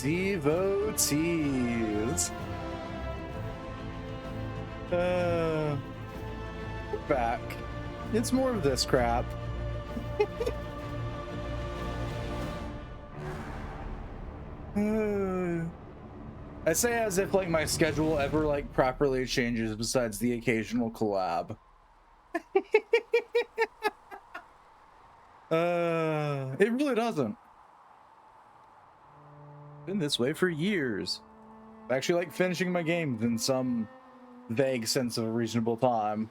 devotees. We're back. It's more of this crap. I say as if like my schedule ever like properly changes besides the occasional collab. It really doesn't. Been this way for years. I actually like finishing my games in some vague sense of a reasonable time.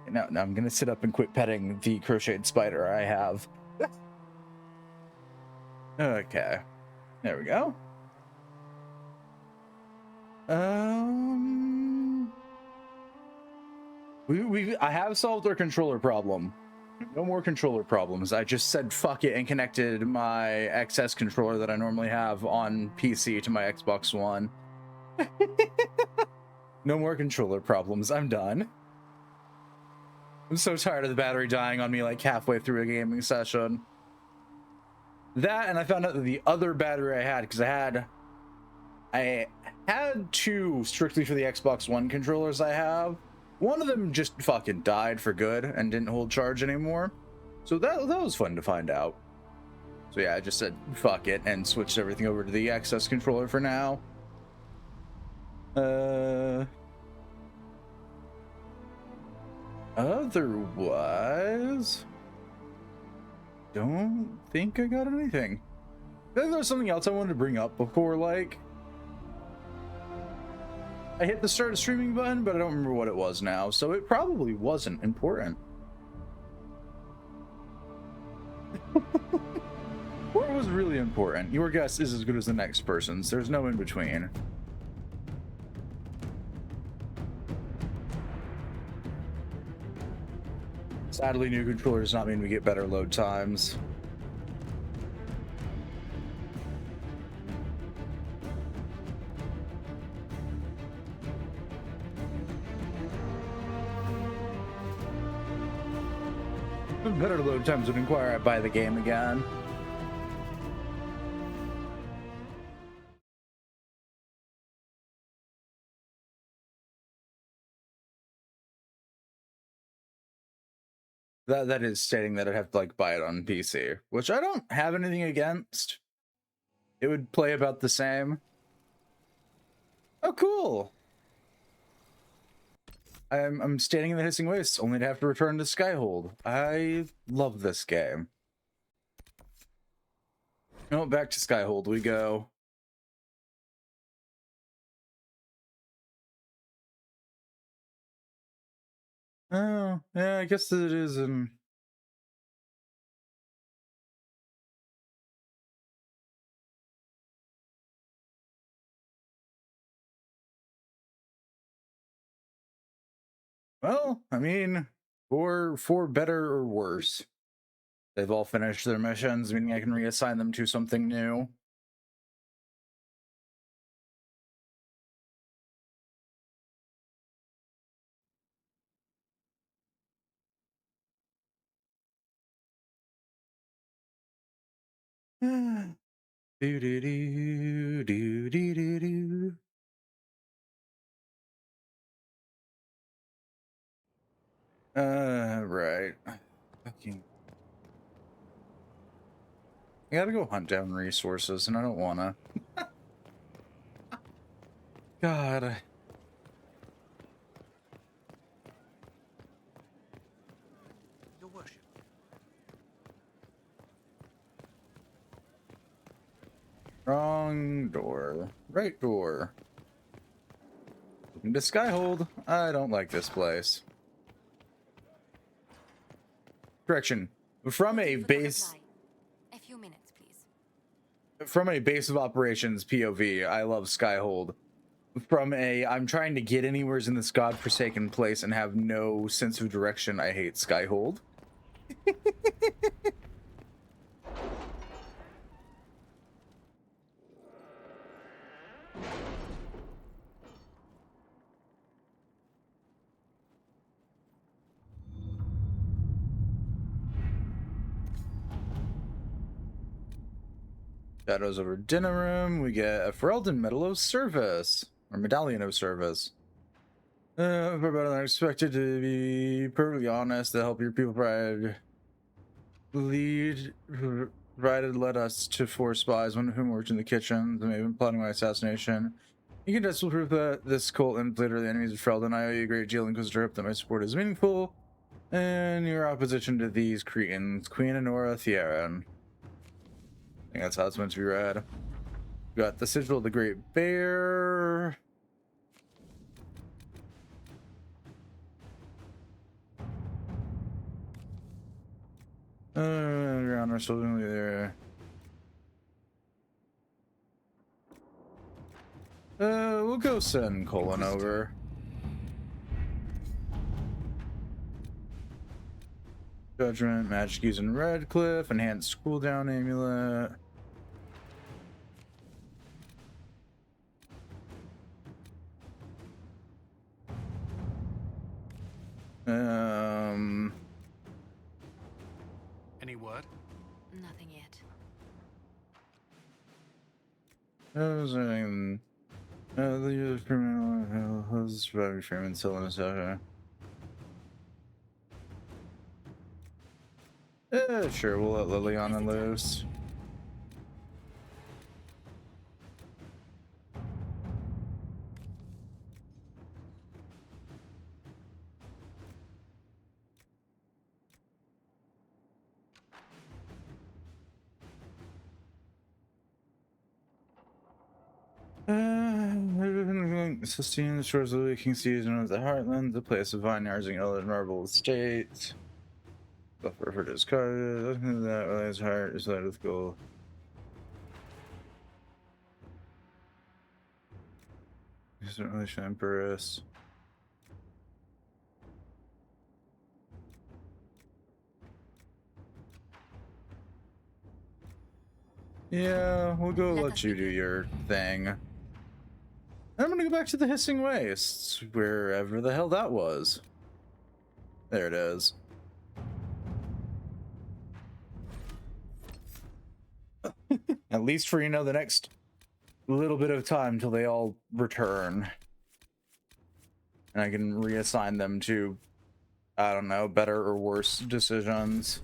Now I'm gonna sit up and quit petting the crocheted spider I have. Okay, there we go. I have solved our controller problem. No more controller problems. I just said fuck it and connected my XS controller that I normally have on PC to my Xbox One. No more controller problems. I'm done. I'm so tired of the battery dying on me like halfway through a gaming session. That, and I found out that the other battery I had, because I had two strictly for the Xbox One controllers I have. One of them just fucking died for good and didn't hold charge anymore. So that was fun to find out. So yeah, I just said fuck it and switched everything over to the XS controller for now. Otherwise, don't think I got anything. I think there's something else I wanted to bring up before, like, I hit the start streaming button, but I don't remember what it was now, so it probably wasn't important. Or it was really important. Your guess is as good as the next person's. There's no in between. Sadly, new controller does not mean we get better load times. Better load times would require I buy the game again. That is stating that I'd have to like buy it on PC, which I don't have anything against. It would play about the same. Oh, cool. I'm standing in the hissing wastes, only to have to return to Skyhold. I love this game. Oh, back to Skyhold we go. Oh, yeah, I guess it is in... Well, I mean, for better or worse. They've all finished their missions, meaning I can reassign them to something new. Do do do do do do do. Right. Fucking. I gotta go hunt down resources, and I don't wanna. God. Your worship. Wrong door. Right door. Looking to Skyhold. I don't like this place. Correction. From a base... A few minutes, please. From a base of operations POV, I love Skyhold. From a I'm trying to get anywheres in this godforsaken place and have no sense of direction, I hate Skyhold. Shadows over dinner room. We get a Ferelden Medal of Service. Or Medallion of Service. For better than expected, to be perfectly honest, to help your people pride. Lead. provided led us to 4 spies, one of whom worked in the kitchen. They may have been plotting my assassination. You can just prove that this cult infiltrated the enemies of Freldon. I owe you a great deal, Inquisitor. Hope that my support is meaningful. And your opposition to these Cretans, Queen Honora Theron. I think that's how it's meant to be read. We got the Sigil of the Great Bear. Your honor, still there. We'll go send Colin over. Judgment, magic using Redcliffe, enhanced cooldown amulet. Any word? Nothing yet. The criminal has survived Freeman still in his sure, we'll let Liliana loose. Sustaining the shores of the leaking season of the Heartland, the place of vineyards and Elden Marble Estates. Suffer for discarded. That Eli's heart is light with gold. Isn't really Empress. Yeah, we'll go let you do your thing. I'm gonna go back to the Hissing Wastes, wherever the hell that was. There it is. At least for, the next little bit of time till they all return. And I can reassign them to, I don't know, better or worse decisions.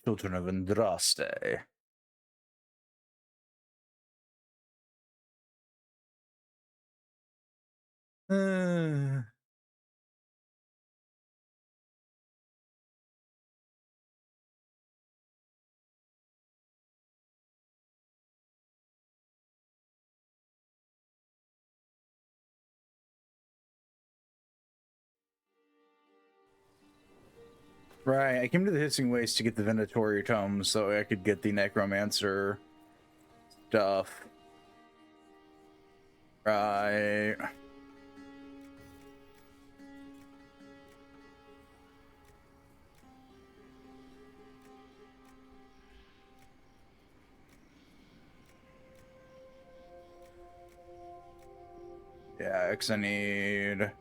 Children of Andraste. Right, I came to the Hissing Waste to get the Vendatory Tome so I could get the Necromancer stuff. Right. Yeah, X I need.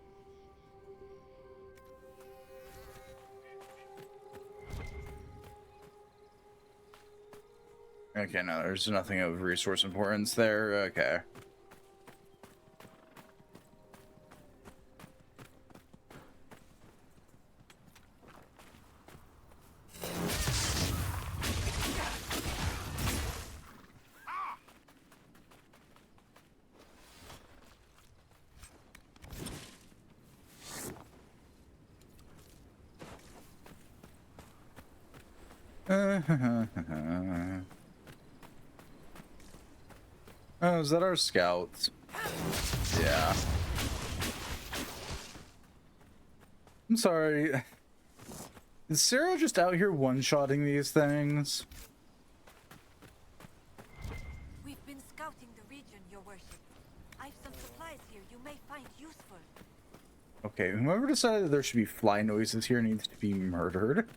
Okay, no, there's nothing of resource importance there. Okay. Oh, is that our scouts? Yeah. I'm sorry. Is Sarah just out here one-shotting these things? We've been scouting the region, Your Worship. I've some supplies here you may find useful. Okay, whoever decided that there should be fly noises here needs to be murdered.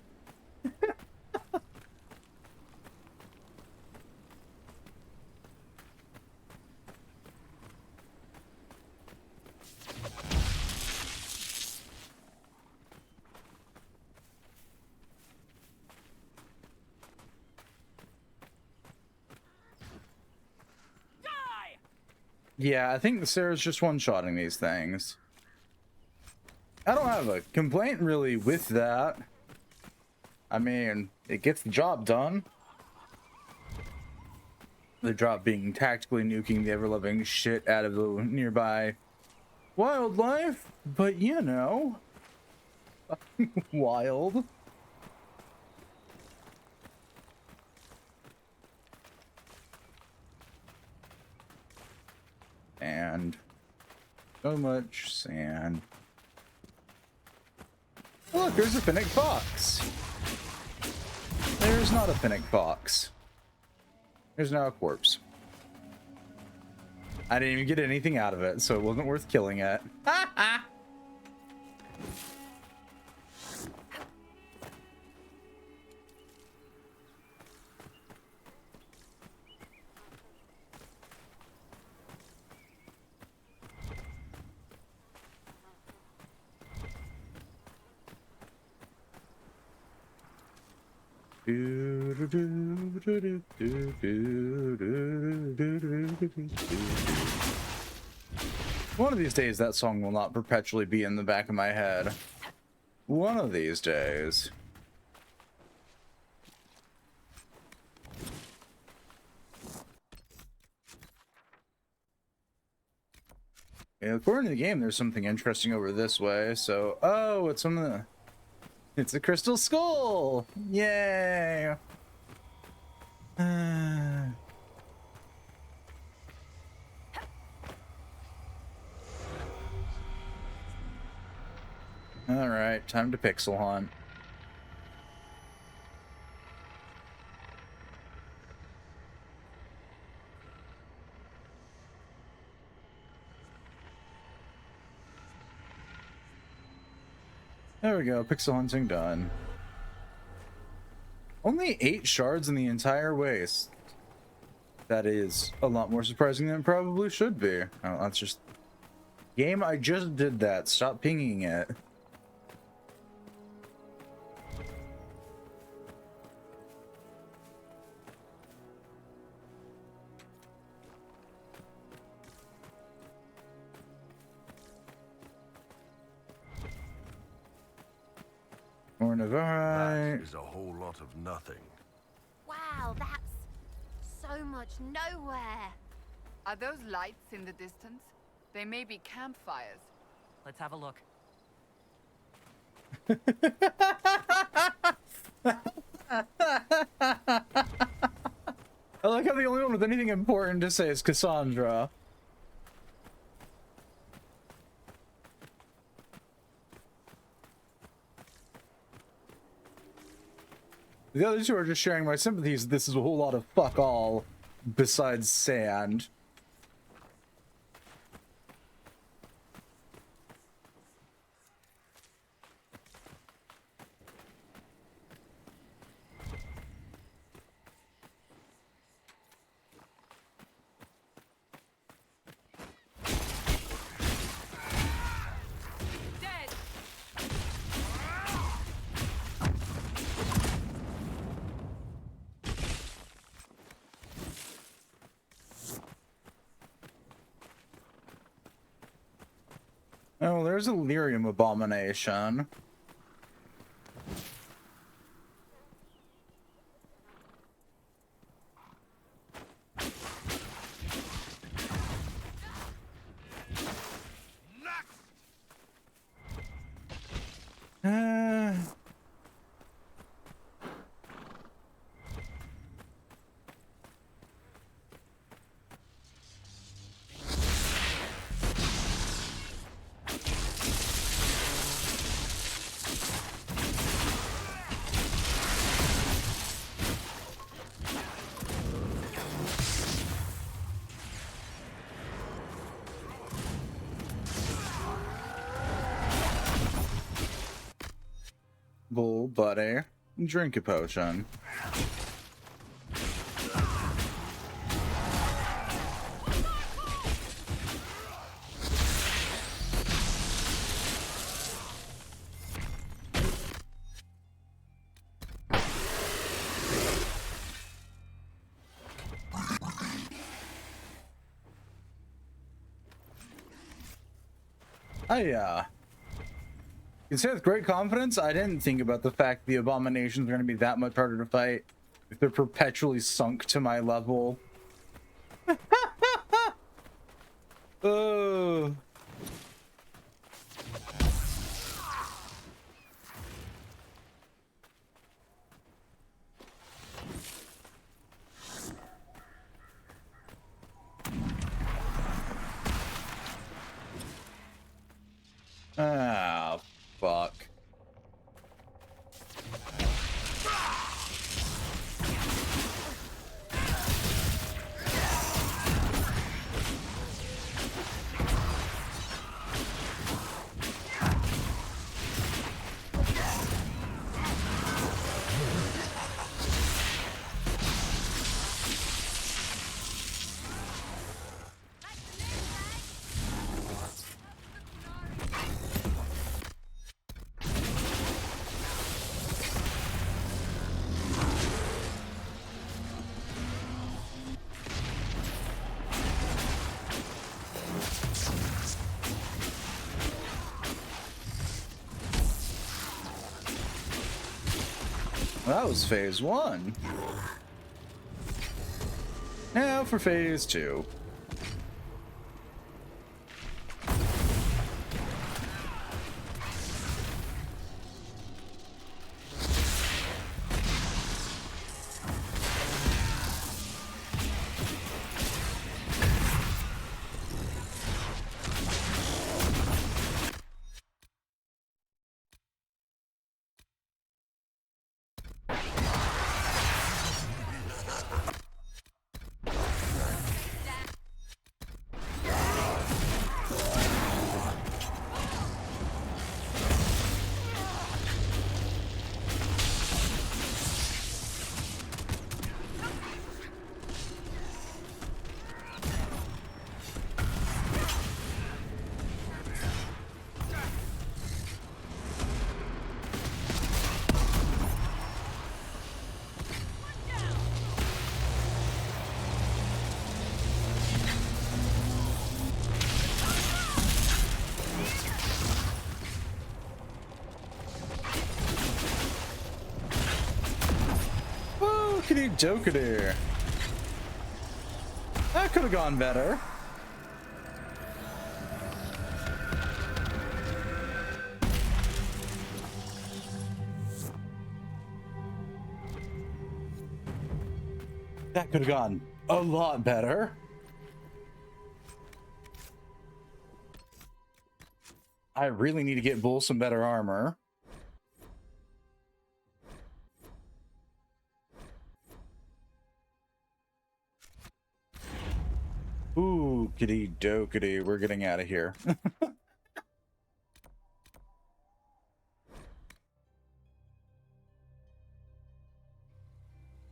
Yeah, I think Sarah's just one-shotting these things. I don't have a complaint really with that. I mean, it gets the job done. The job being tactically nuking the ever-loving shit out of the nearby wildlife, but you know, wild. And so much sand. Oh, look, there's a Finnick fox. There's not a Finnick fox. There's now a corpse. I didn't even get anything out of it, so it wasn't worth killing it. One of these days, that song will not perpetually be in the back of my head. One of these days. Yeah, according to the game, there's something interesting over this way, so... Oh, it's on the... It's a crystal skull! Yay! Alright, time to pixel hunt. There we go, pixel hunting done. Only 8 shards in the entire waste. That is a lot more surprising than it probably should be. Oh, that's just... Game, I just did that. Stop pinging it. That is a whole lot of nothing. Wow, that's so much nowhere. Are those lights in the distance? They may be campfires. Let's have a look. I like how the only one with anything important to say is Cassandra. The other two are just sharing my sympathies. This is a whole lot of fuck all besides sand. Oh, there's a lyrium abomination. Bull, buddy, drink a potion. I can say with great confidence, I didn't think about the fact the abominations are going to be that much harder to fight if they're perpetually sunk to my level. Oh. Ah, fuck. That was phase 1. Now for phase 2. Okity dokity. That could have gone better. That could have gone a lot better. I really need to get Bull some better armor. Ooh, kitty dokity, we're getting out of here.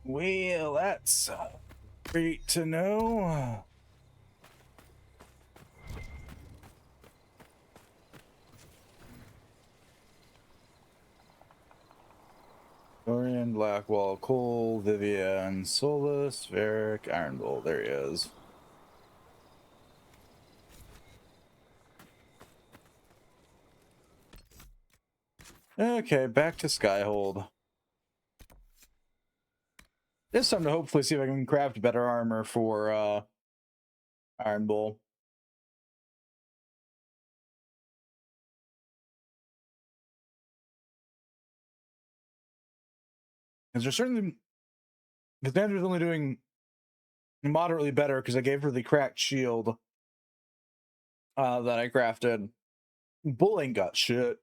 Well, that's great to know. Dorian, Blackwall, Cole, Vivian, Solus, Varric, Iron Bull. There he is. Okay, back to Skyhold. This time to hopefully see if I can craft better armor for Iron Bull. Because they're certainly, the standard's only doing moderately better because I gave her the cracked shield that I crafted. Bull ain't got shit.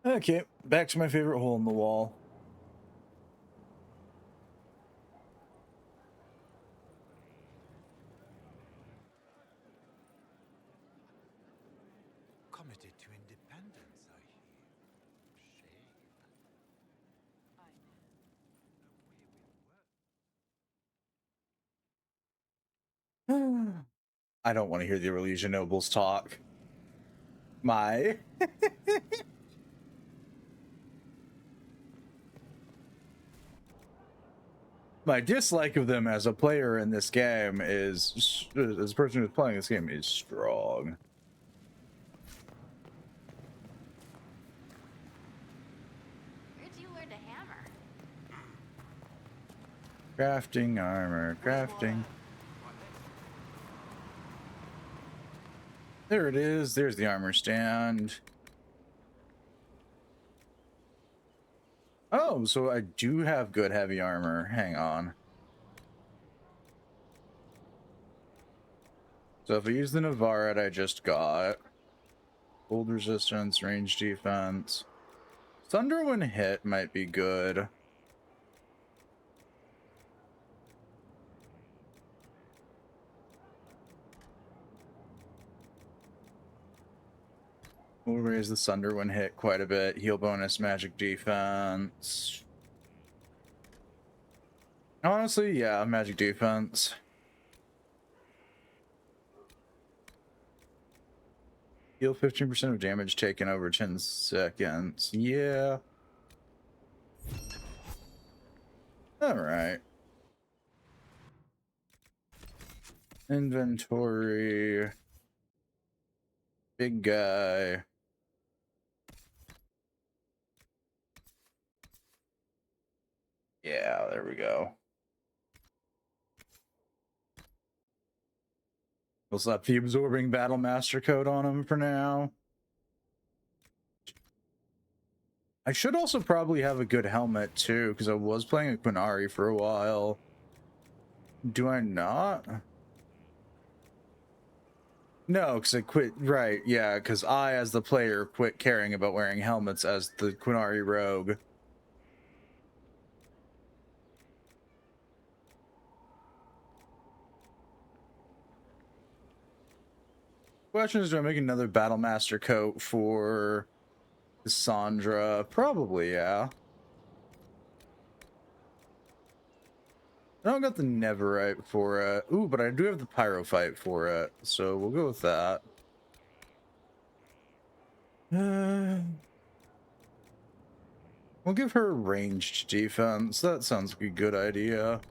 Okay, back to my favorite hole in the wall. Committed to independence, I hear. I don't want to hear the Orlesia nobles talk. My my dislike of them as a player in this game is, as a person who's playing this game, is strong. Where'd you learn to hammer? Crafting armor, crafting. There it is. There's the armor stand. Oh, so I do have good heavy armor. Hang on. So if I use the Navarrete I just got, cold resistance, range defense, thunder when hit might be good. We'll raise the thunder when hit quite a bit. Heal bonus, magic defense. Honestly, yeah, magic defense. Heal 15% of damage taken over 10 seconds. Yeah. Alright. Inventory. Big guy. Yeah, there we go. We'll slap the absorbing battle master coat on him for now. I should also probably have a good helmet too, because I was playing a Quinari for a while. Do I not? No, because I quit. Right, yeah, because I, as the player, quit caring about wearing helmets as the Quinari rogue. Question is, do I make another battle master coat for Cassandra? Probably, yeah. I don't got the Neverite for it. Ooh, but I do have the Pyrophyte for it, so we'll go with that. We'll give her ranged defense. That sounds like a good idea.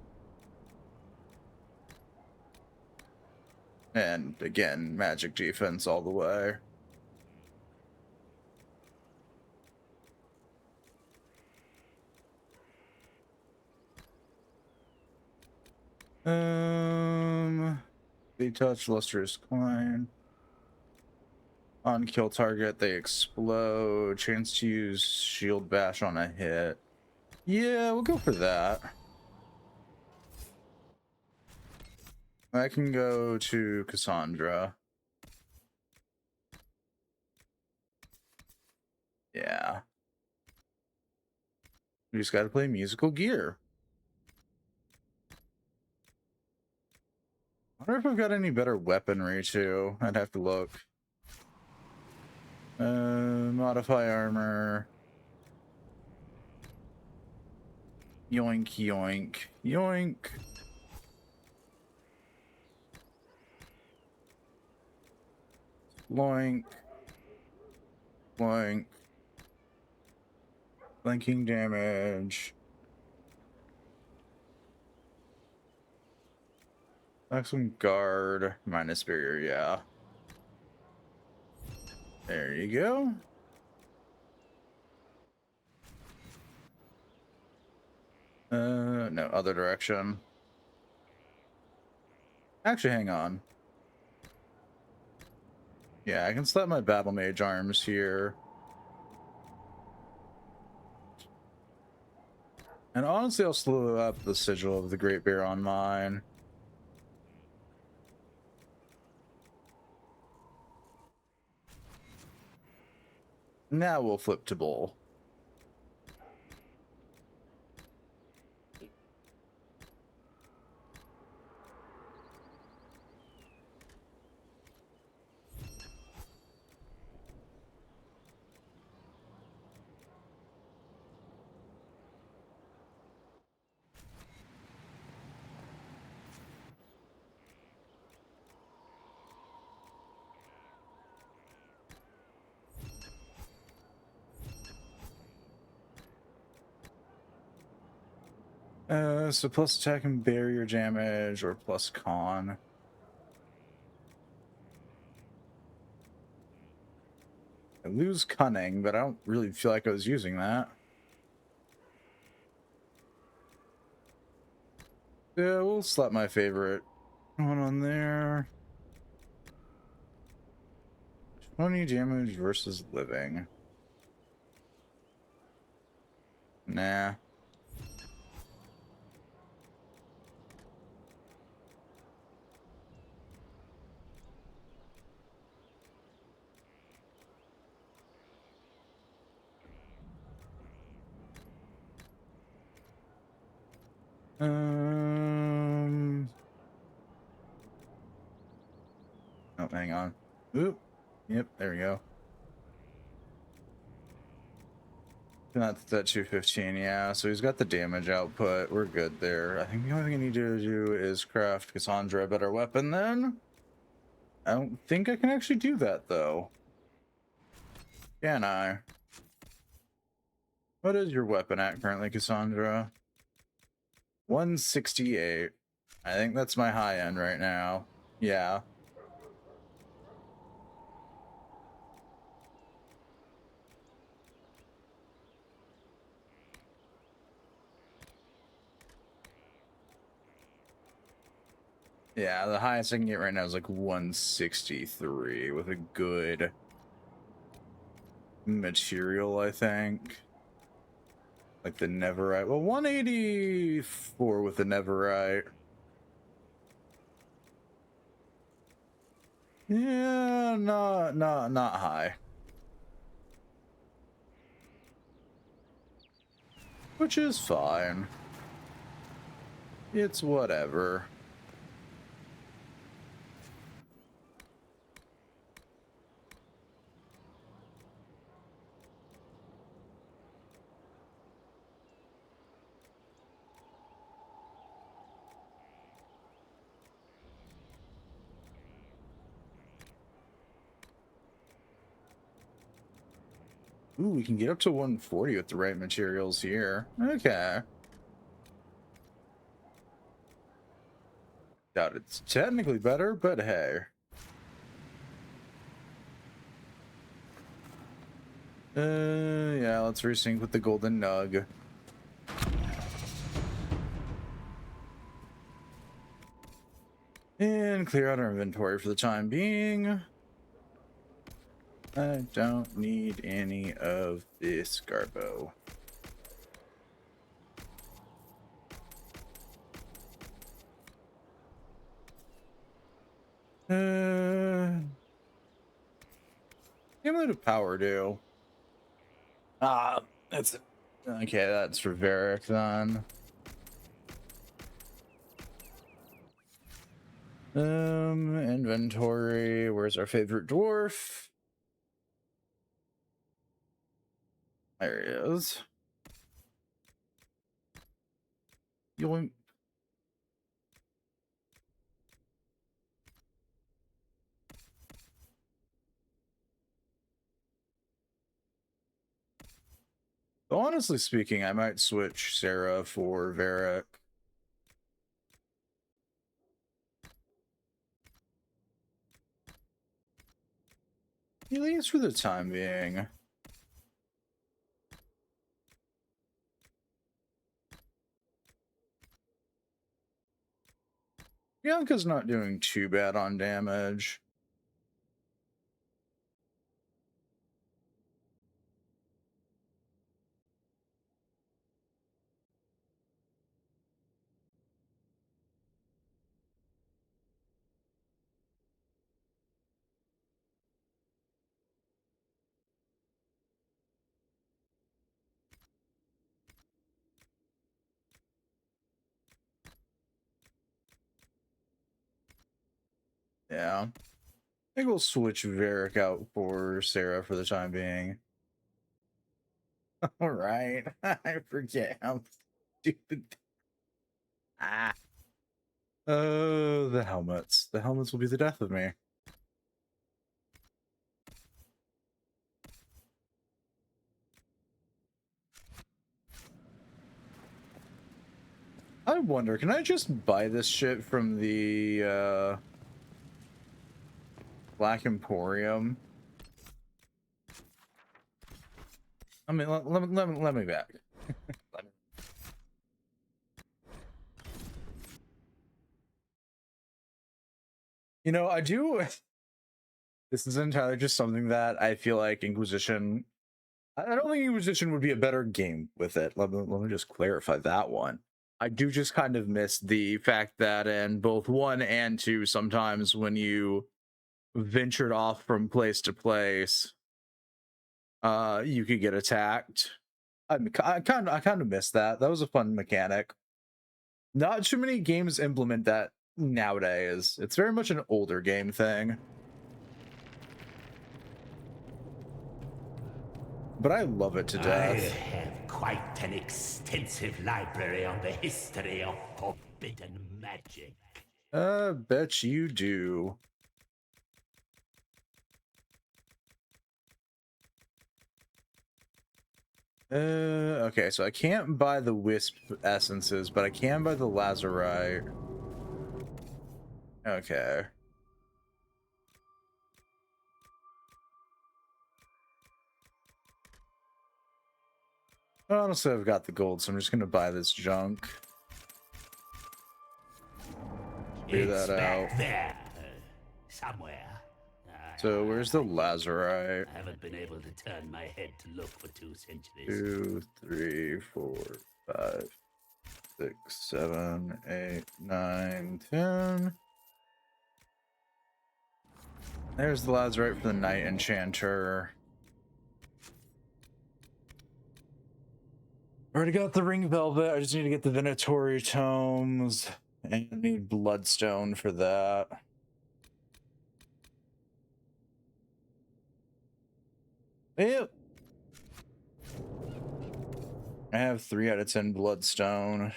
And again, magic defense all the way. They touch lustrous coin. On kill target, they explode. Chance to use shield bash on a hit. Yeah, we'll go for that. I can go to Cassandra. Yeah. We just gotta play musical gear. I wonder if I've got any better weaponry too. I'd have to look. Modify armor. Yoink, yoink, yoink. Loink. Loink. Blinking damage. Maximum guard. Minus barrier, yeah. There you go. No, other direction. Actually, hang on. Yeah, I can slap my battle mage arms here. And honestly, I'll slow up the sigil of the Great Bear on mine. Now we'll flip to bull. So plus attack and barrier damage or plus con. I lose cunning, but I don't really feel like I was using that. Yeah, we'll slap my favorite one on there. 20 damage versus living. Nah. Oh, hang on. Oop. Yep, there we go. That's that 215, yeah. So he's got the damage output. We're good there. I think the only thing I need to do is craft Cassandra a better weapon then. I don't think I can actually do that though. Can I? What is your weapon at currently, Cassandra? 168. I think that's my high end right now. Yeah. Yeah, the highest I can get right now is like 163 with a good material, I think. Like the Neverite. Well, 184 with the Neverite. Yeah, not high. Which is fine. It's whatever. Ooh, we can get up to 140 with the right materials here. Okay. Doubt it's technically better, but hey. Yeah, let's resync with the golden nug. And clear out our inventory for the time being. I don't need any of this garbo. Amulet of Power do. That's okay. That's for Varric then. Inventory. Where's our favorite dwarf? There he is. Yoink. Honestly speaking, I might switch Sarah for Varric. At least for the time being. Bianca's not doing too bad on damage. Yeah. I think we'll switch Varric out for Sarah for the time being. All right. I forget how stupid. Ah. Oh, the helmets. The helmets will be the death of me. wonder, can I just buy this shit from the Black Emporium? I mean, let me back. Let me- You know, I do. This is entirely just something that I feel like Inquisition. I don't think Inquisition would be a better game with it. Let me just clarify that one. I do just kind of miss the fact that in both 1 and 2, sometimes when you ventured off from place to place, you could get attacked. I kind of miss that. That was a fun mechanic. Not too many games implement that nowadays. It's very much an older game thing. But I love it to I death. have quite an extensive library on the history of forbidden magic. Bet you do. Okay, so I can't buy the wisp essences, but I can buy the lazurite. Okay. Honestly, I've got the gold, so I'm just gonna buy this junk. Clear It's that back out. there, somewhere. So where's the lazurite? I haven't been able to turn my head to look for 2 centuries. 2, 3, 4, 5, 6, 7, 8, 9, 10. There's the lazurite for the Night Enchanter. Already got the ring velvet. I just need to get the Venatori tomes. And I need bloodstone for that. Yep. I have 3 out of 10 bloodstone.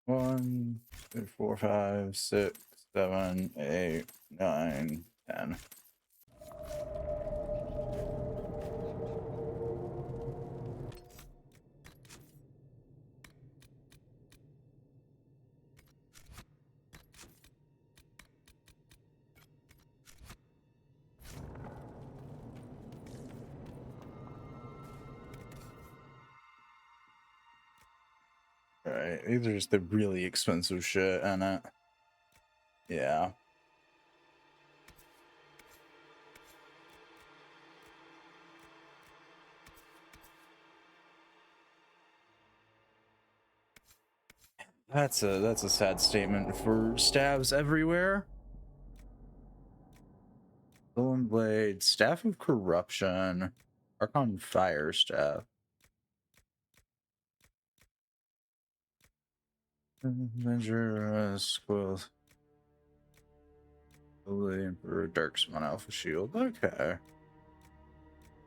1, 2, 4, 5, 6, 7, 8, 9, 10. Right, these are just the really expensive shit, and yeah. That's a sad statement for stabs everywhere. Stolen Blade, Staff of Corruption, Archon Fire Staff. Adventurous Quills. Holy Emperor, Dark Swan Alpha Shield. Okay.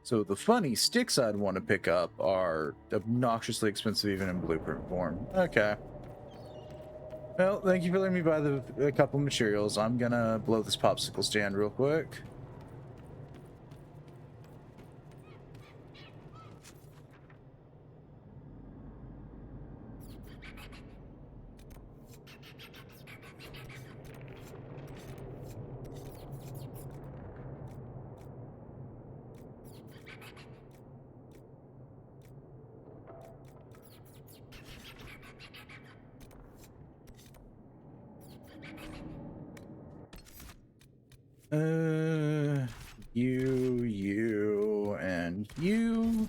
So the funny sticks I'd want to pick up are obnoxiously expensive even in blueprint form. Okay. Well, thank you for letting me buy a couple materials. I'm gonna blow this popsicle stand real quick. You, and you.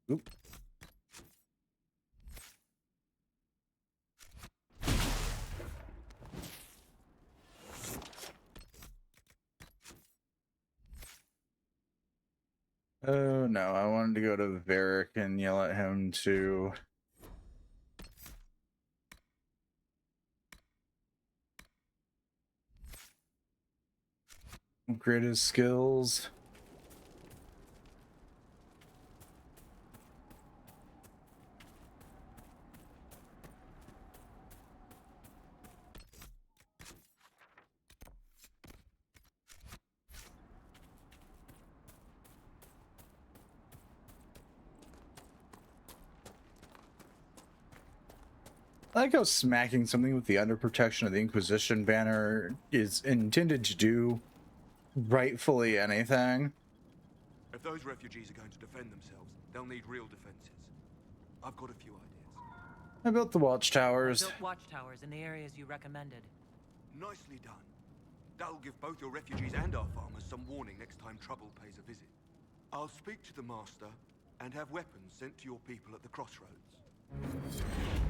Oop. Oh no, I wanted to go to Varric and yell at him to upgrade his skills. I like how smacking something with the under protection of the Inquisition banner is intended to do rightfully anything. If those refugees are going to defend themselves, they'll need real defenses. I've got a few ideas. I built the watchtowers. Built watchtowers in the areas you recommended. Nicely done. That'll give both your refugees and our farmers some warning next time trouble pays a visit. I'll speak to the master and have weapons sent to your people at the crossroads.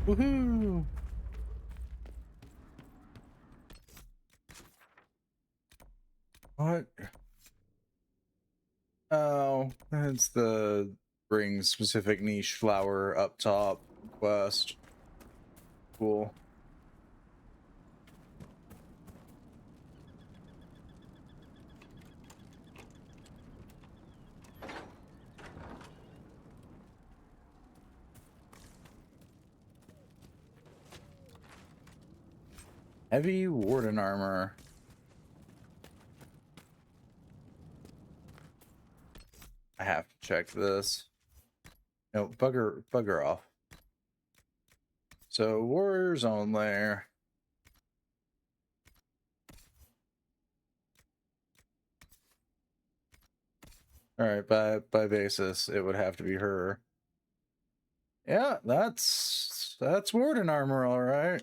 Woohoo! What? Oh, that's the bring specific niche flower up top quest. Cool. Heavy warden armor. I have to check this. No, bugger off. So warriors only. All right, by basis, it would have to be her. Yeah, that's warden armor, all right.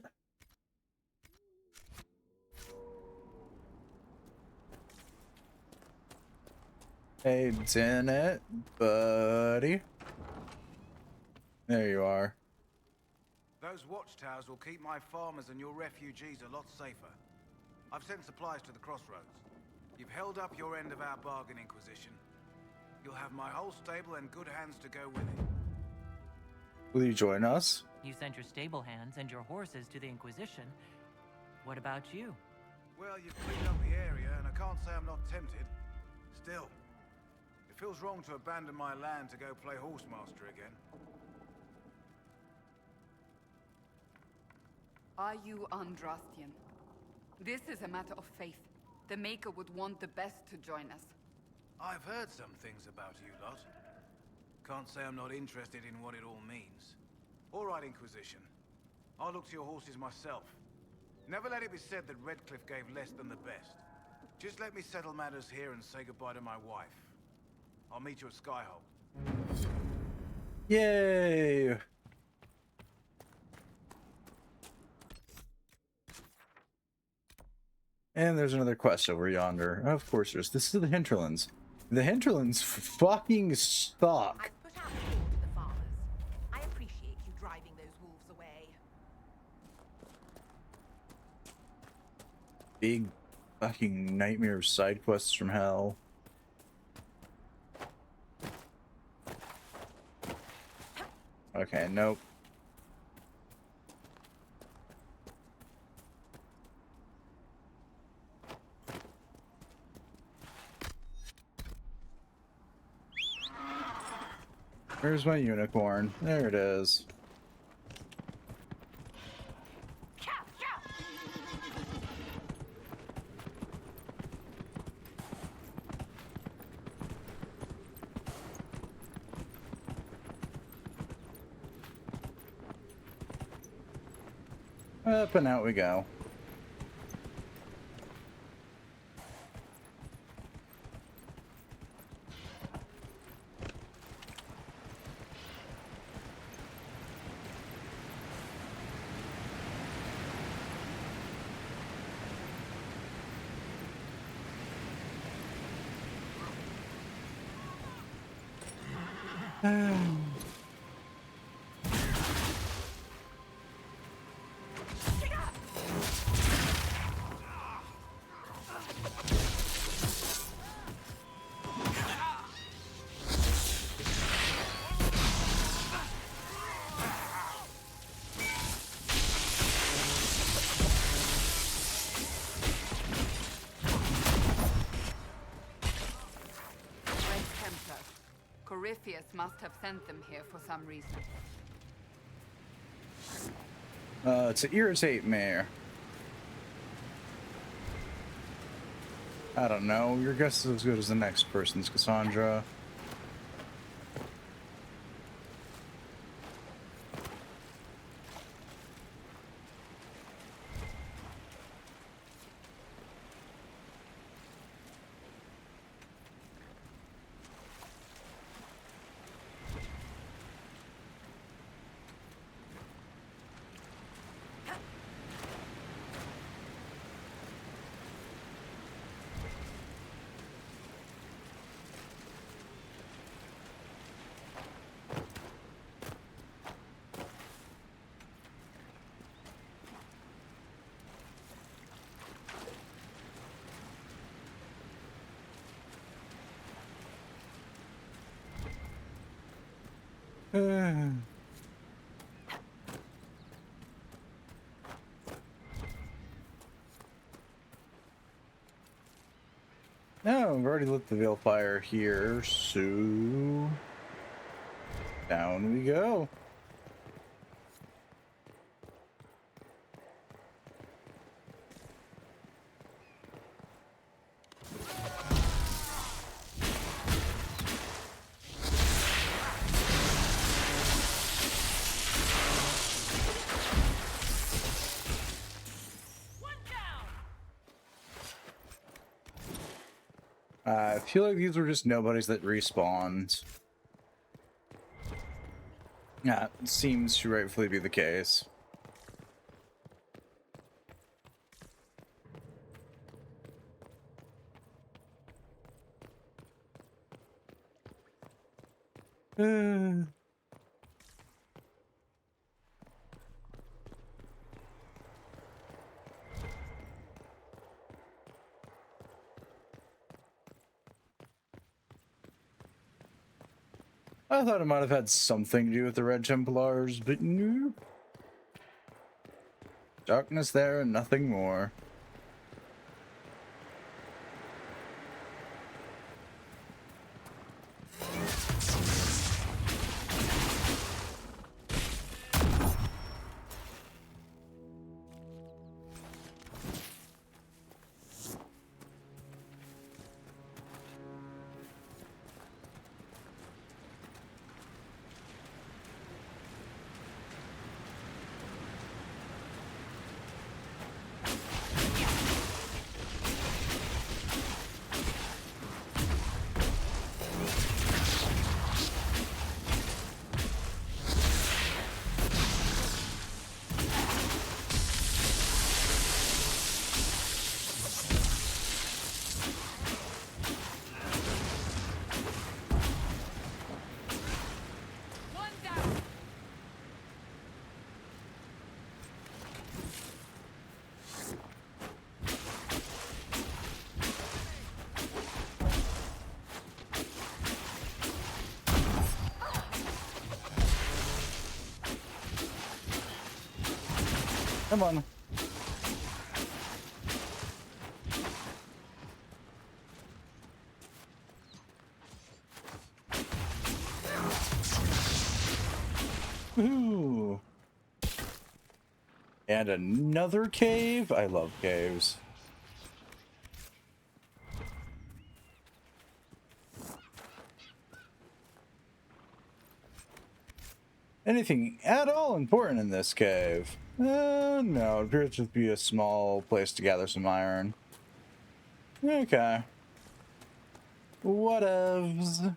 Hey, Dennett, buddy. There you are. Those watchtowers will keep my farmers and your refugees a lot safer. I've sent supplies to the crossroads. You've held up your end of our bargain, Inquisition. You'll have my whole stable and good hands to go with it. Will you join us? You sent your stable hands and your horses to the Inquisition. What about you? Well, you've cleaned up the area, and I can't say I'm not tempted. Still, it feels wrong to abandon my land to go play horsemaster again. Are you Andrastian? This is a matter of faith. The Maker would want the best to join us. I've heard some things about you lot. Can't say I'm not interested in what it all means. All right, Inquisition. I'll look to your horses myself. Never let it be said that Redcliffe gave less than the best. Just let me settle matters here and say goodbye to my wife. I'll meet you at Skyhold. Yay! And there's another quest over yonder. Of course there's. This is the hinterlands. The hinterlands fucking suck. I've put out the call to the farmers. I appreciate you driving those wolves away. Big fucking nightmare side quests from hell. Okay, nope. Where's my unicorn? There it is. Up and out we go. Corypheus must have sent them here for some reason. To irritate me. I don't know. Your guess is as good as the next person's, Cassandra. No, I've already lit the veil fire here, so down we go. I feel like these were just nobodies that respawned. Yeah, seems to rightfully be the case. I thought it might have had something to do with the Red Templars, but nope. Darkness there and nothing more. Come on. Woohoo! And another cave? I love caves. Anything at all important in this cave? No, it appears to be a small place to gather some iron. Okay. Whatevs.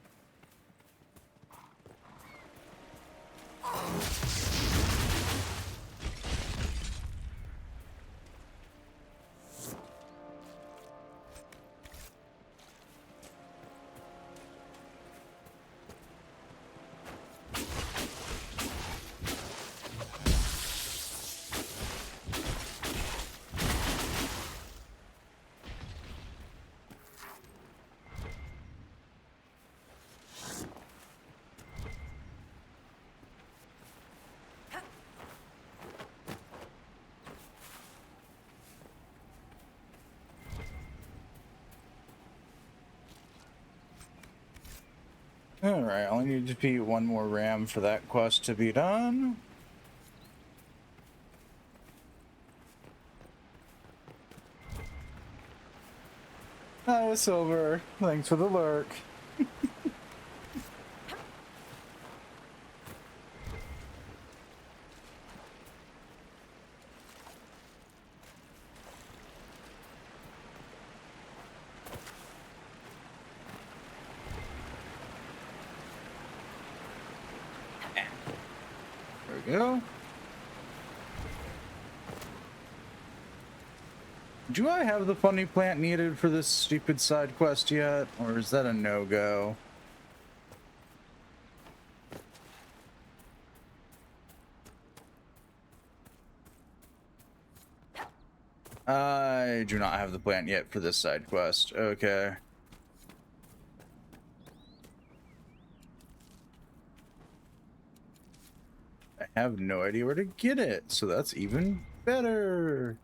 Alright, I only need to be one more ram for that quest to be done. Oh, Silver. Thanks for the lurk. There we go. Do I have the funny plant needed for this stupid side quest yet? Or is that a no-go? I do not have the plant yet for this side quest. Okay. I have no idea where to get it, so that's even better.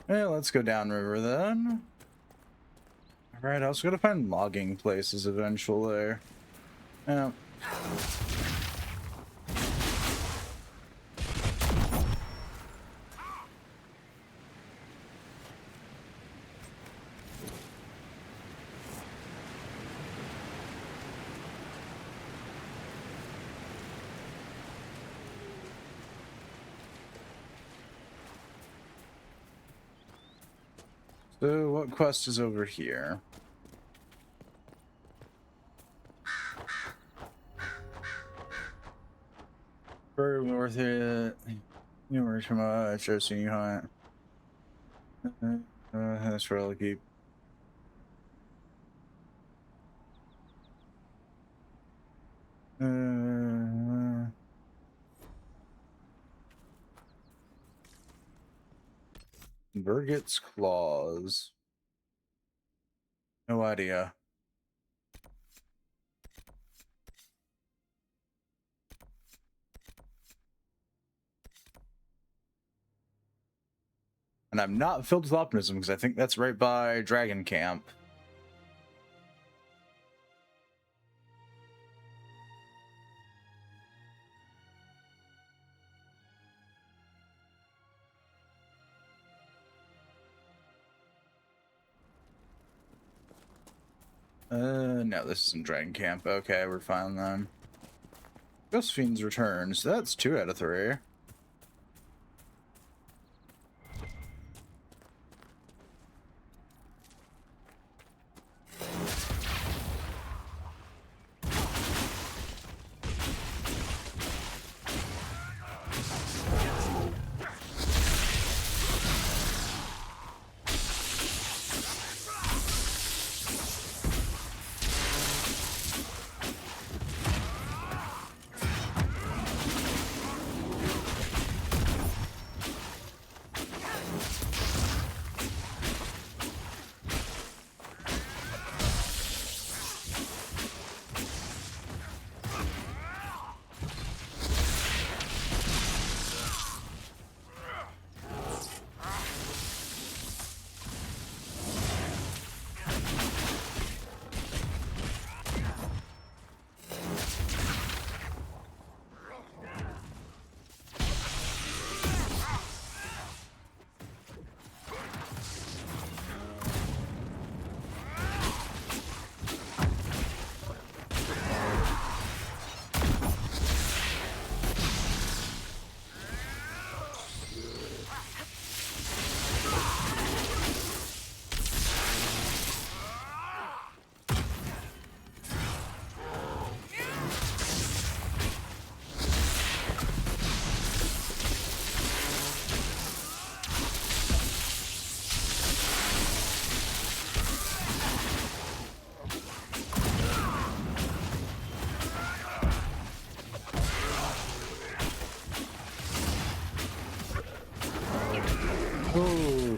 Well, let's go downriver then. Alright, I was gonna find logging places eventually. Yeah. So, what quest is over here? Very worth it. You were too much. I've seen you hunt. That's where I'll keep. Burgett's Claws. No idea. And I'm not filled with optimism because I think that's right by Dragon Camp. No, this isn't Dragon Camp. Okay, we're fine then. Ghost Fiend's returns. That's 2 out of 3.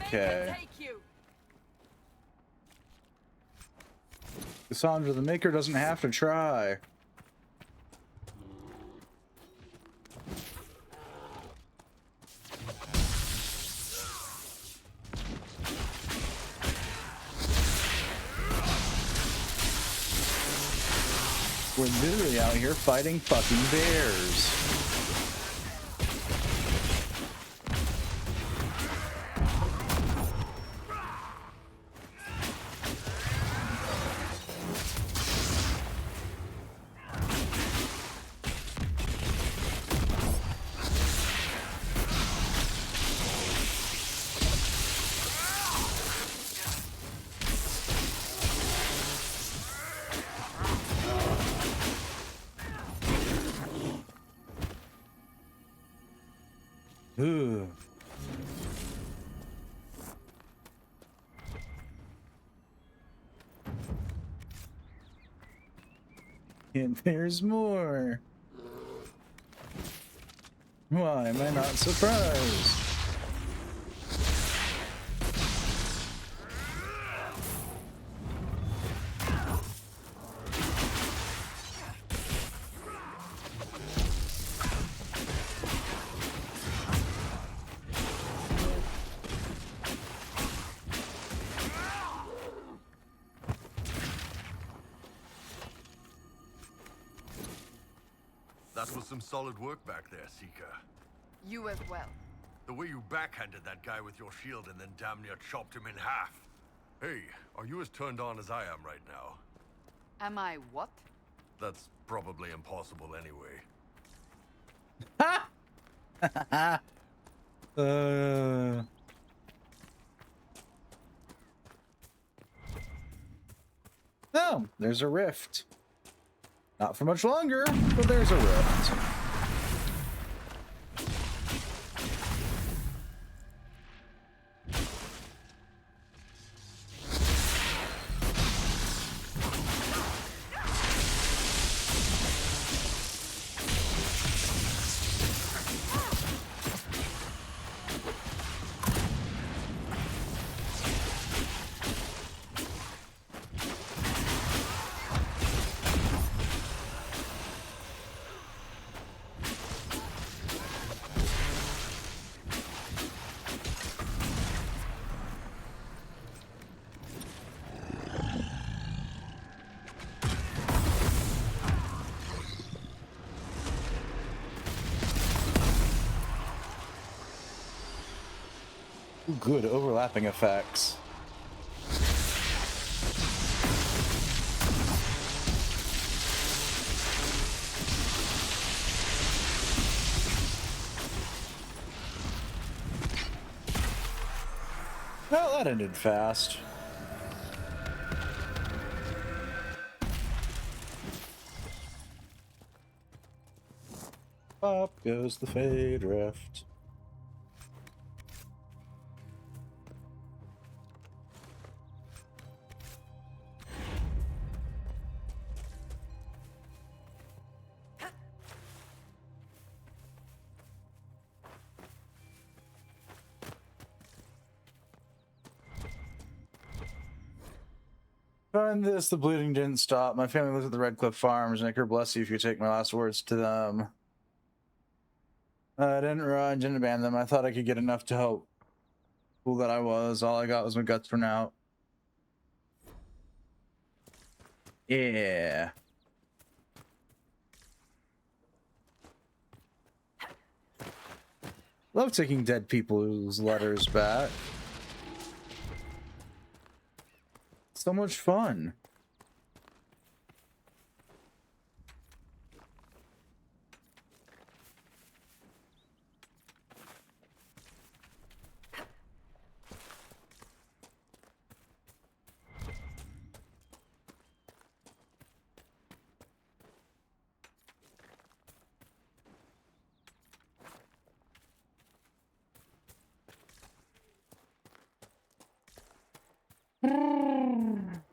Okay. Cassandra the Maker doesn't have to try. literally out here fighting fucking bears. Ooh. And there's more. Why am I not surprised? That was some solid work back there, Seeker. You as well. The way you backhanded that guy with your shield and then damn near chopped him in half. Hey, are you as turned on as I am right now? Am I what? That's probably impossible anyway. Oh, there's a rift. Not for much longer, but there's a rift. Good overlapping effects. Well, that ended fast. Up goes the Fade Rift. Find this, the bleeding didn't stop. My family lives at the Red Cliff Farms. Nicker, bless you if you take my last words to them. I didn't run, didn't abandon them. I thought I could get enough to help. Fool that I was. All I got was my guts for now. Yeah. Love taking dead people's letters back. So much fun.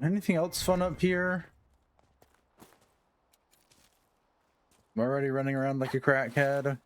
Anything else fun up here? I'm already running around like a crackhead.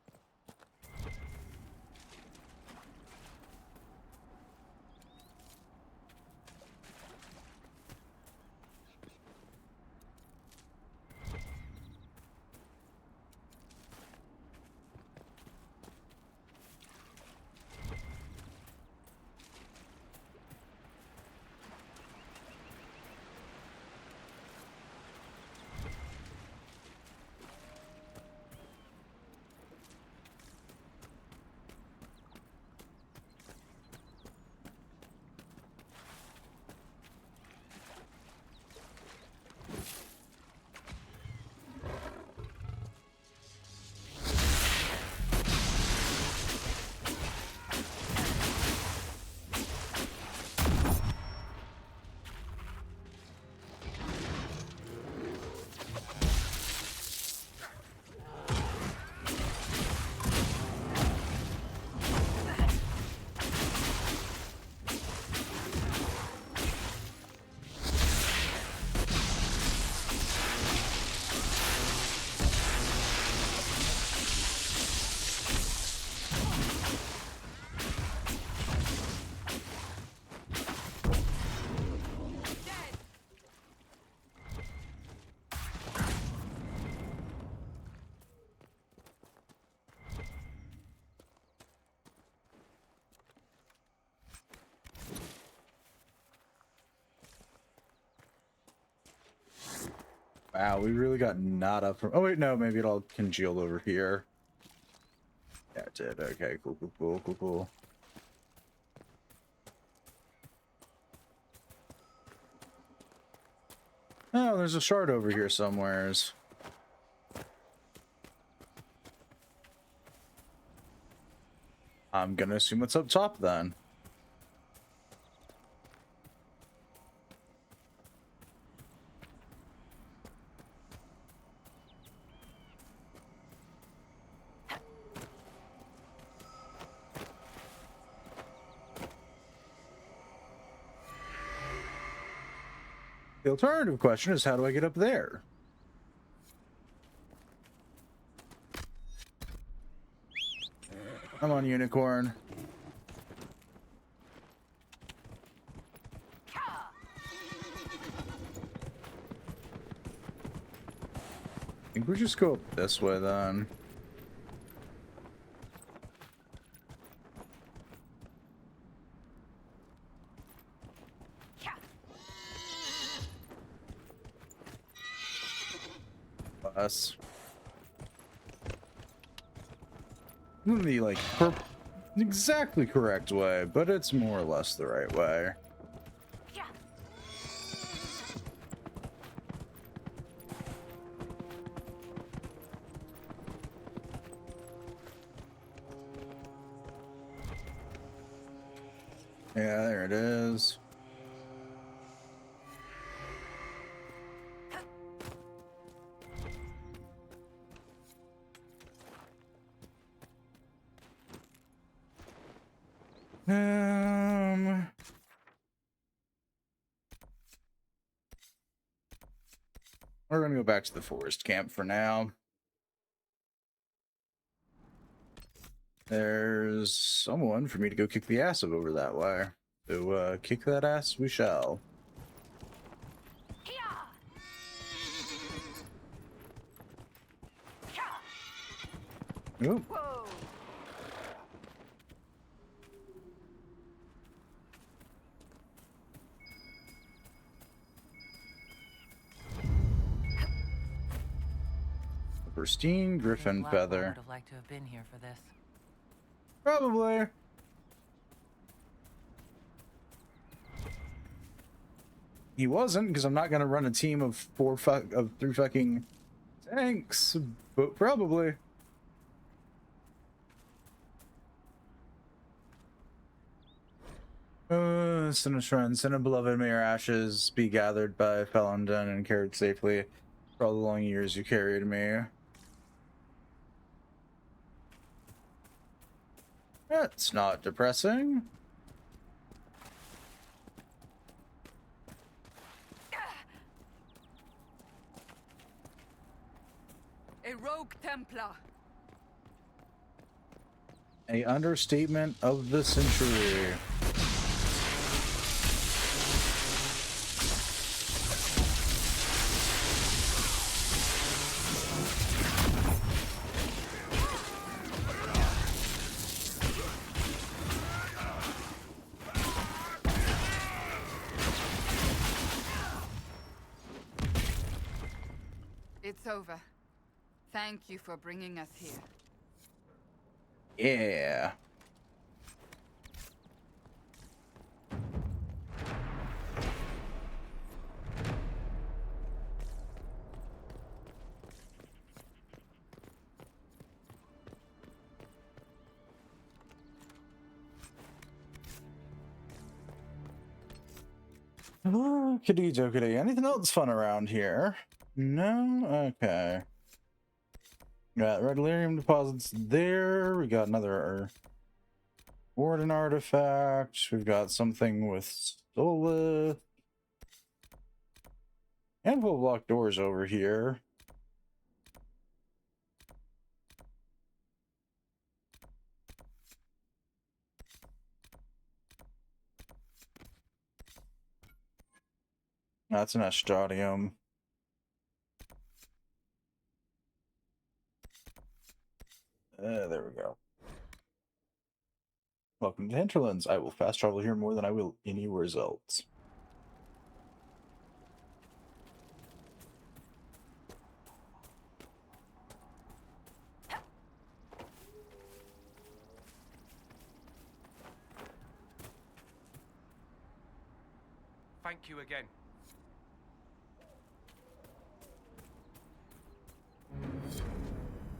Wow, we really got nada from. Oh wait, no, maybe it all congealed over here. Yeah, it did. Okay, cool, cool, cool, cool, cool. Oh, there's a shard over here somewheres. I'm gonna assume it's up top then. The alternative question is, how do I get up there? Come on, unicorn. I think we just go up this way then. Us. The like exactly correct way, but it's more or less the right way. Yeah, there it is. We're gonna go back to the forest camp for now. There's someone for me to go kick the ass of over that way. So, kick that ass we shall. Oop. Pristine griffin feather. Would have liked to have been here for this. Probably. He wasn't, because I'm not gonna run a team of three fucking tanks, but probably. Sin shrine, sin and beloved, may your ashes be gathered by Felondon and carried safely for all the long years you carried me. That's not depressing. A rogue Templar. A understatement of the century. It's over. Thank you for bringing us here. Yeah. Kitty dokity. Anything else fun around here? No? Okay. Got red lyrium deposits there. We got another warden artifact. We've got something with Stolith. Handful of locked doors over here. That's an Astradium. There we go. Welcome to Hinterlands. I will fast travel here more than I will anywhere else. Thank you again.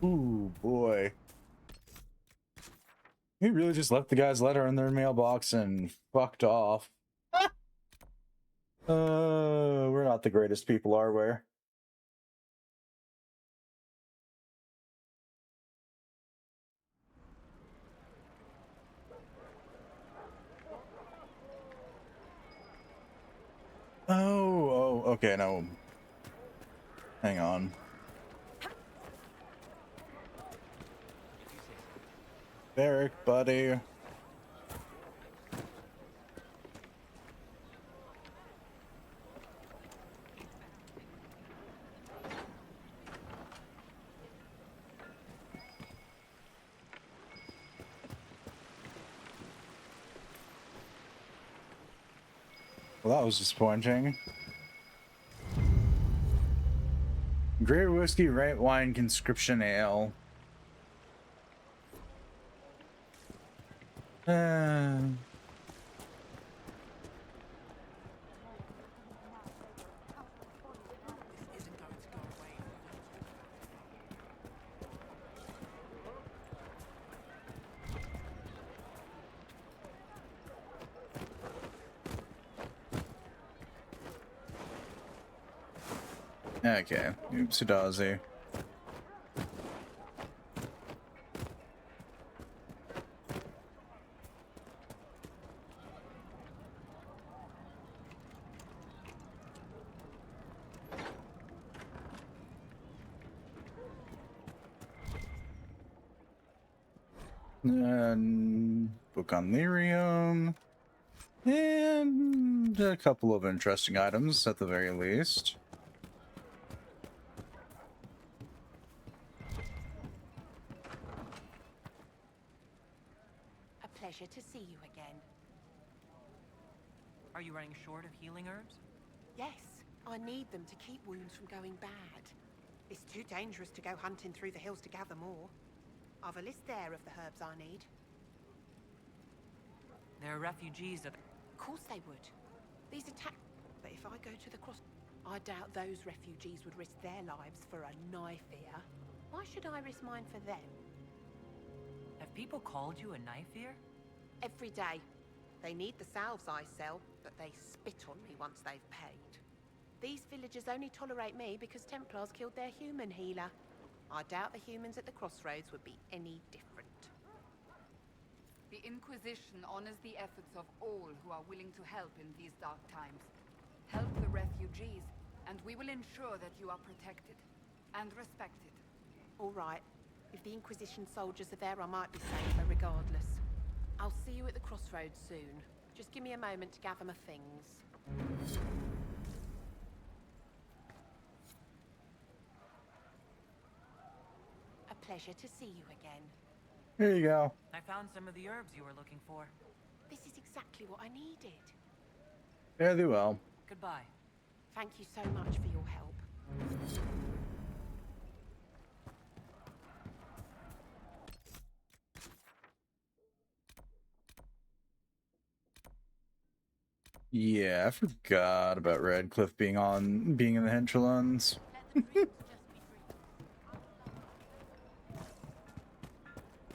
Ooh, boy. He really just left the guy's letter in their mailbox and fucked off. We're not the greatest people, are we? Oh, okay, no. Hang on. Barrack, buddy. Well, that was disappointing. Grey whiskey, right wine, conscription ale. Okay, oopsie-daisy. And book on lyrium. And a couple of interesting items at the very least. A pleasure to see you again. Are you running short of healing herbs? Yes, I need them to keep wounds from going bad. It's too dangerous to go hunting through the hills to gather more. I've a list there of the herbs I need. There are refugees at... Of course they would. These attack... But if I go to the cross... I doubt those refugees would risk their lives for a knife ear. Why should I risk mine for them? Have people called you a knife ear? Every day. They need the salves I sell, but they spit on me once they've paid. These villagers only tolerate me because Templars killed their human healer. I doubt the humans at the crossroads would be any different. The Inquisition honors the efforts of all who are willing to help in these dark times. Help the refugees, and we will ensure that you are protected and respected. All right. If the Inquisition soldiers are there, I might be safer regardless. I'll see you at the crossroads soon. Just give me a moment to gather my things. A pleasure to see you again. Here you go. I found some of the herbs you were looking for. This is exactly what I needed. Fare thee well. Goodbye. Thank you so much for your help. Yeah, I forgot about Redcliffe being in the hinterlands.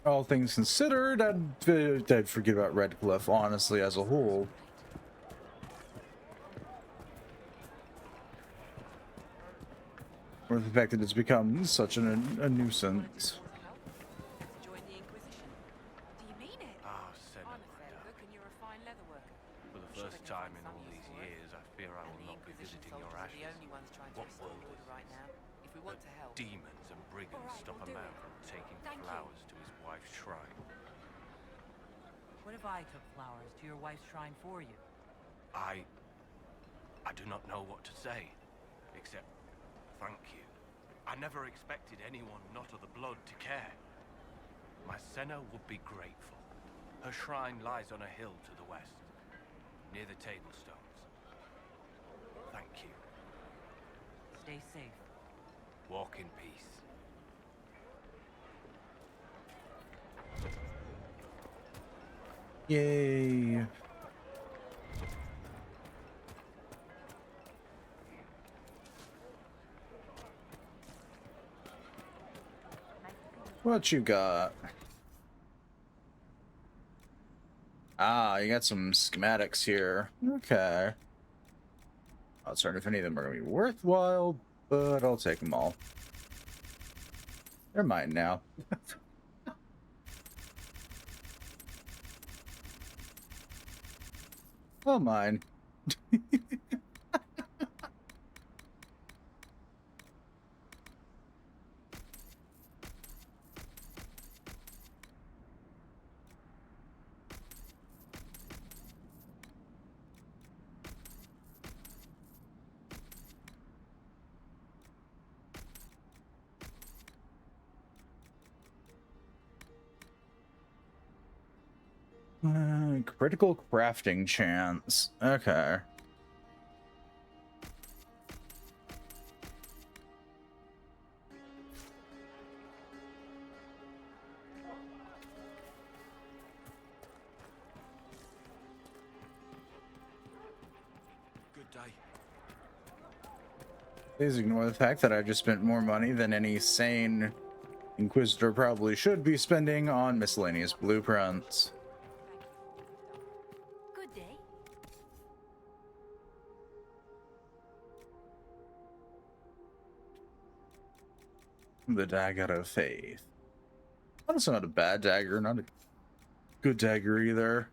All things considered, I'd forget about Redcliffe, honestly, as a whole. Or the fact that it's become such a nuisance. Join the Inquisition. Do you mean it? Ah, Senna, I'm a fair cook and you're a fine leather worker. for the Sure first they can time find in all some these use for it. years, I fear I And will the not be Inquisition visiting your soldiers are the ashes. only ones trying to What restore world order is right now. If we want to help. Demons and brigands All right, stop a we'll do man it. from taking Thank you. flowers to his wife's shrine. What if I took flowers to your wife's shrine for you? I do not know what to say, except thank you. I never expected anyone not of the blood to care. My Senna would be grateful. Her shrine lies on a hill to the west, near the tablstones. Thank you. Stay safe. Walk in peace. Yay. What you got? Ah, you got some schematics here. Okay. Not certain if any of them are going to be worthwhile, but I'll take them all. They're mine now. All mine. Critical crafting chance. Okay. Good day. Please ignore the fact that I just spent more money than any sane Inquisitor probably should be spending on miscellaneous blueprints. Good day. The Dagger of Faith. That's not a bad dagger, not a good dagger either.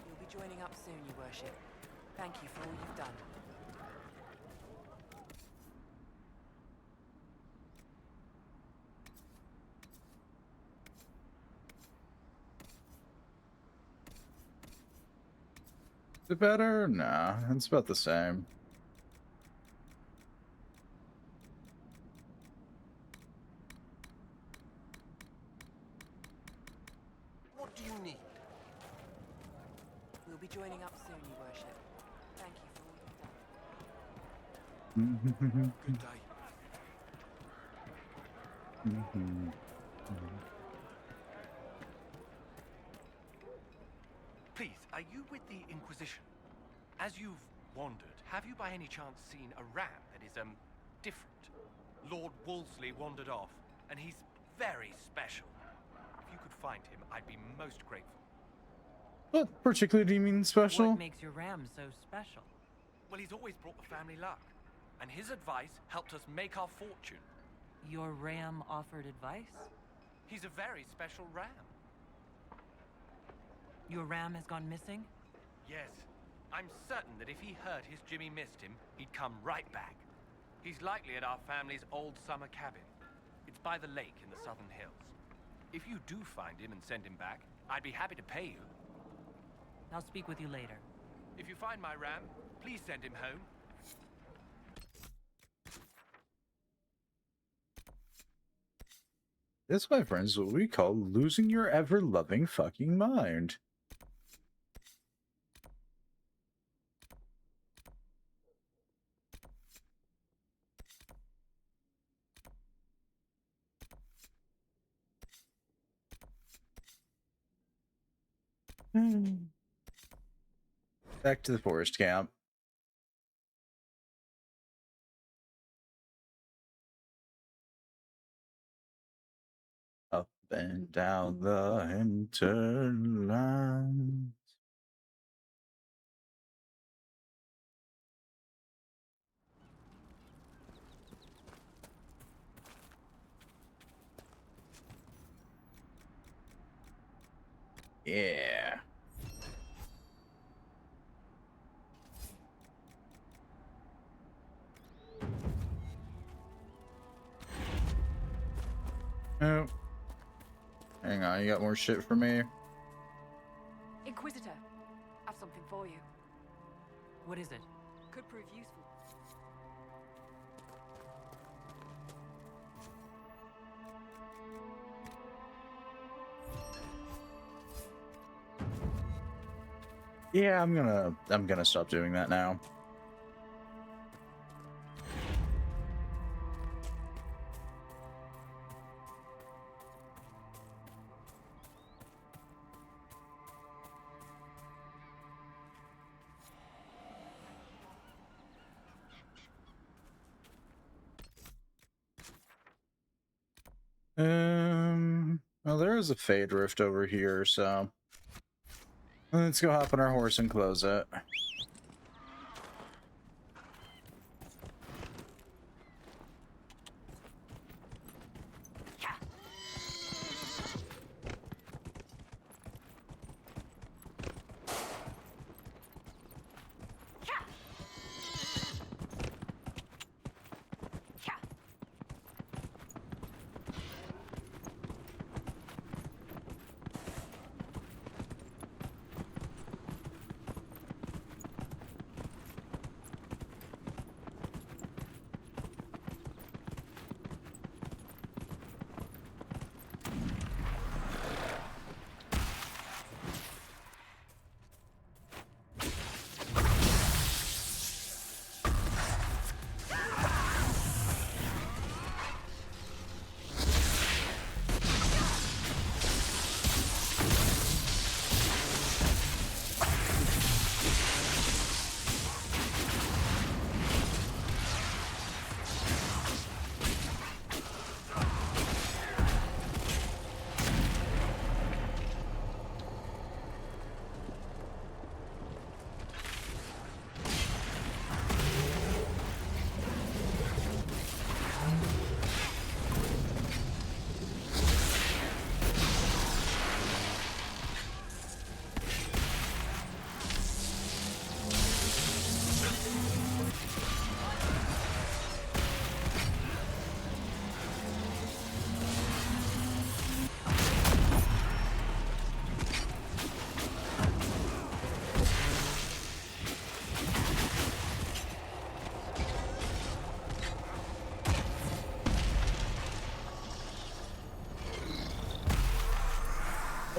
You'll be joining up soon, Your Worship. Thank you for all you've done. Is it better? Nah, it's about the same. What do you need? We'll be joining up soon, Your Worship. Thank you for all you've done. Good day. Please, are you with the Inquisition? As you've wandered, have you by any chance seen a ram that is, different? Lord Wolseley wandered off, and he's very special. If you could find him, I'd be most grateful. What particularly do you mean special? What makes your ram so special? Well, he's always brought the family luck, and his advice helped us make our fortune. Your ram offered advice? He's a very special ram. Your ram has gone missing? Yes. I'm certain that if he heard his Jimmy missed him, he'd come right back. He's likely at our family's old summer cabin. It's by the lake in the southern hills. If you do find him and send him back, I'd be happy to pay you. I'll speak with you later. If you find my ram, please send him home. This, my friends, is what we call losing your ever-loving fucking mind. Back to the forest camp. Up and down the hinterlands. Yeah. Oh. Hang on, you got more shit for me? Inquisitor, I've something for you. What is it? Could prove useful. Yeah, I'm gonna stop doing that now. Well, there is a Fade Rift over here, so let's go hop on our horse and close it.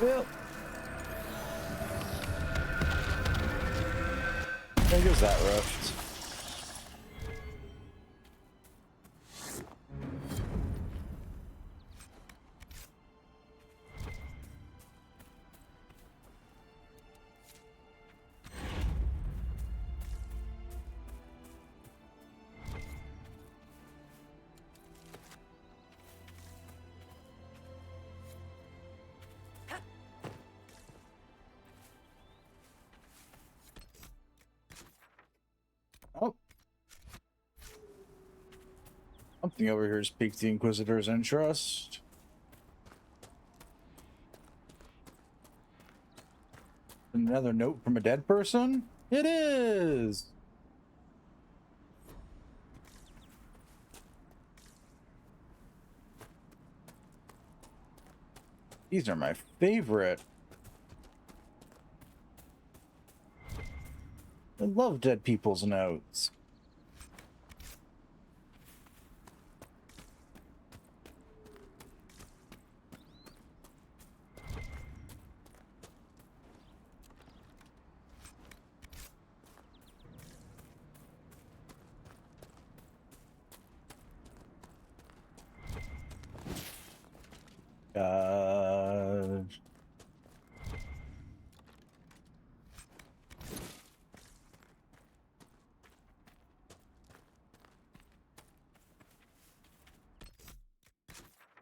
Well, there goes that rift. Oh. Something over here has piqued the Inquisitor's interest. Another note from a dead person? It is! These are my favorite. I love dead people's notes.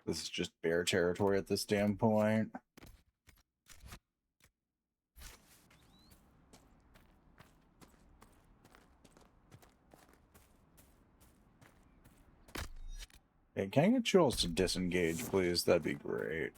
This is just bear territory at this damn point. Hey, can I get you all to disengage, please? That'd be great.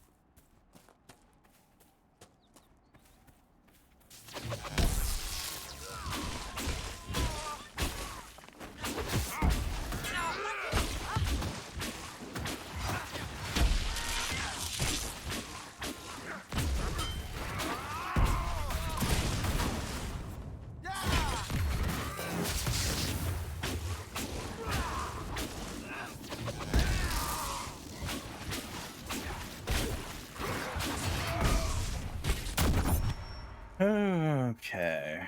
Okay.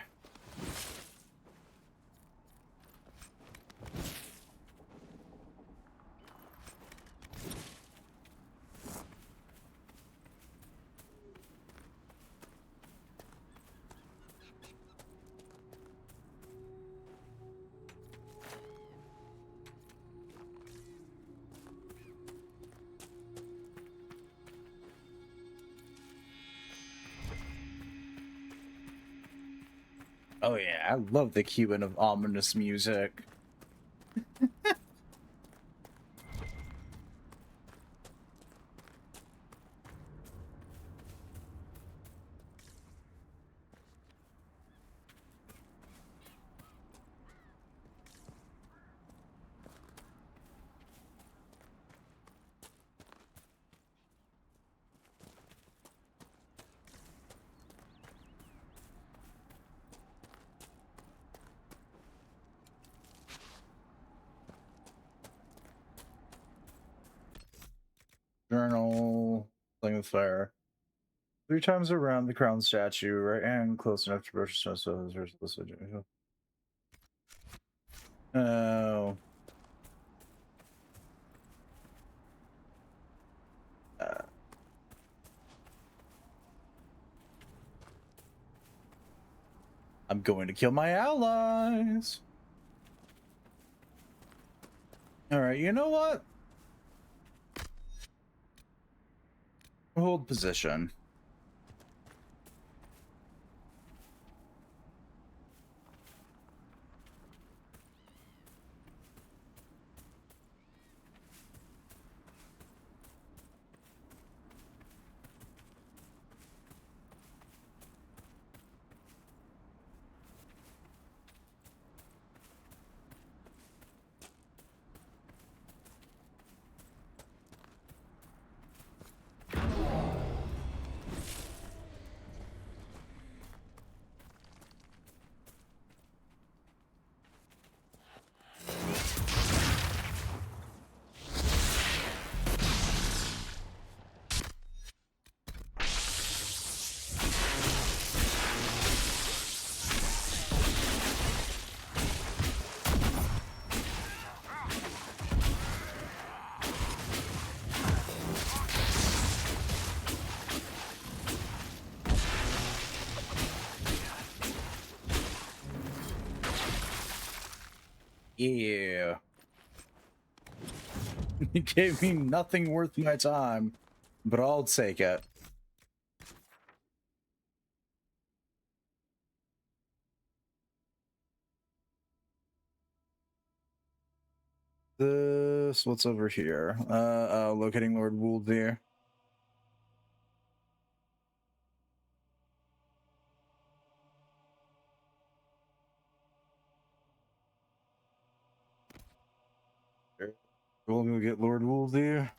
Oh yeah, I love the Cuban of ominous music. Journal, playing with fire. 3 times around the crown statue, right hand close enough to brush snow so there's oh. I'm going to kill my allies. All right, you know what? Hold position. Yeah. He gave me nothing worth my time, but I'll take it. This, what's over here? Locating Lord Wooldeer. We'll go get Lord Wooldeer.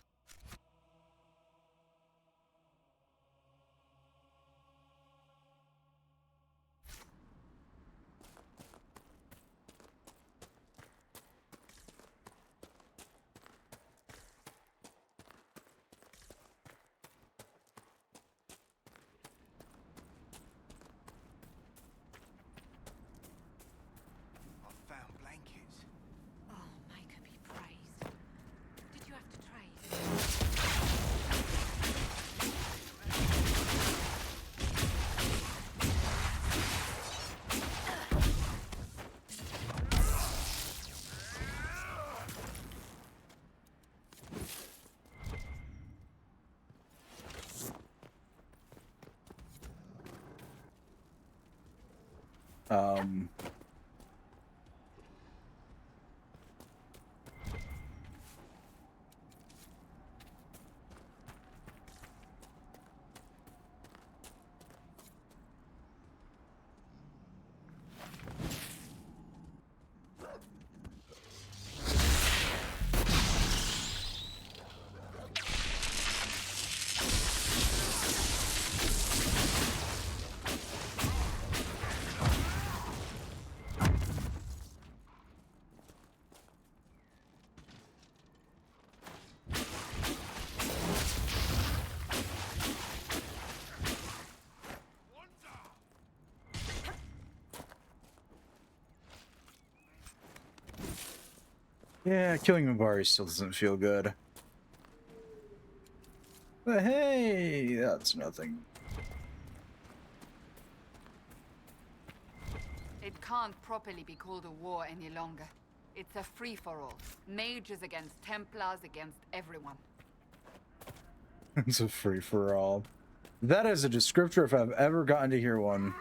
I found blankets. Oh, Maker be praised. Did you have to trade? Um, yeah, killing Mabari still doesn't feel good. But hey, that's nothing. It can't properly be called a war any longer. It's a free-for-all. Mages against Templars against everyone. It's a free-for-all. That is a descriptor if I've ever gotten to hear one.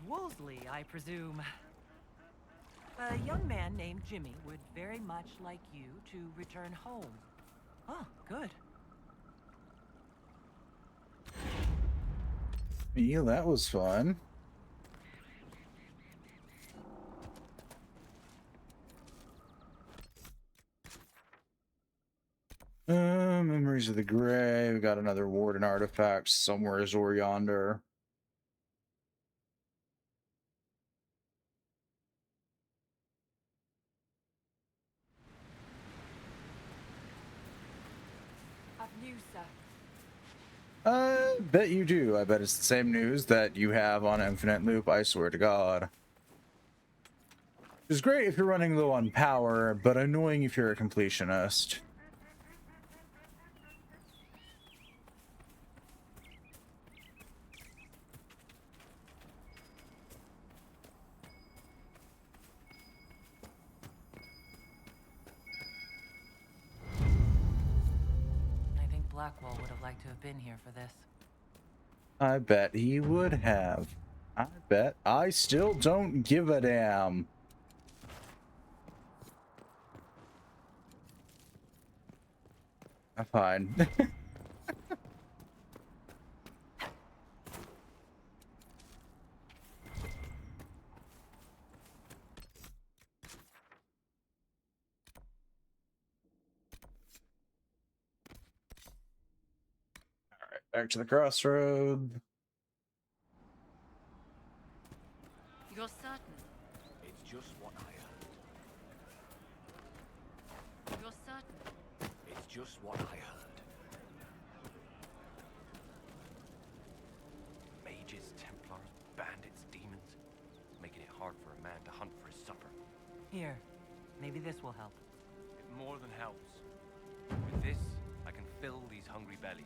Wolseley, I presume. A young man named Jimmy would very much like you to return home. Oh, good. Yeah, that was fun. Memories of the Grave. We got another warden artifact somewhere or yonder. Have news, sir. I bet you do. I bet it's the same news that you have on Infinite Loop, I swear to God. It's great if you're running low on power, but annoying if you're a completionist. I think Blackwall would have liked to have been here for this. I bet he would have. I bet I still don't give a damn. Fine. Alright, back to the crossroad. You're certain? It's just what I heard. You're certain? It's just what I heard. Mages, Templars, bandits, demons, making it hard for a man to hunt for his supper. Here, maybe this will help. It more than helps. With this, I can fill these hungry bellies,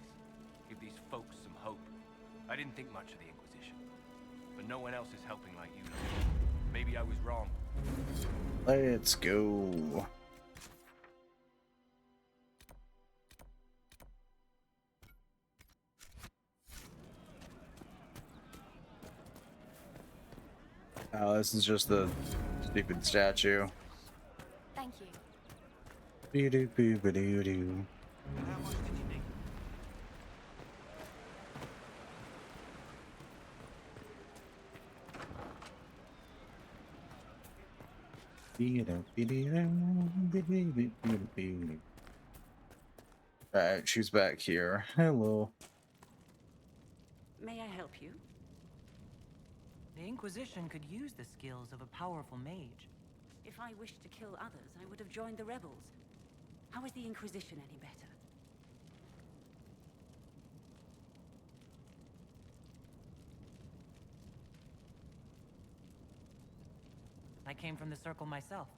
give these folks some hope. I didn't think much of the Inquisition, but no one else is helping like you. Maybe I was wrong. Let's go. Oh, this is just the stupid statue. Thank you. Be-do-boo-ba-doo-doo. How much did you need? Alright, she's back here. Hello. May I help you? The Inquisition could use the skills of a powerful mage. If I wished to kill others, I would have joined the rebels. How is the Inquisition any better? I came from the Circle myself.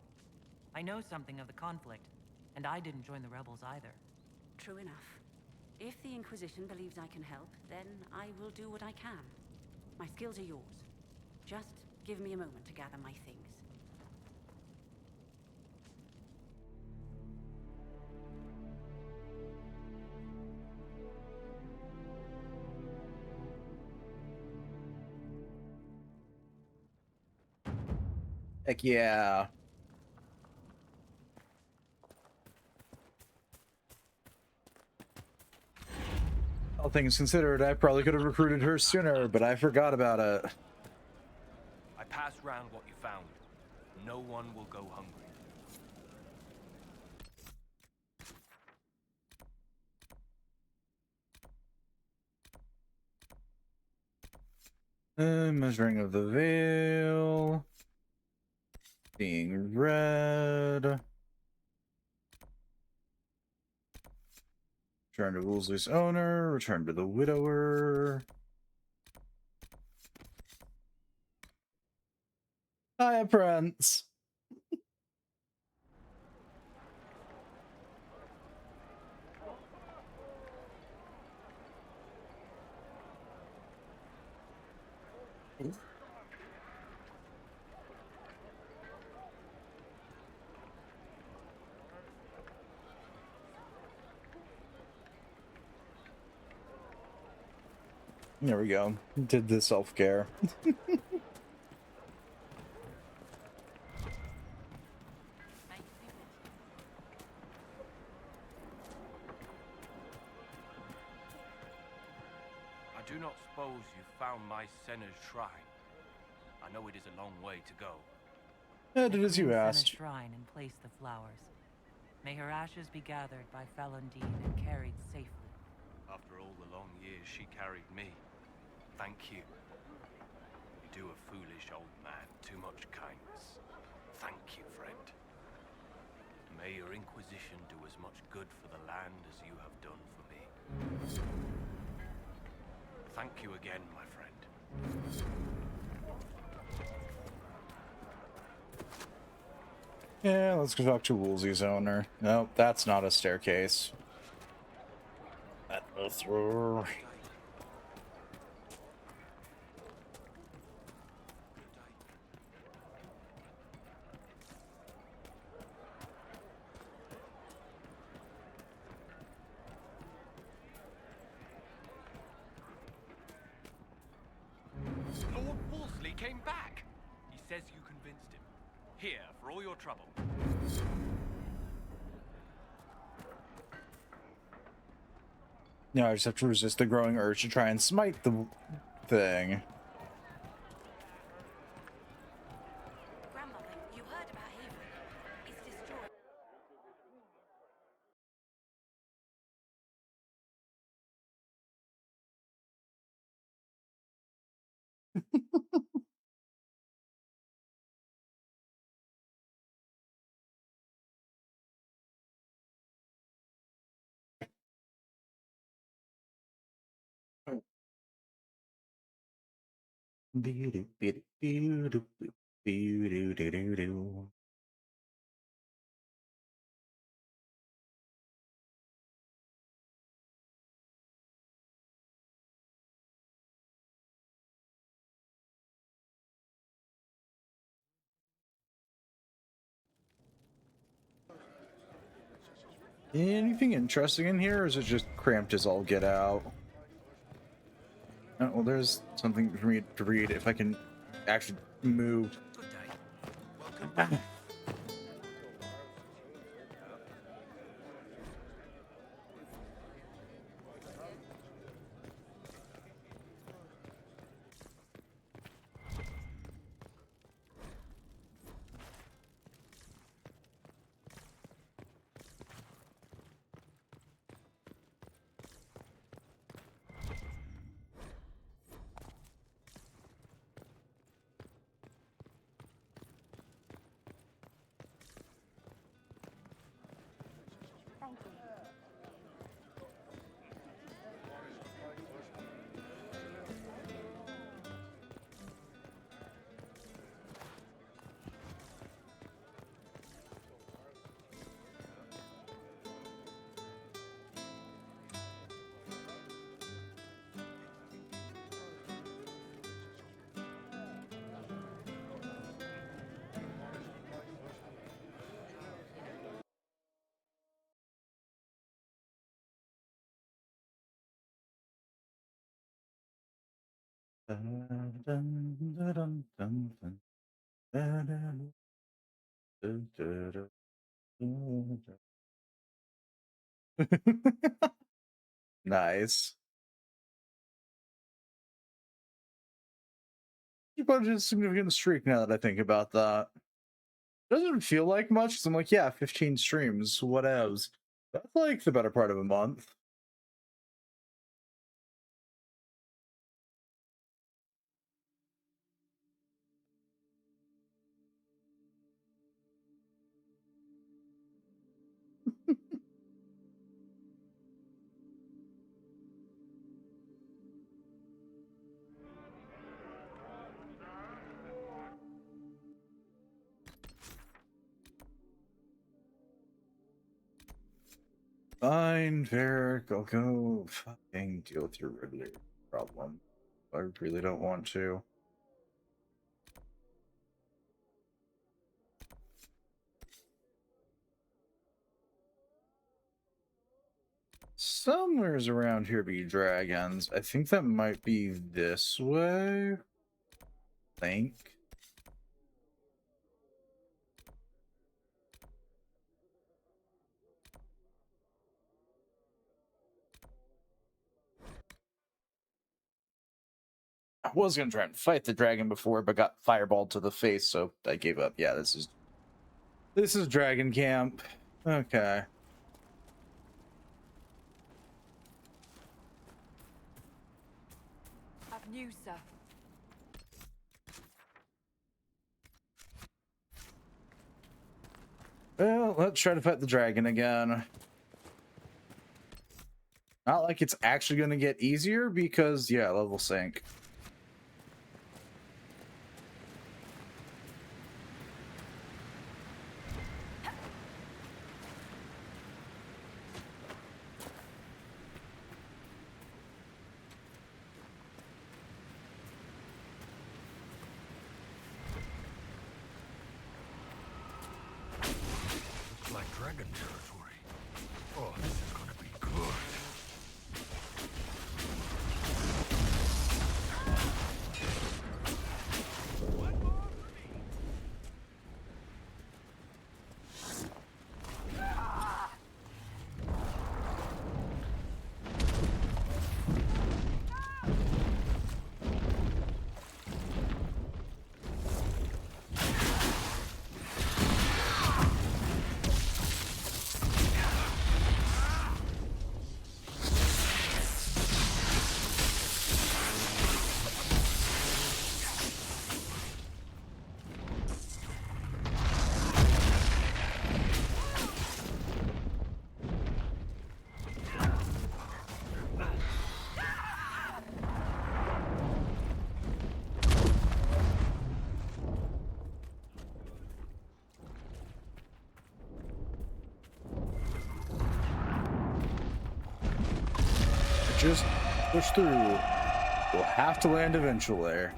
I know something of the conflict, and I didn't join the rebels either. True enough. If the Inquisition believes I can help, then I will do what I can. My skills are yours. Just give me a moment to gather my things. Heck yeah. All things considered, I probably could have recruited her sooner, but I forgot about it. I pass round what you found. No one will go hungry. Measuring of the veil. Being read. Return to Wolseley's owner. Return to the widower. Hiya, Prince. There we go. Did the self-care. do not suppose you found my Senna's shrine. I know it is a long way to go. Yeah, did as you Cleanse asked. Senna's shrine and place the flowers. May her ashes be gathered by Felondine and carried safely. After all the long years she carried me, thank you. You do a foolish old man too much kindness. Thank you, friend. May your Inquisition do as much good for the land as you have done for me. Thank you again, my friend. Yeah, let's go talk to Woolsey's owner. Nope, that's not a staircase. That's through. Lord Wolseley came back! He says you convinced him. Here, for all your trouble. No, I just have to resist the growing urge to try and smite the thing. Grandmother, you heard about Haven. It's destroyed. Anything interesting in here, or is it just cramped as all get out? Oh, well, there's something for me to read if I can actually move. Good day. Welcome back. Nice. You bunch of significant streak now that I think about that. Doesn't feel like much, 'cause I'm like, yeah, 15 streams, whatevs. That's like the better part of a month. Fine, Varric, I'll go fucking deal with your regular problem. I really don't want to. Somewhere's around here be dragons. I think that might be this way. Think. was gonna try and fight the dragon before, but got fireballed to the face, so I gave up. Yeah, this is Dragon Camp. Okay. Have news, sir. Well, let's try to fight the dragon again. Not like it's actually gonna get easier because, yeah, level sync. Looks like dragon territory. Oh, this is gonna be good. Just push through. We'll have to land eventually.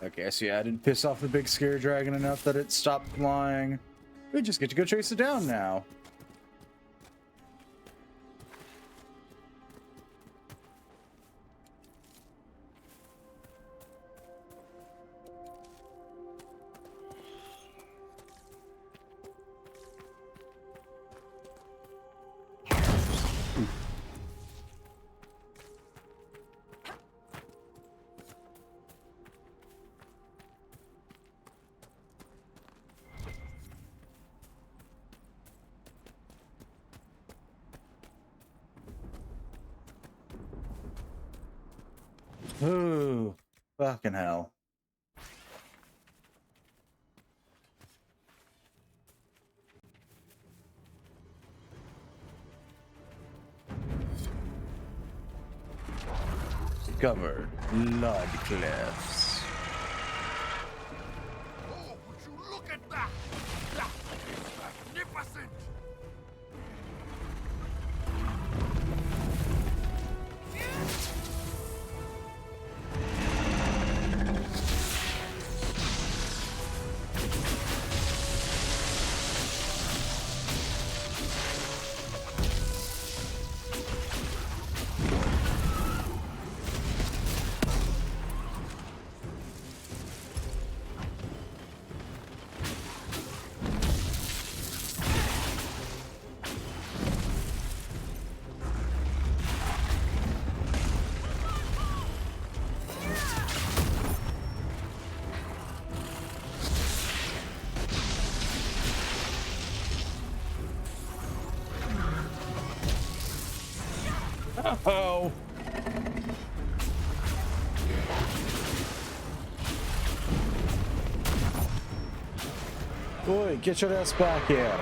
Okay, so yeah, I didn't piss off the big scary dragon enough that it stopped flying. We just get to go chase it down now. Ooh, fucking hell. Discovered blood cliffs. Oh, would you look at that? That is magnificent! Oh. Boy, get your ass back here.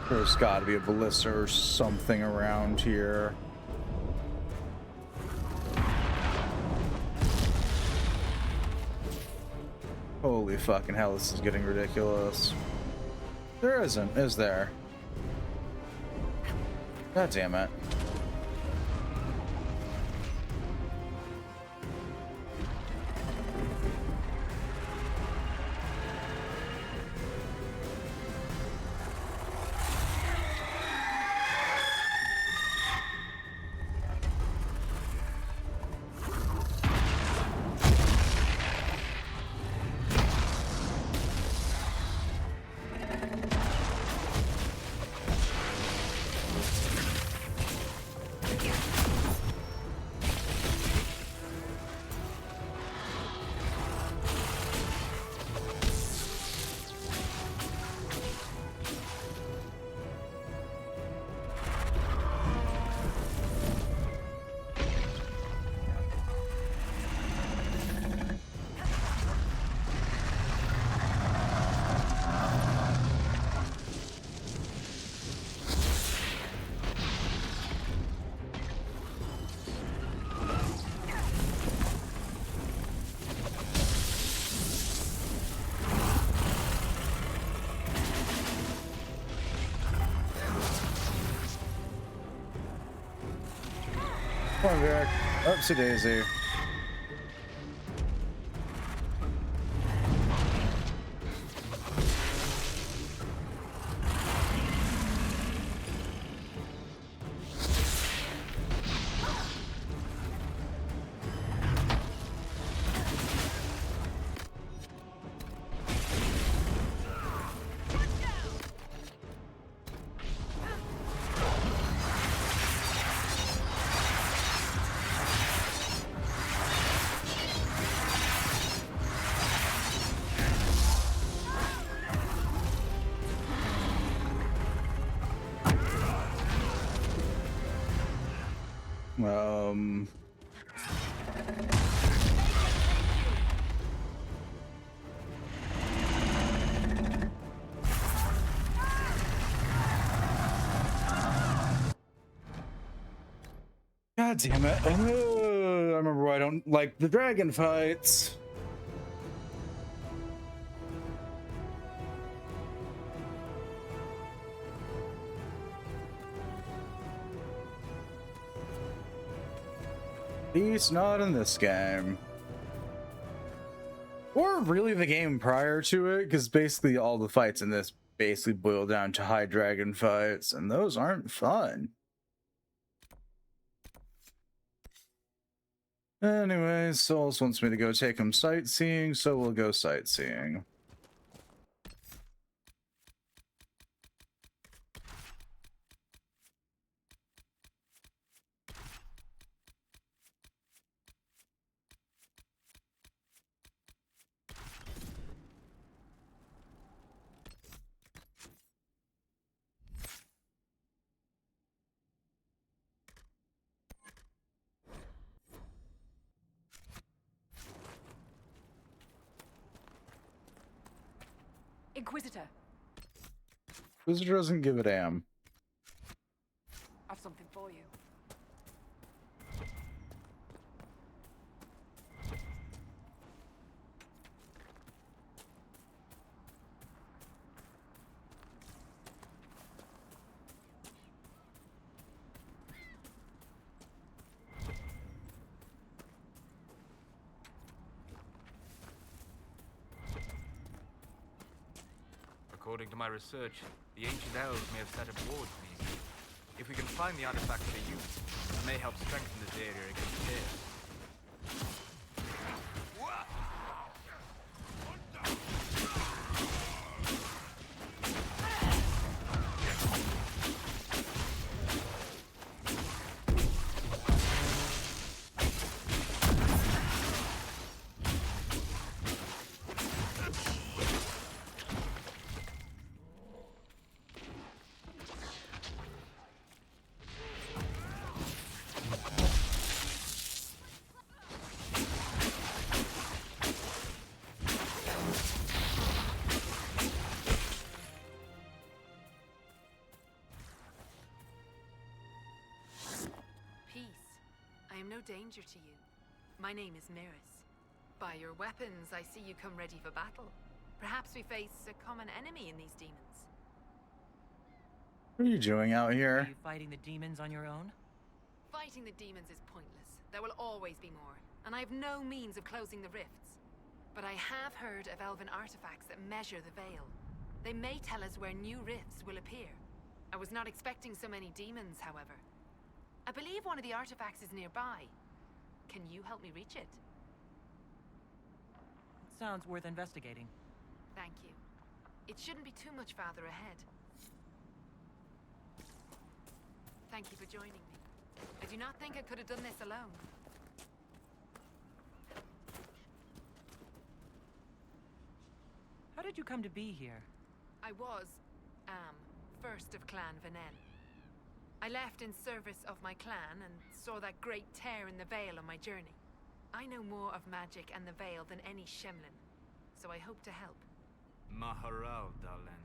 There's got to be a ballista or something around here. Holy fucking hell, this is getting ridiculous. There isn't, is there? God damn it. Come on, Vic. Oopsie daisy. God damn it. I remember why I don't like the dragon fights. At least not in this game. Or really the game prior to it, because basically all the fights in this basically boil down to high dragon fights, and those aren't fun. Anyway, Souls wants me to go take him sightseeing, so we'll go sightseeing. Inquisitor, Inquisitor doesn't give a damn. I've something for you. According to my research, the ancient elves may have set up wards for these. If we can find the artifact they use, it may help strengthen this area against chaos. No danger to you. My name is Miris. By your weapons, I see you come ready for battle. Perhaps we face a common enemy in these demons. What are you doing out here? Are you fighting the demons on your own? Fighting the demons is pointless. There will always be more, and I have no means of closing the rifts. But I have heard of elven artifacts that measure the veil. They may tell us where new rifts will appear. I was not expecting so many demons, however. I believe one of the artifacts is nearby. Can you help me reach it? It sounds worth investigating. Thank you. It shouldn't be too much farther ahead. Thank you for joining me. I do not think I could have done this alone. How did you come to be here? I was, first of Clan Venen. I left in service of my clan and saw that great tear in the Veil on my journey. I know more of magic and the Veil than any Shemlin, so I hope to help. Maharal, Dalen.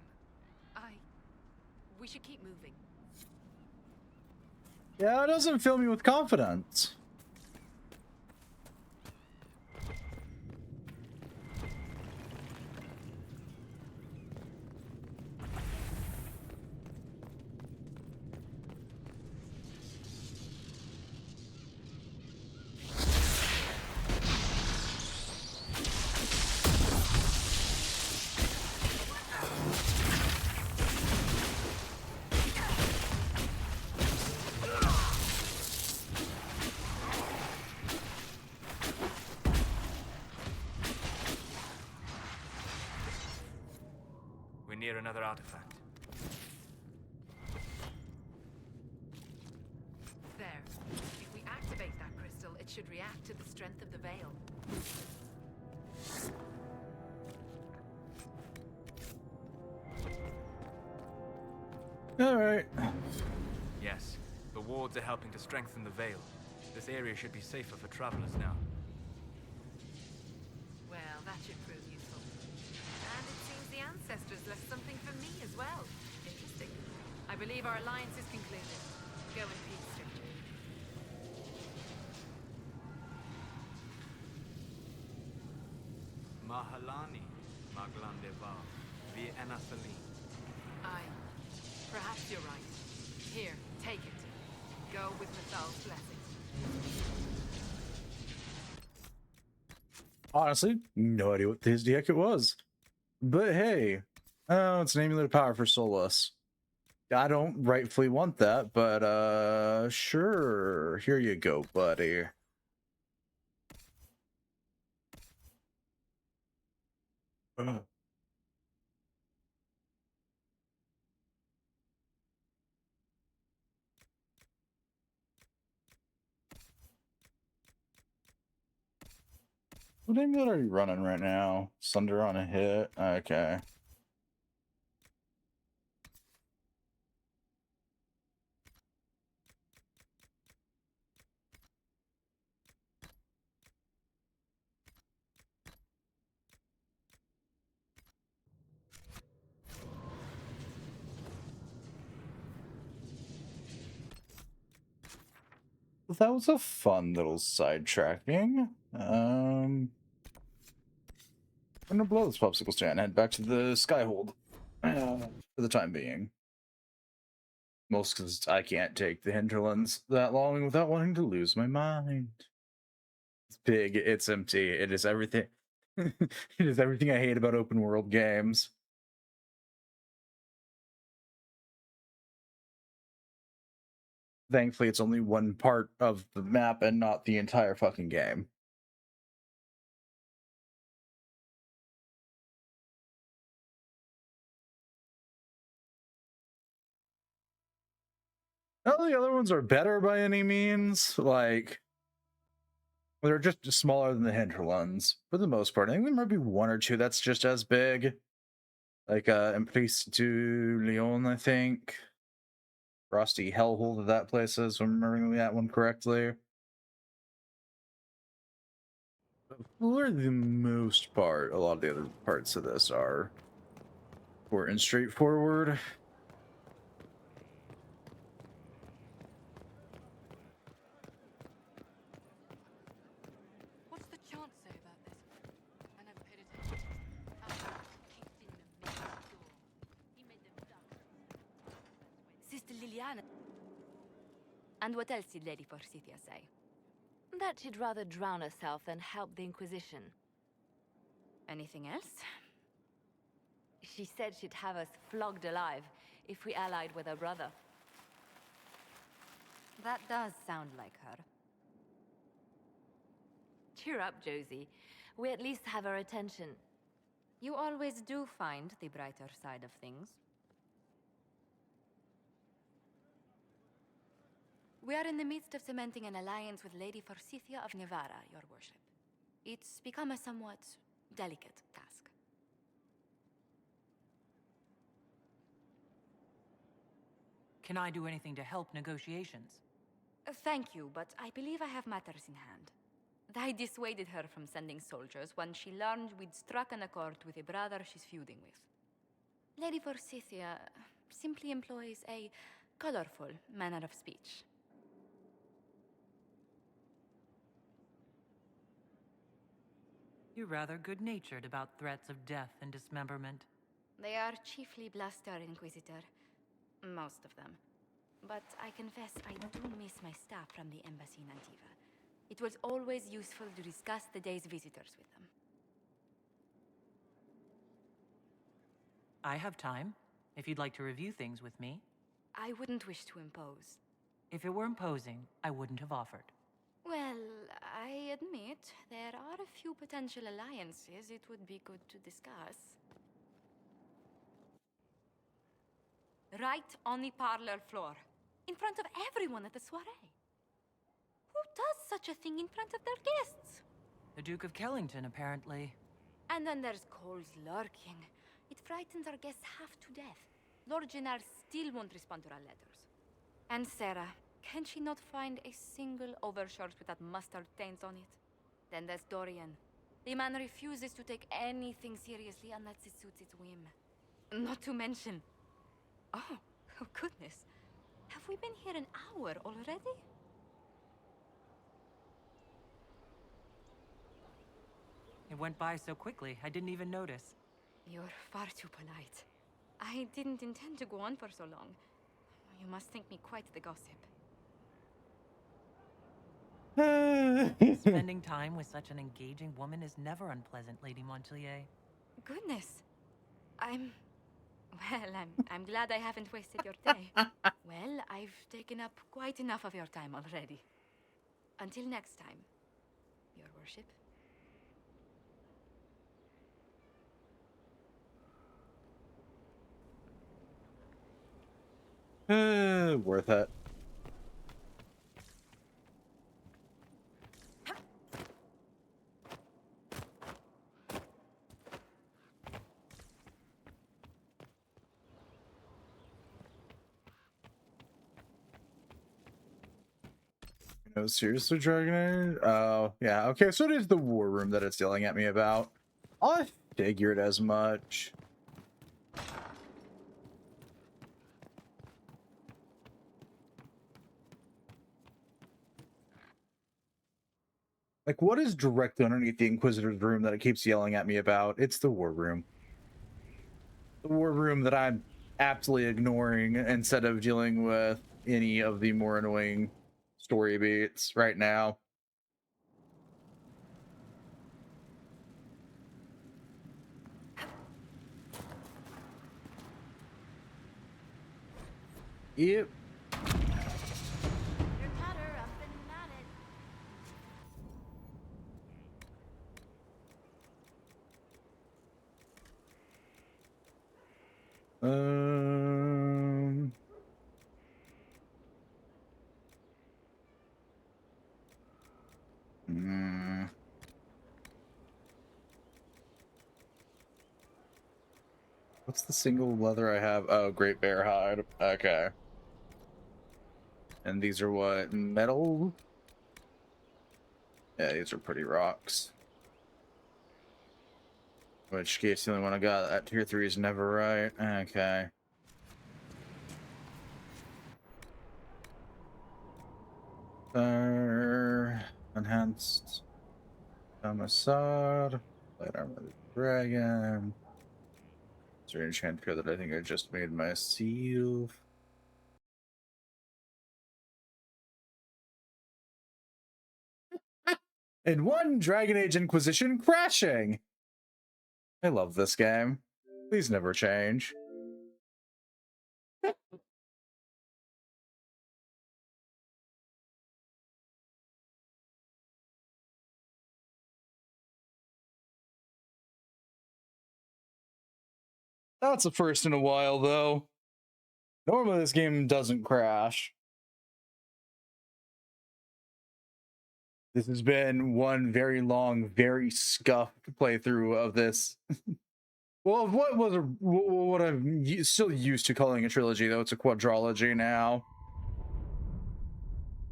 We should keep moving. Yeah, it doesn't fill me with confidence. Near another artifact. There. If we activate that crystal, it should react to the strength of the veil. All right. Yes, the wards are helping to strengthen the veil. This area should be safer for travelers now. Well, that should prove useful. And it seems the ancestors left something for me as well. Interesting. I believe our alliance is concluded. Go in peace, stranger. Mahalani, Maglandeva, vi Enasali. Aye. Perhaps you're right. Here, take it. Go with Nathal's blessing. Honestly, no idea what the heck it was. But hey, Oh, it's an amulet of power for Solus. I don't rightfully want that, but sure. Here you go, buddy. Ugh. What amulet are you running right now? Sunder on a hit? Okay. That was a fun little sidetracking. I'm gonna blow this popsicle stand and head back to the Skyhold for the time being. Most because I can't take the hinterlands that long without wanting to lose my mind. It's big, it's empty, it is everything. It is everything I hate about open world games. Thankfully, it's only one part of the map and not the entire fucking game. None of the other ones are better by any means. Like, they're just smaller than the hinterlands for the most part. I think there might be one or two that's just as big. Like, Emprise du Lion, I think. Frosty Hellhole of that place is, if I'm remembering that one correctly. For the most part, a lot of the other parts of this are short and straightforward. What's the chant say about this? I never paid attention. Sister Liliana. And what else did Lady Forsythia say? That she'd rather drown herself than help the Inquisition. Anything else? She said she'd have us flogged alive if we allied with her brother. That does sound like her. Cheer up, Josie. We at least have her attention. You always do find the brighter side of things. We are in the midst of cementing an alliance with Lady Forsythia of Nevada, your worship. It's become a somewhat delicate task. Can I do anything to help negotiations? Thank you, but I believe I have matters in hand. I dissuaded her from sending soldiers when she learned we'd struck an accord with a brother she's feuding with. Lady Forsythia simply employs a colorful manner of speech. You're rather good-natured about threats of death and dismemberment. They are chiefly bluster, Inquisitor. Most of them. But I confess I do miss my staff from the embassy in Antiva. It was always useful to discuss the day's visitors with them. I have time, if you'd like to review things with me. I wouldn't wish to impose. If it were imposing, I wouldn't have offered. Well, I admit there are a few potential alliances it would be good to discuss. Right on the parlor floor, in front of everyone at the soiree. Who does such a thing in front of their guests? The Duke of Kellington, apparently. And then there's Cole's lurking. It frightens our guests half to death. Lord Gennard still won't respond to our letters. And Sarah, can she not find a single overshirt without mustard stains on it? Then there's Dorian. The man refuses to take anything seriously unless it suits its whim. Not to mention... Oh goodness. Have we been here an hour already? It went by so quickly, I didn't even notice. You're far too polite. I didn't intend to go on for so long. You must think me quite the gossip. Spending time with such an engaging woman is never unpleasant, Lady Montelier. Goodness. I'm Well, I'm glad I haven't wasted your day. Well, I've taken up quite enough of your time already. Until next time, Your Worship. Worth it. No, seriously, Dragon Age? Oh, yeah. Okay, so it is the war room that it's yelling at me about. I figured as much. Like, what is directly underneath the Inquisitor's room that it keeps yelling at me about? It's the war room. The war room that I'm aptly ignoring instead of dealing with any of the more annoying story beats right now. Yep. Um. What's the single leather I have? Oh, Great Bear Hide. Okay. And these are what? Metal? Yeah, these are pretty rocks. Which case the only one I got at tier 3 is never right. Okay. Enhanced Homicide. Light Armor of the Dragon. Is there an enchant card that I think I just made myself? And one Dragon Age Inquisition crashing! I love this game. Please never change. That's a first in a while, though. Normally this game doesn't crash. This has been one very long, very scuffed playthrough of this. Well, what I'm still used to calling a trilogy, though it's a quadrology now.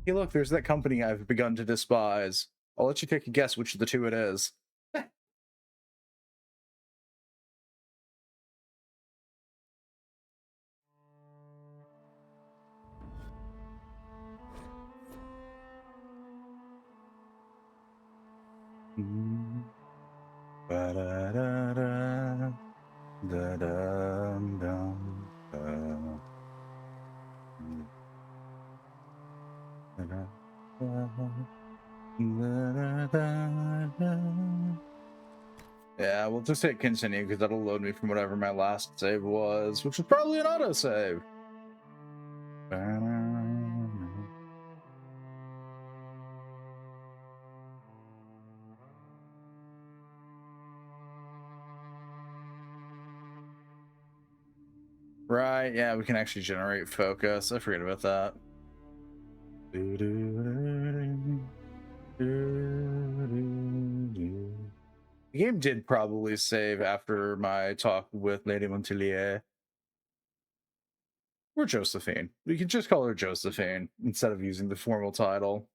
Hey, look, there's that company I've begun to despise. I'll let you take a guess which of the two it is. Ba-da-da-da, da-dum-dum, yeah, we'll just hit continue because that'll load me from whatever my last save was, which was probably an autosave. Right, yeah, we can actually generate focus. I forget about that. The game did probably save after my talk with Lady Montelier. Or Josephine. We can just call her Josephine instead of using the formal title.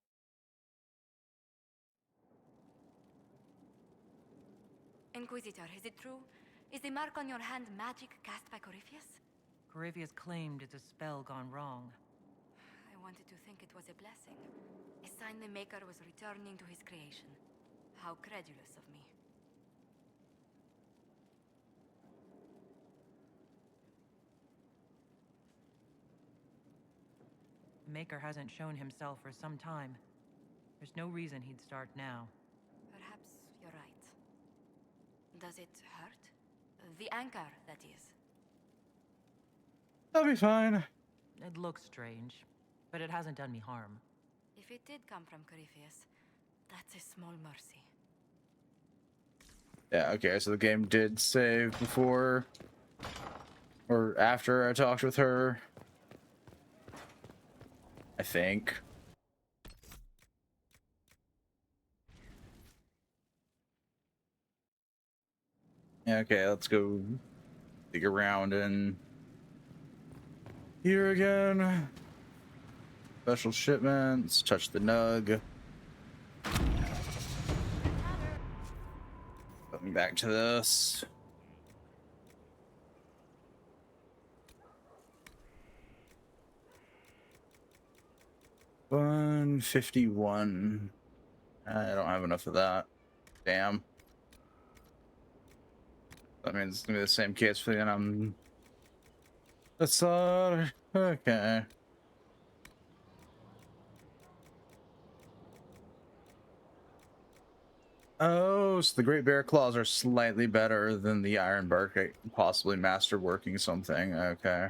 Inquisitor, is it true? Is the mark on your hand magic cast by Corypheus? Corypheus claimed it's a spell gone wrong. I wanted to think it was a blessing. A sign the Maker was returning to his creation. How credulous of me. The Maker hasn't shown himself for some time. There's no reason he'd start now. Perhaps you're right. Does it hurt? The anchor, that is. I'll be fine. It looks strange, but it hasn't done me harm. If it did come from Corypheus, that's a small mercy. Yeah, okay, so the game did save before or after I talked with her. I think. Yeah, okay, let's go dig around in here again. Special shipments, touch the nug. Going back to this. $151. I don't have enough of that. Damn. That means it's gonna be the same case for the that's okay. Oh, so the Great Bear Claws are slightly better than the Iron Bark, possibly master working something. Okay.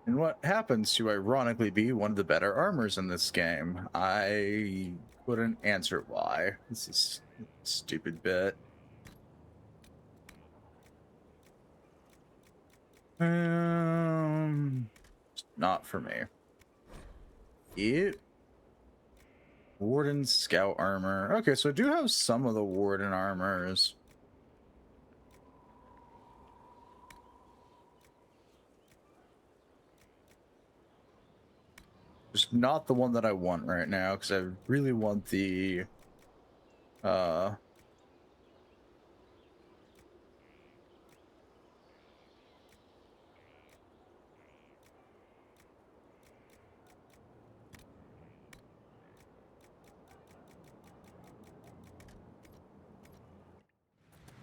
And what happens to ironically be one of the better armors in this game? I couldn't answer why. This is a stupid bit. Not for me. Yep. Warden Scout armor. Okay, so I do have some of the Warden armors. Just not the one that I want right now, because I really want the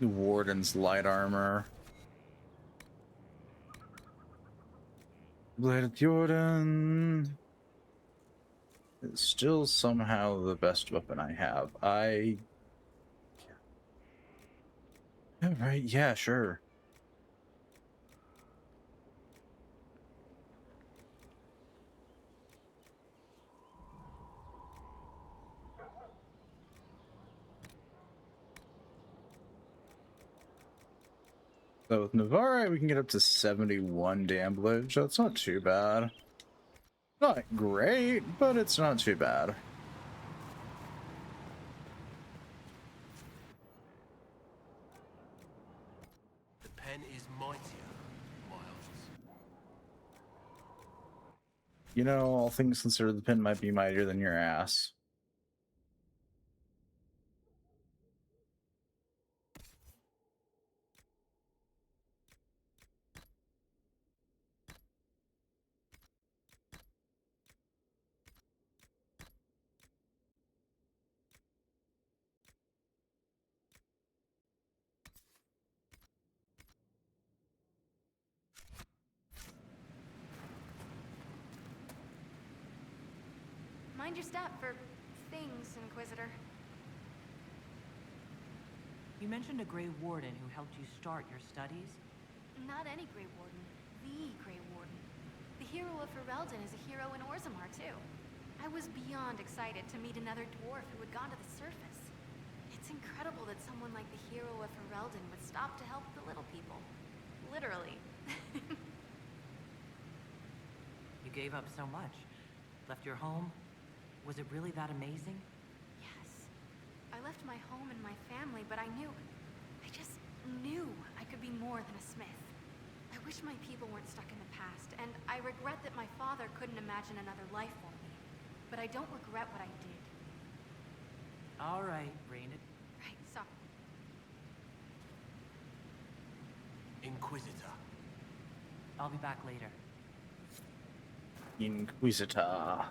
Warden's light armor. Bladed Jordan is still somehow the best weapon I have. Right, yeah, sure. So with Navarre, we can get up to 71 damage. That's not too bad. Not great, but it's not too bad. The pen is mightier, Miles. You know, all things considered, the pin might be mightier than your ass. Mind your step for things, Inquisitor. You mentioned a Grey Warden who helped you start your studies? Not any Grey Warden. The Grey Warden. The hero of Ferelden is a hero in Orzammar, too. I was beyond excited to meet another dwarf who had gone to the surface. It's incredible that someone like the hero of Ferelden would stop to help the little people. Literally. You gave up so much. Left your home? Was it really that amazing? Yes. I left my home and my family, but I just knew I could be more than a smith. I wish my people weren't stuck in the past, and I regret that my father couldn't imagine another life for me. But I don't regret what I did. All right, rein it. Right, so. Inquisitor. I'll be back later. Inquisitor.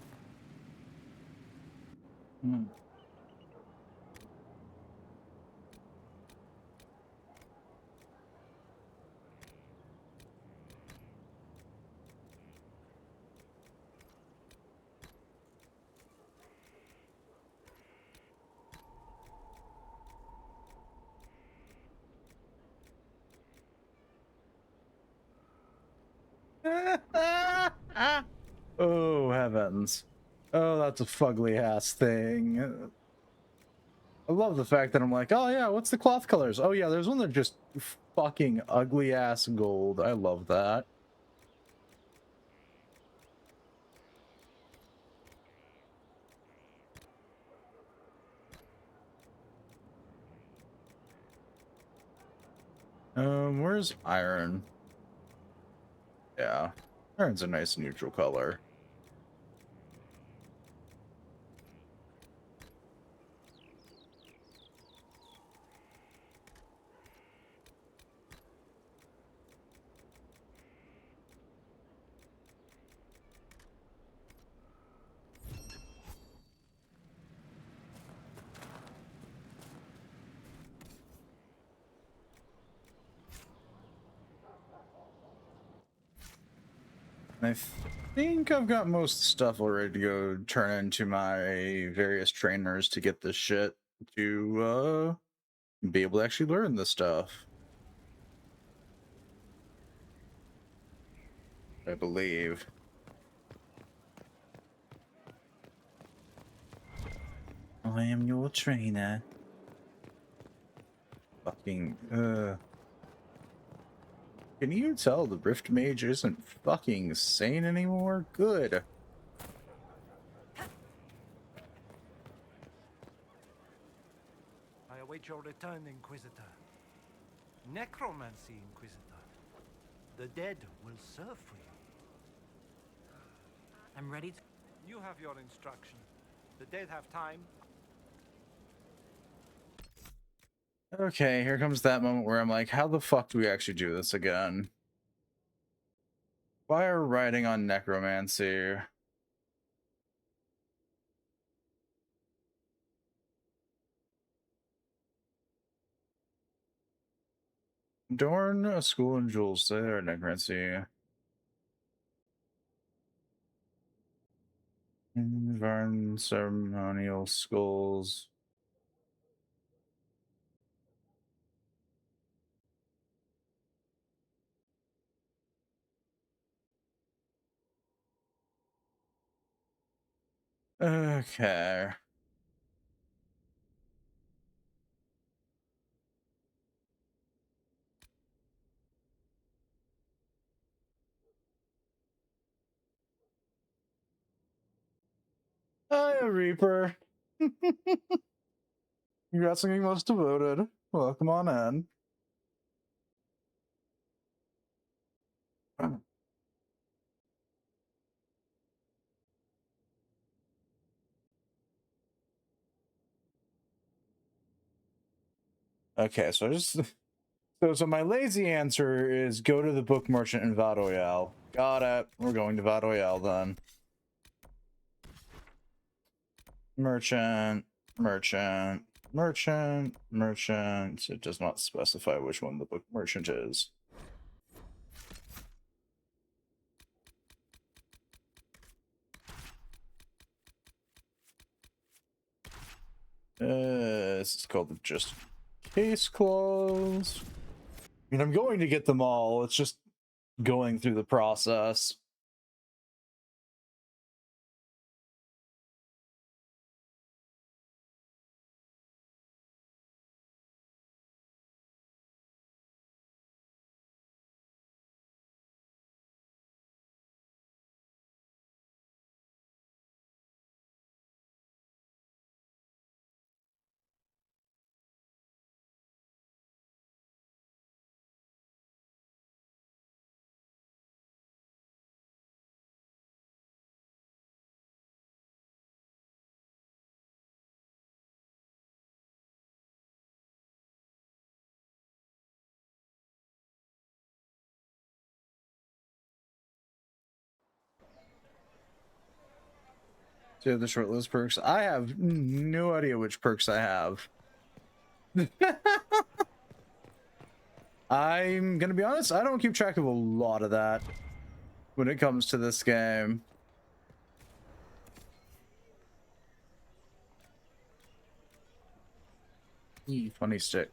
heavens. Oh, that's a fugly ass thing. I love the fact that I'm like, oh yeah, what's the cloth colors? Oh yeah, there's one that just fucking ugly ass gold. I love that. Where's iron? Yeah, iron's a nice neutral color. I think I've got most stuff already to go turn into my various trainers to get this shit to be able to actually learn this stuff. I believe. I am your trainer. Fucking Can you tell the Rift Mage isn't fucking sane anymore? Good. I await your return, Inquisitor. Necromancy, Inquisitor. The dead will serve for you. I'm ready to... You have your instruction. The dead have time. Okay, here comes that moment where I'm like, how the fuck do we actually do this again? Fire writing on necromancy. Adorn a school and jewels there, necromancy. Varn ceremonial schools. Okay. Hi, Reaper. You got something most devoted. Welcome on in. Okay, so I just so my lazy answer is go to the book merchant in Vadoyal. Got it. We're going to Vadoyal then. Merchant, merchant, merchant, merchant. It does not specify which one the book merchant is. This is called the just case clause. I mean, I'm going to get them all. It's just going through the process. So the shortlist perks. I have no idea which perks I have. I'm gonna be honest, I don't keep track of a lot of that when it comes to this game. Funny stick.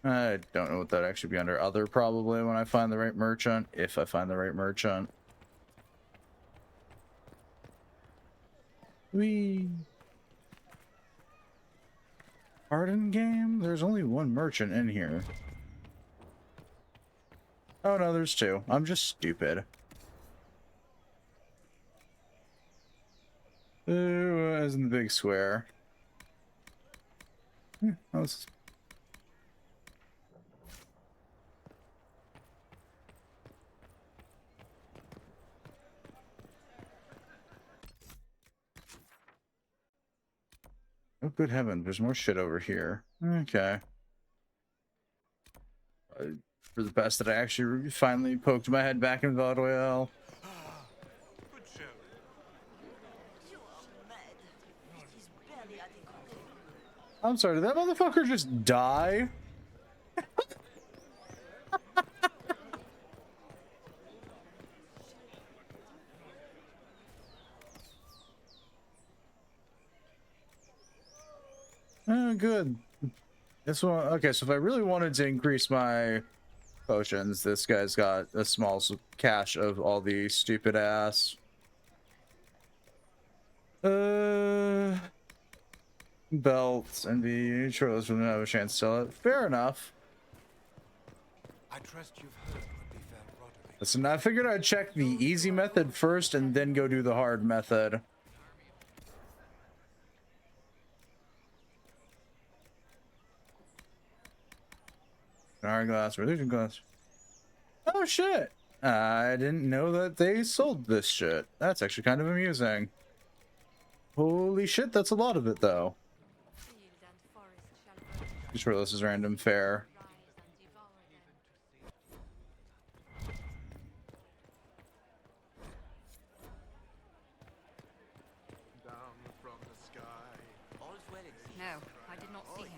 I don't know what that'd actually be under. Other, probably, when I find the right merchant. If I find the right merchant. Whee! Pardon game? There's only one merchant in here. Oh no, there's two. I'm just stupid. As in the big square. Let's... Oh, good heaven, there's more shit over here. Okay. For the best that I actually finally poked my head back in Valor Royale. I'm sorry, did that motherfucker just die? Oh, good. This one, okay, so if I really wanted to increase my potions, this guy's got a small cache of all the stupid ass. Belts and the trailers will have a chance to sell it. Fair enough. I trust you've heard what befell Roderick. Listen, I figured I'd check the easy method first and then go do the hard method. Hourglass, religion glass. Oh shit! I didn't know that they sold this shit. That's actually kind of amusing. Holy shit, that's a lot of it though. Just sure this is random fare. No, I did not see him.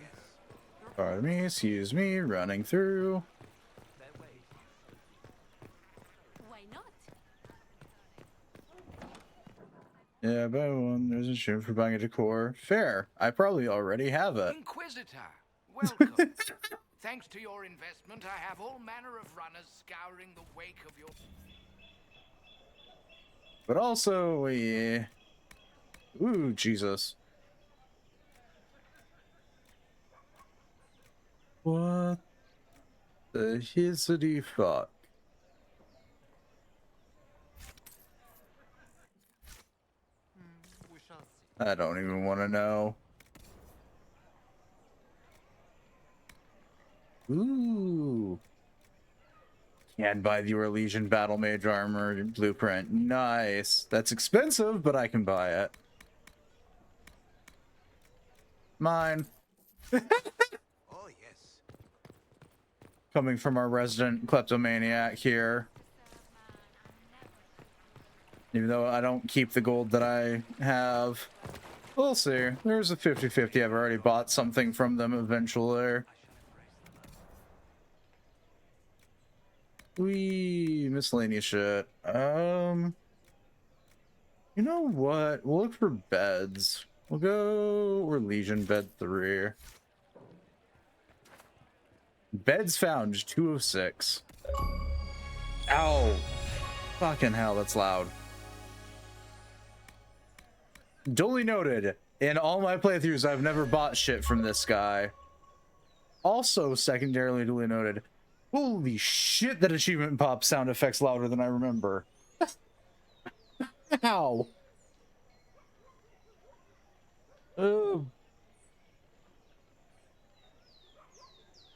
Pardon me, excuse me, running through. Why not? Yeah, buy one. There's a ship for buying a decor. Fair. I probably already have it. Inquisitor, welcome. Thanks to your investment, I have all manner of runners scouring the wake of your... But also, yeah. Ooh, Jesus. What the hissity fuck? We shall see. I don't even want to know. Ooh. Can buy the Legion Battle Mage armor blueprint. Nice. That's expensive, but I can buy it. Mine. Oh, yes. Coming from our resident kleptomaniac here. Even though I don't keep the gold that I have. We'll see. There's a 50-50. I've already bought something from them eventually. Wee, miscellaneous shit. You know what? We'll look for beds. We'll go... We're Legion bed 3. Beds found, 2 of 6. Ow. Fucking hell, that's loud. Duly noted, in all my playthroughs, I've never bought shit from this guy. Also, secondarily duly noted, holy shit, that achievement pop sound effect's louder than I remember. Ow.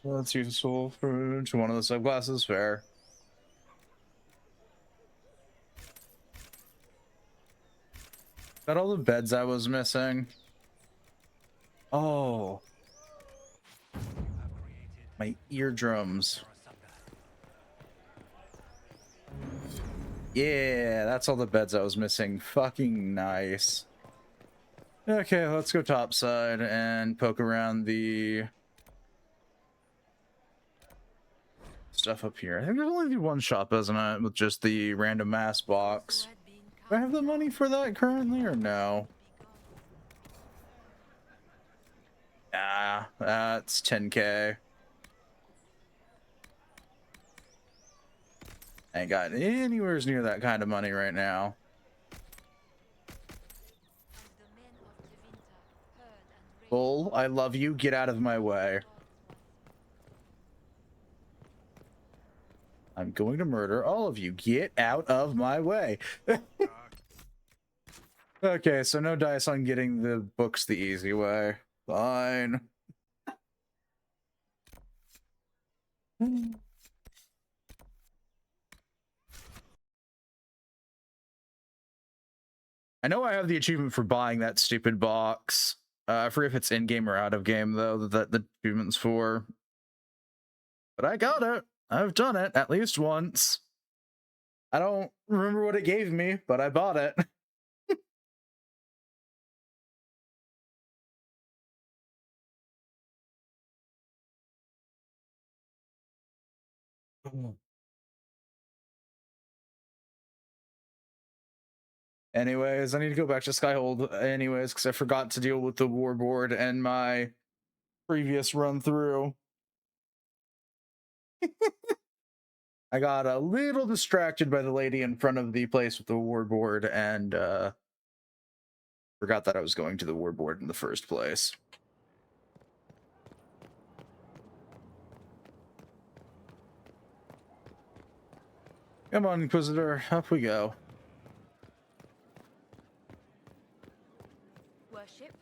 That's useful for to one of the subclasses, fair. Got all the beds I was missing. Oh. My eardrums. Yeah, that's all the beds I was missing. Fucking nice. Okay, let's go topside and poke around the stuff up here. I think there's only one shop, isn't it? With just the random mass box. Do I have the money for that currently or no? Ah, that's 10k. I ain't got anywhere near that kind of money right now. Bull, I love you. Get out of my way. I'm going to murder all of you. Get out of my way. Okay, so no dice on getting the books the easy way. Fine. I know I have the achievement for buying that stupid box. I forget if it's in-game or out-of-game, though, that the achievement's for. But I got it. I've done it at least once. I don't remember what it gave me, but I bought it. Anyways, I need to go back to Skyhold anyways, because I forgot to deal with the war board and my previous run through. I got a little distracted by the lady in front of the place with the war board and forgot that I was going to the war board in the first place. Come on, Inquisitor, up we go. Worship.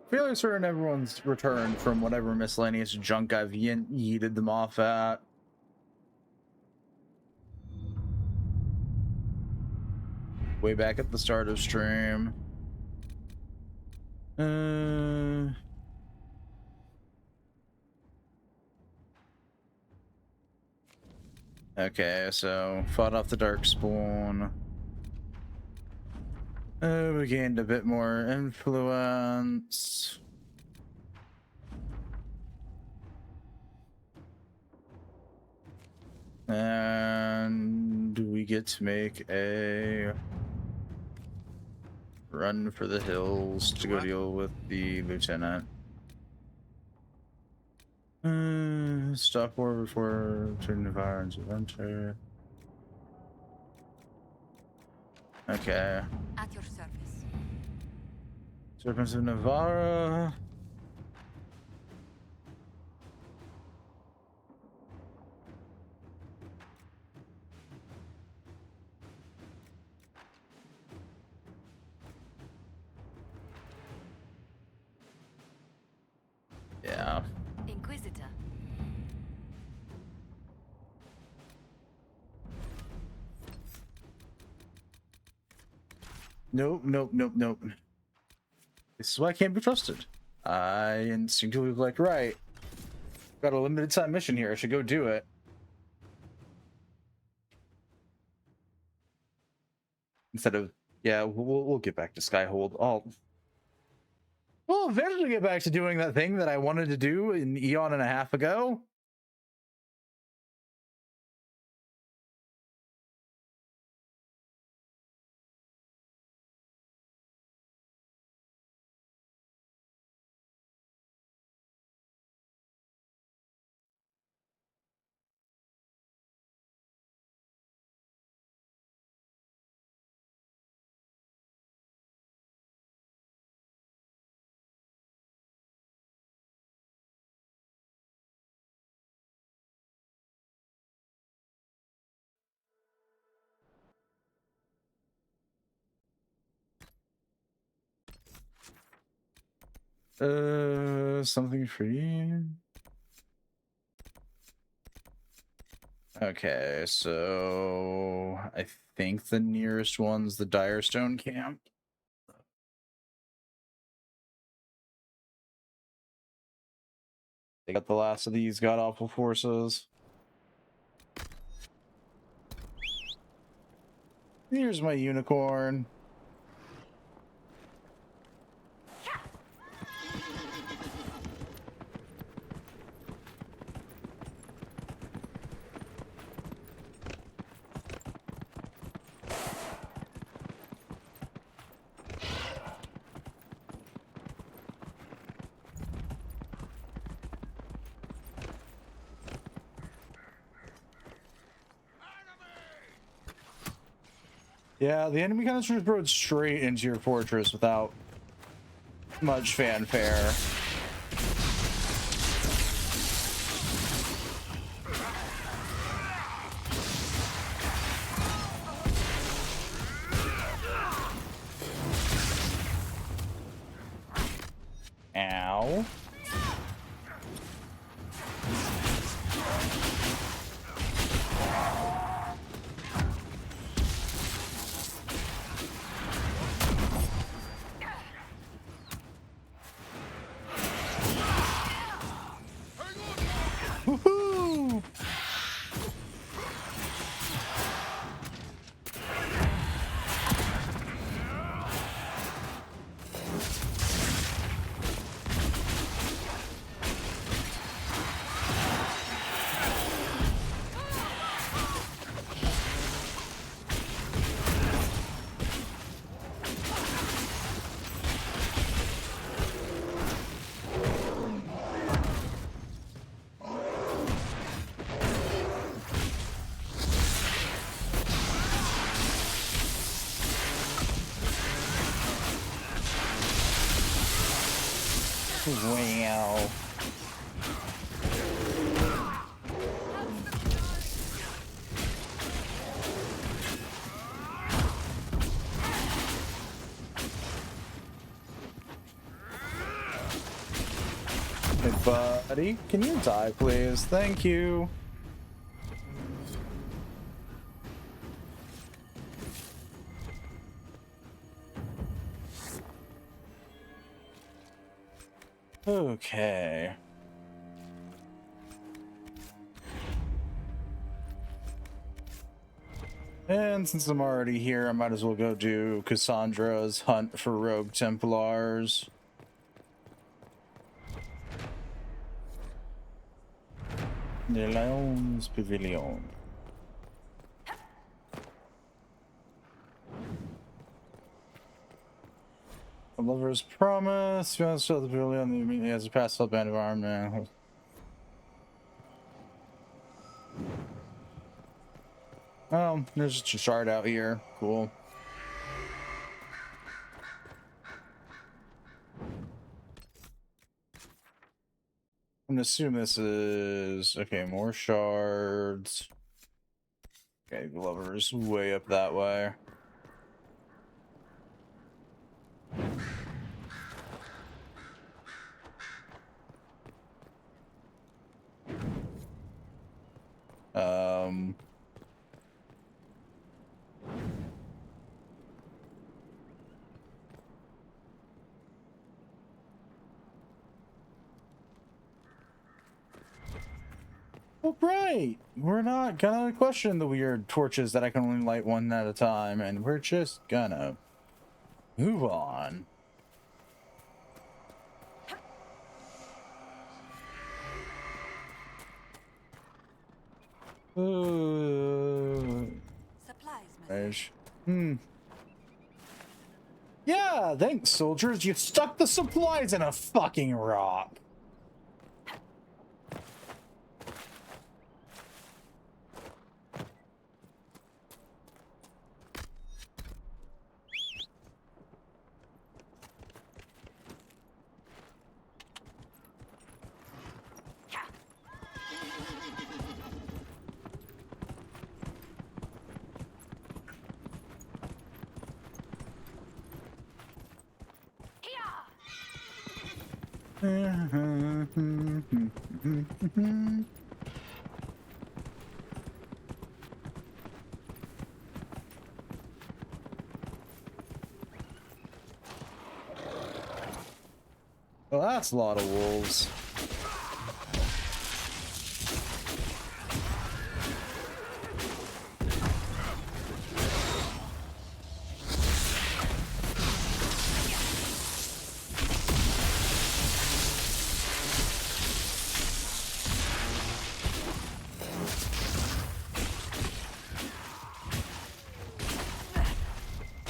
Fairly certain everyone's returned from whatever miscellaneous junk I've yeeted them off at. Way back at the start of stream. Okay, so fought off the Darkspawn. We gained a bit more influence. And we get to make a run for the hills to go deal with the lieutenant. Stop war before turning the fire into enter. Okay. At your service. Serpents of Navarra. Yeah. Inquisitor. Nope, nope, nope, nope. This is why I can't be trusted. I instinctively was like, right. Got a limited time mission here. I should go do it. Instead of, yeah, we'll get back to Skyhold. We'll eventually get back to doing that thing that I wanted to do an eon and a half ago. Something free. Okay, so I think the nearest one's the Direstone camp. They got the last of these god-awful forces. Here's my unicorn. Yeah, the enemy kind of just rode straight into your fortress without much fanfare. Ow. Woohoo! Wow. Hey, buddy, can you die, please? Thank you. Okay. And since I'm already here, I might as well go do Cassandra's hunt for rogue Templars. The Lion's Pavilion. The lover's promise. You want to sell the pavilion? He has a pastel band of arm now. Oh, there's just a shard out here. Cool. I'm gonna assume this is okay. More shards. Okay, the lover's way up that way. Oh, right. We're not gonna question the weird torches that I can only light one at a time, and we're just gonna move on. Supplies, Yeah, thanks, soldiers. You stuck the supplies in a fucking rock. Well, that's a lot of wolves.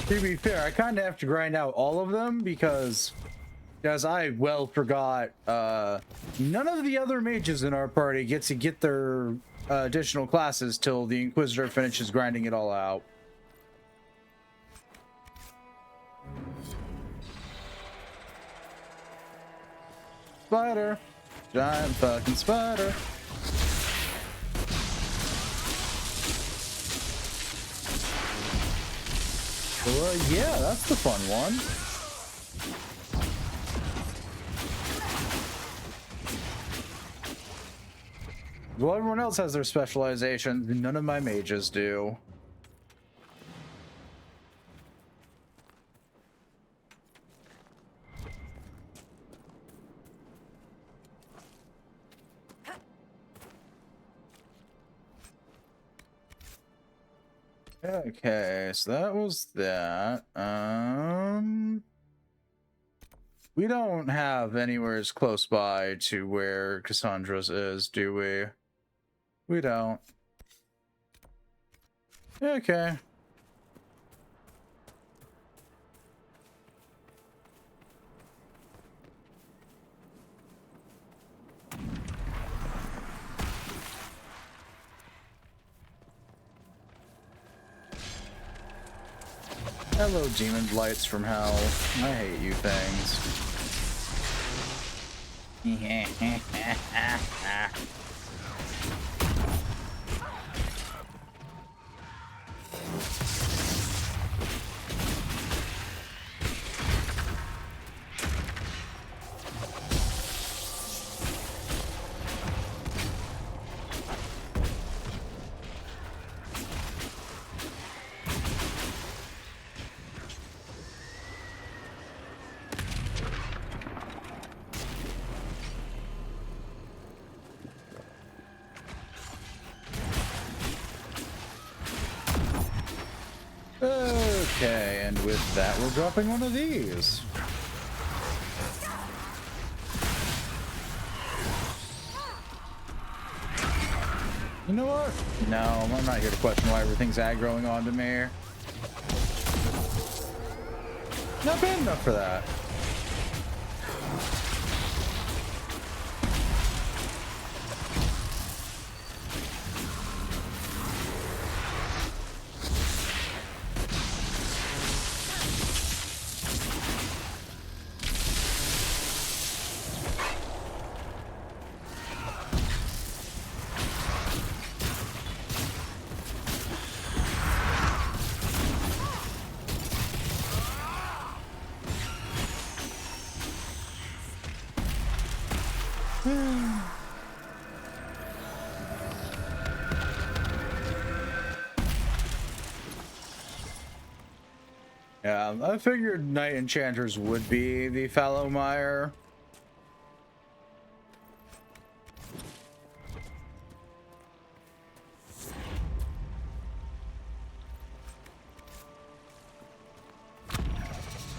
To be fair, I kind of have to grind out all of them because, as I well forgot, none of the other mages in our party get to get their additional classes till the Inquisitor finishes grinding it all out. spider. Giant fucking spider. Well, yeah, that's the fun one. Well, everyone else has their specializations. None of my mages do. Okay, so that was that. We don't have anywhere as close by to where Cassandra's is, do we? We don't. Okay. Hello, demon blights from hell. I hate you things. Okay, and with that, we're dropping one of these. You know what? No, I'm not here to question why everything's aggroing onto me. Not bad enough for that. Yeah, I figured Night Enchanters would be the fallow mire.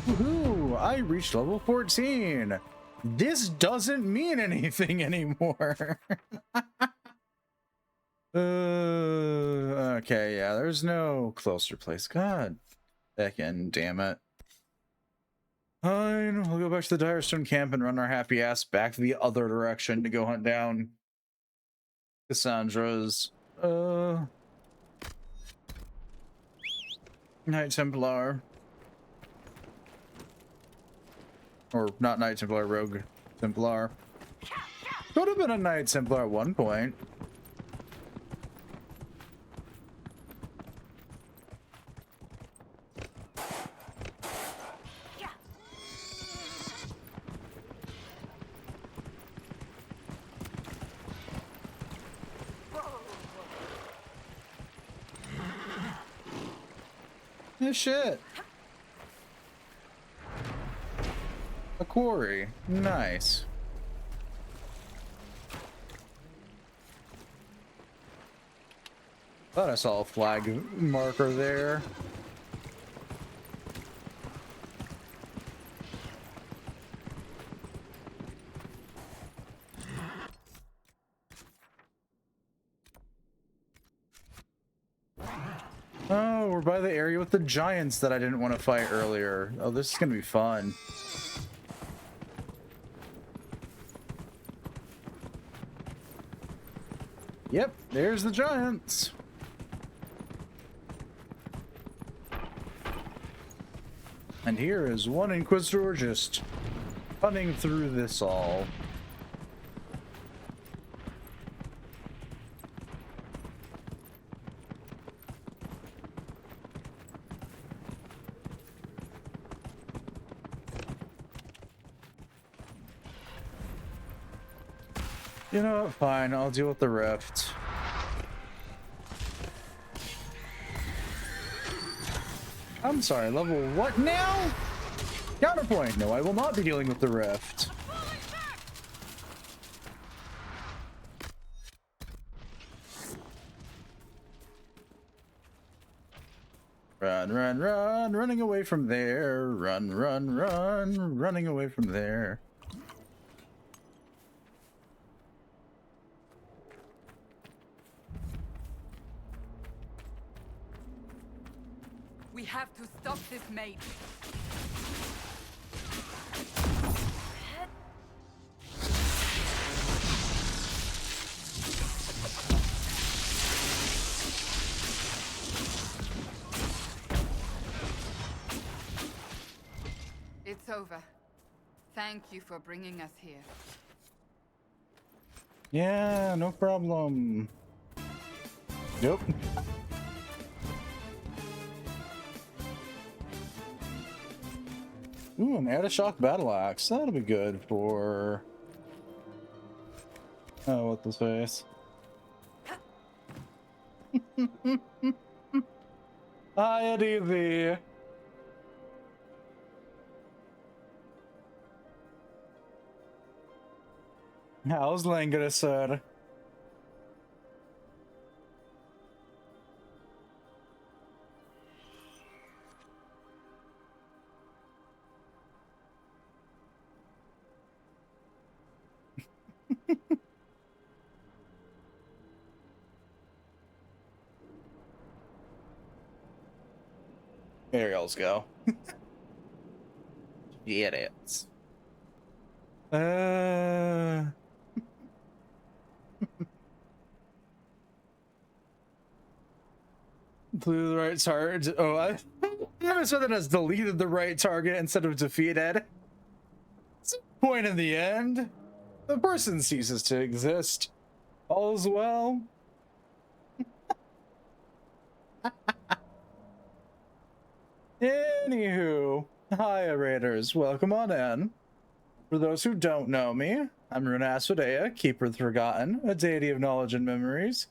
Woohoo! I reached level 14. This doesn't mean anything anymore. Okay, yeah, there's no closer place. God. Second, damn it. Fine, we'll go back to the Direstone camp and run our happy ass back the other direction to go hunt down Cassandra's Knight Templar. Or not Knight Templar, Rogue Templar. Could have been a Knight Templar at one point. Oh, shit. A quarry. Nice. Thought I saw a flag marker there. Oh, we're by the area with the giants that I didn't want to fight earlier. Oh, this is gonna be fun. Yep, there's the giants. And here is one Inquisitor just running through this all. You know what? Fine, I'll deal with the rift. I'm sorry, level what now? Counterpoint. No, I will not be dealing with the rift. Run, run, run, running away from there. Run, run, run, running away from there. We have to stop this mate. It's over. Thank you for bringing us here. Yeah, no problem. Nope. Ooh, an Adashock battle axe. That'll be good for. Oh, what this face? Hi, Eddie. How's Langara, sir? There y'all's go. Yeah, it is. Blew the right target. Oh, I said that has deleted the right target instead of defeated. It's a point in the end. The person ceases to exist. All's well. Anywho, hi Raiders, welcome on in. For those who don't know me, I'm Runa Asfodea, Keeper of the Forgotten, a deity of knowledge and memories,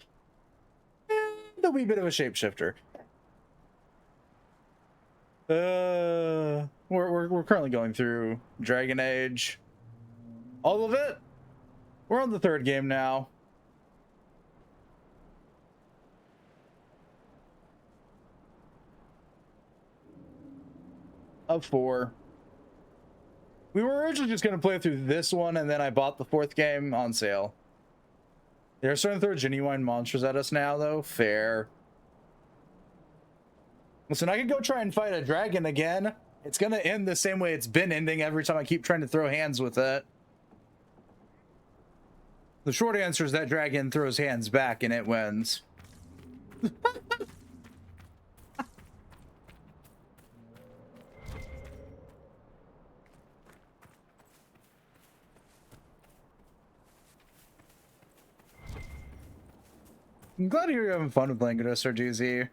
and a wee bit of a shapeshifter. We're currently going through Dragon Age. All of it. We're on the third game now. Of 4. We were originally just going to play through this one, and then I bought the 4th game on sale. They're starting to throw genuine monsters at us now, though. Fair. Listen, I could go try and fight a dragon again. It's going to end the same way it's been ending every time I keep trying to throw hands with it. The short answer is that dragon throws hands back and it wins. I'm glad to hear you're having fun with Languidus or DZ.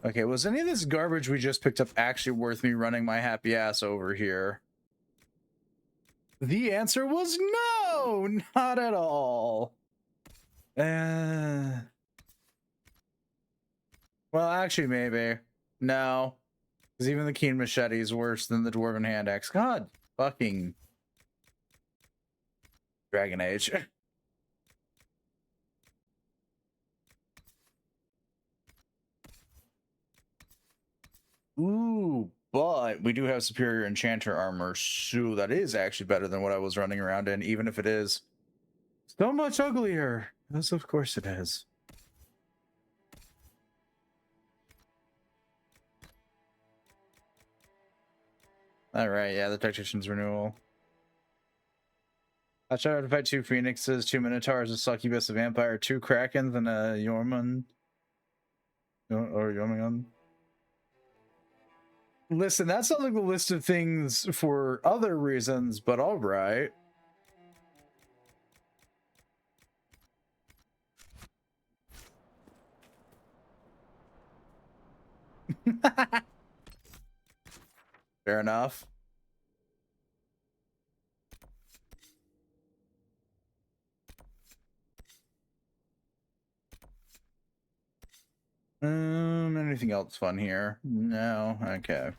Okay, was any of this garbage we just picked up actually worth me running my happy ass over here? The answer was no, not at all. Well, actually, maybe. No. Because even the keen machete is worse than the dwarven hand axe. God fucking Dragon Age. Ooh, but we do have superior enchanter armor, so that is actually better than what I was running around in, even if it is so much uglier. Yes, of course it is. Alright, yeah, the tactician's renewal. I tried to fight 2 phoenixes, 2 minotaurs, a succubus, a vampire, 2 krakens, and a Yorman. Or Yorman. Listen, that sounds like the list of things for other reasons, but alright. Fair enough. Anything else fun here? No? Okay.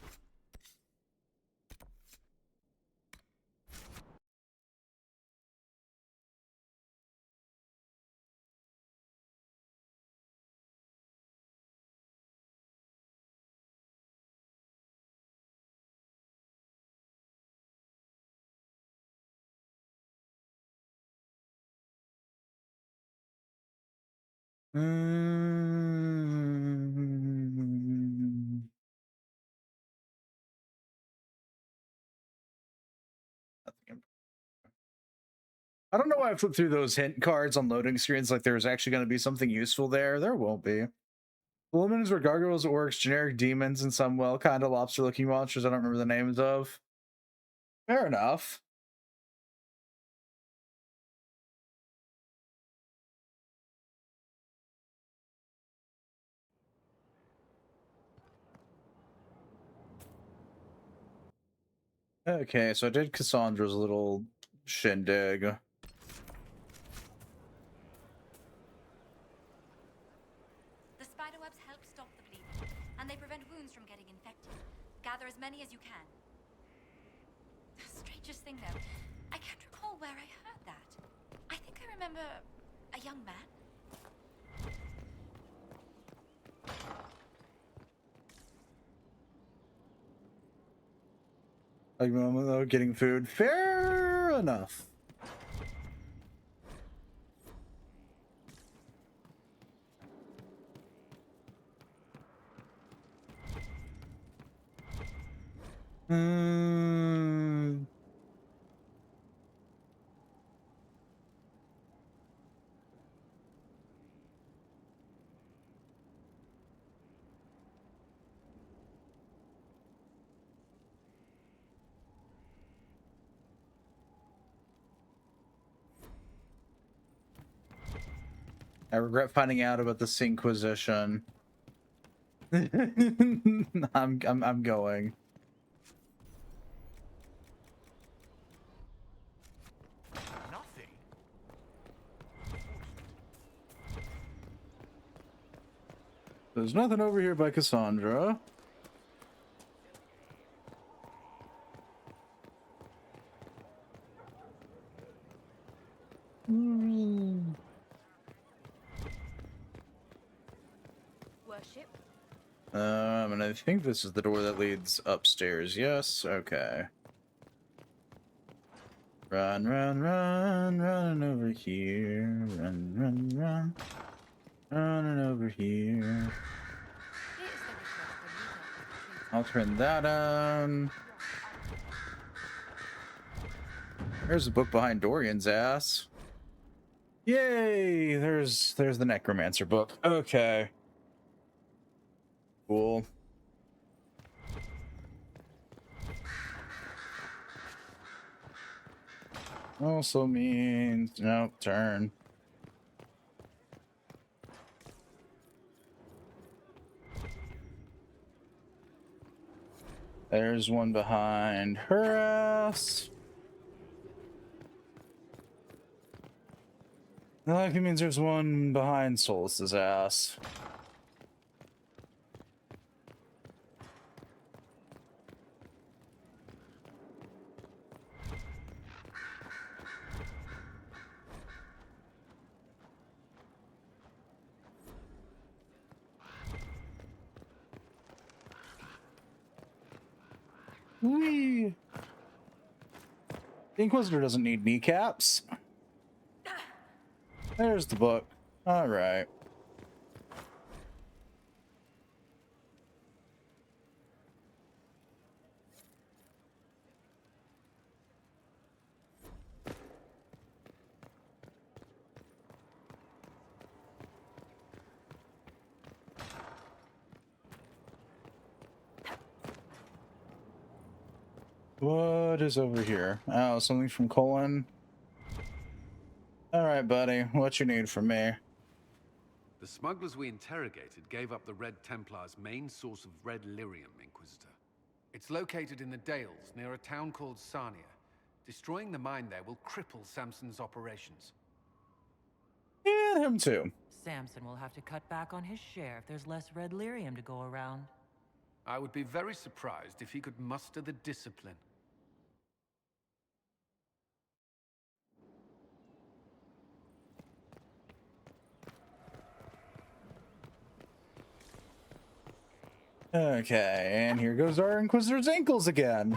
I don't know why I flipped through those hint cards on loading screens like there was actually going to be something useful there. There won't be. Lumens were gargoyles, orcs, generic demons, and some well kind of lobster looking monsters I don't remember the names of. Fair enough. Okay, so I did Cassandra's little shindig. The spiderwebs help stop the bleeding, and they prevent wounds from getting infected. Gather as many as you can. The strangest thing, though, I can't recall where I heard that. I think I remember a young man. Like, though, getting food. Fair enough. I regret finding out about this Inquisition. I'm going. Nothing. There's nothing over here by Cassandra. Worship. And I think this is the door that leads upstairs. Yes, okay. Run, run, run, running over here. Run, run, run. Running over here. I'll turn that on. There's a book behind Dorian's ass. Yay! There's the Necromancer book. Okay. Cool. Also means no turn. There's one behind her ass. That likely means there's one behind Solus's ass. Whee! The Inquisitor doesn't need kneecaps. There's the book. All right. What is over here? Oh, something from Colin. All right, buddy. What you need from me? The smugglers we interrogated gave up the Red Templar's main source of red lyrium, Inquisitor. It's located in the Dales, near a town called Sarnia. Destroying the mine there will cripple Samson's operations. And him too. Samson will have to cut back on his share if there's less red lyrium to go around. I would be very surprised if he could muster the discipline. Okay, and here goes our Inquisitor's ankles again.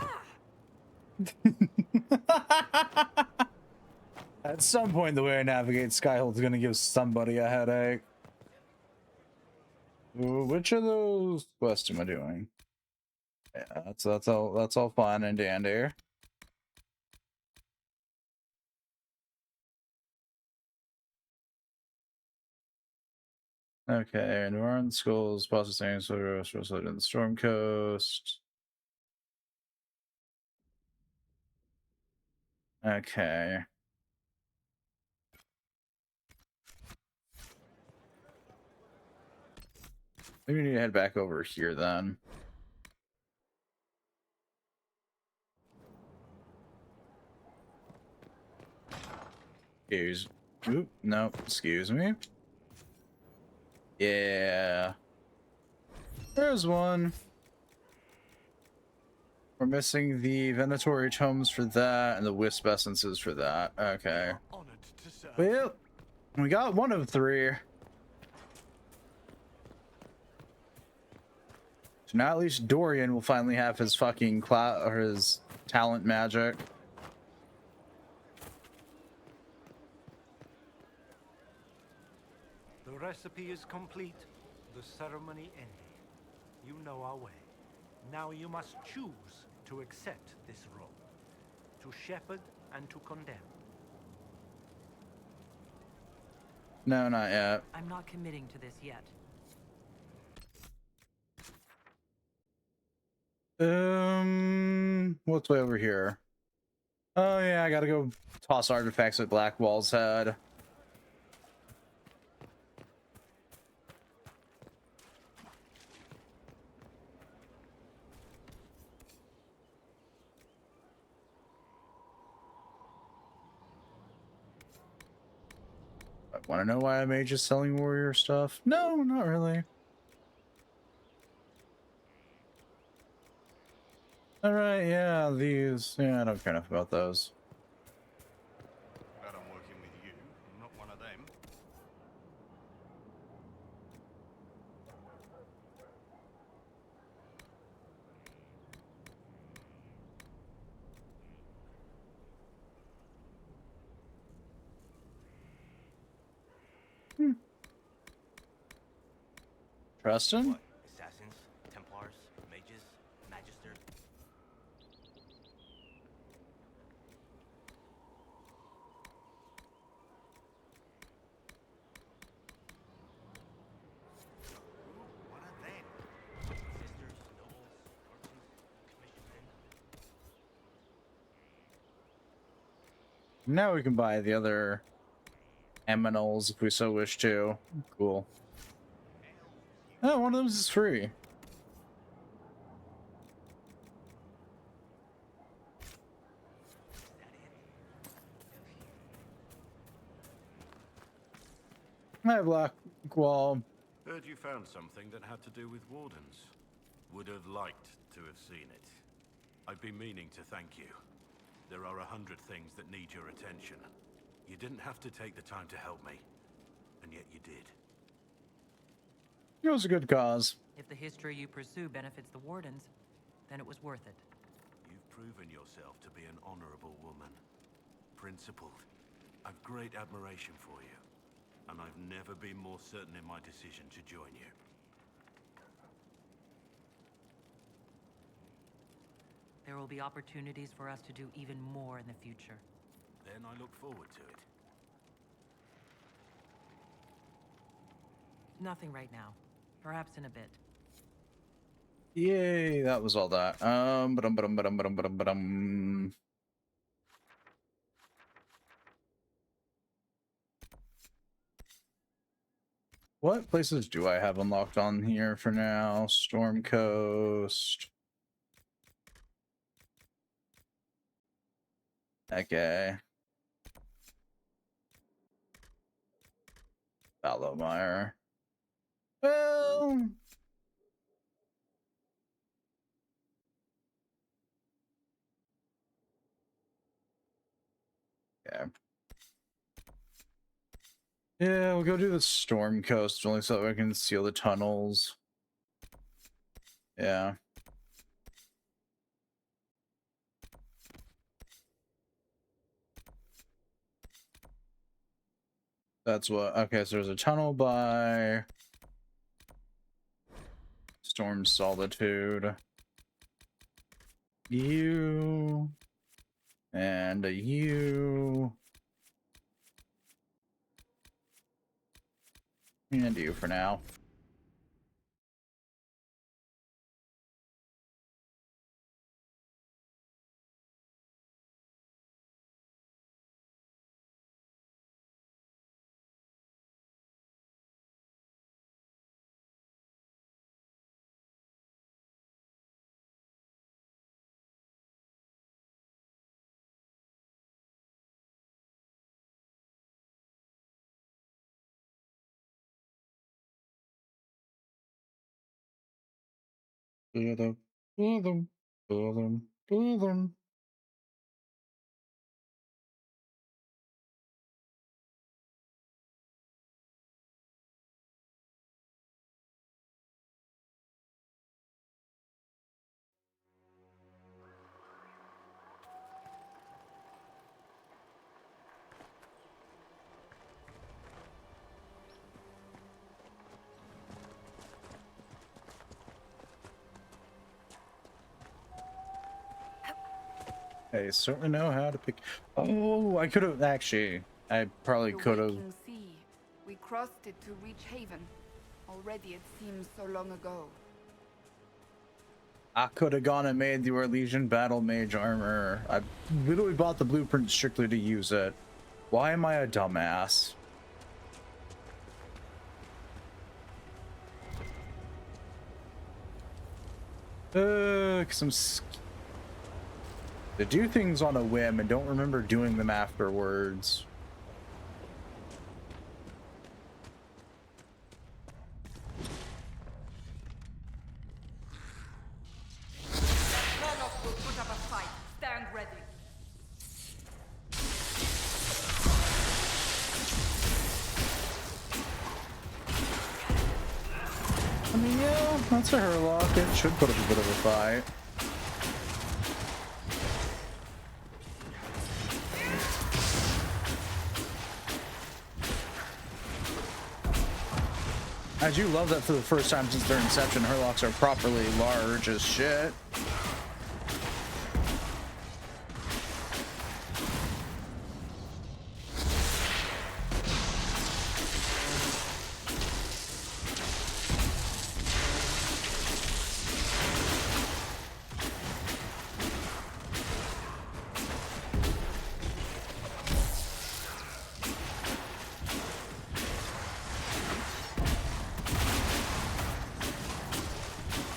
At some point, the way I navigate Skyhold is going to give somebody a headache. Ooh, which of those quests am I doing? Yeah, that's all fine and dandy. Okay, and we're on schools, processing, so we're in the Storm Coast. Okay. Maybe we need to head back over here then. Oop, no, excuse me. Yeah. There's one. We're missing the Venatory Tomes for that and the Wisp Essences for that. Okay. Well, we got one of 3. So now at least Dorian will finally have his fucking clout or his talent magic. The recipe is complete. The ceremony ended. You know our way. Now you must choose to accept this role. To shepherd and to condemn. No, not yet. I'm not committing to this yet. What's way over here? Oh yeah, I gotta go toss artifacts at Blackwall's head. Want to know why a mage is selling warrior stuff? No, not really. Alright, yeah, these. Yeah, I don't care enough about those. Glad I'm working with you, not one of them. Preston? What? Assassins, Templars, mages, Magister. What are them? Sisters, nobles, archers, commissionmen. Now we can buy the other Eminals if we so wish to. Cool. Oh, one of them is free. Hi, Blackwall. Heard you found something that had to do with wardens. Would have liked to have seen it. I've been meaning to thank you. There are 100 things that need your attention. You didn't have to take the time to help me, and yet you did. It was a good cause. If the history you pursue benefits the Wardens, then it was worth it. You've proven yourself to be an honorable woman. Principled. I've great admiration for you. And I've never been more certain in my decision to join you. There will be opportunities for us to do even more in the future. Then I look forward to it. Nothing right now. Perhaps in a bit. Yay, that was all that. Ba-dum. What places do I have unlocked on here for now? Storm Coast. Okay. Ballowmire. Well. Yeah. Yeah, we'll go do the Storm Coast only so that we can seal the tunnels. Yeah. That's what. Okay, so there's a tunnel by Storm Solitude. You. And a you. And you for now. Boom, boom, boom, boom. I certainly know how to pick. Oh, I could have actually. I probably could have. The sea. We crossed it to reach Haven. Already it seems so long ago. I could have gone and made the Orlesian Battle Mage armor. I literally bought the blueprint strictly to use it. Why am I a dumbass? Cause I'm to do things on a whim and don't remember doing them afterwards. Warlock will put up a fight. Stand ready. I mean, yeah, that's a Herlock. It should put up a bit of a fight. I do love that for the first time since their inception, Herlocks are properly large as shit.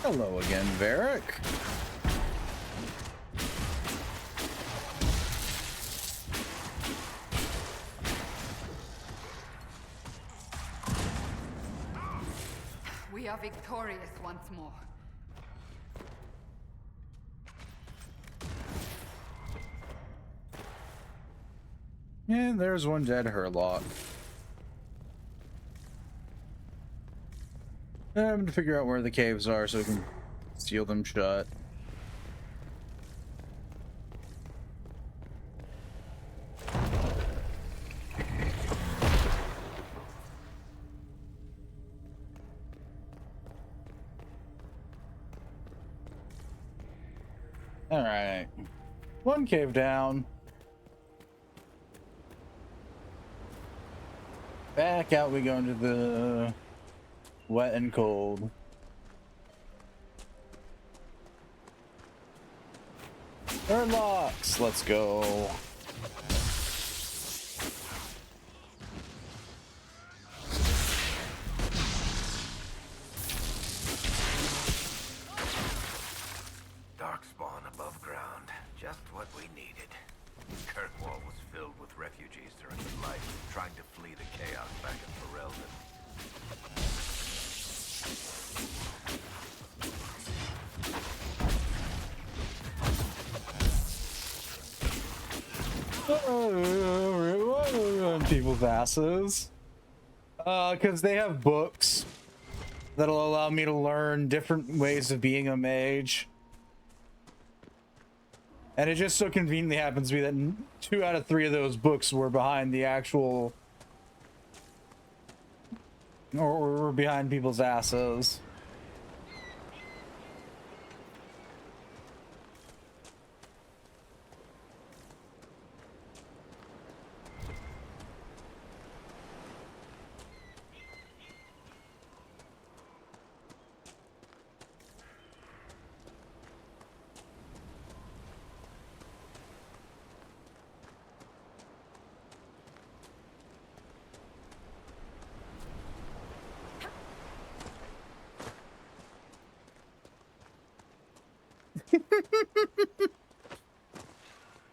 Hello again, Varric. We are victorious once more. And there's one dead Herlock. I'm going to figure out where the caves are so we can seal them shut. All right, one cave down. Back out we go into the wet and cold. Herlocks, let's go. Darkspawn above ground. Just what we needed. Kirk people's asses. Because they have books that'll allow me to learn different ways of being a mage. And it just so conveniently happens to be that 2 out of 3 of those books were behind the actual... or were behind people's asses.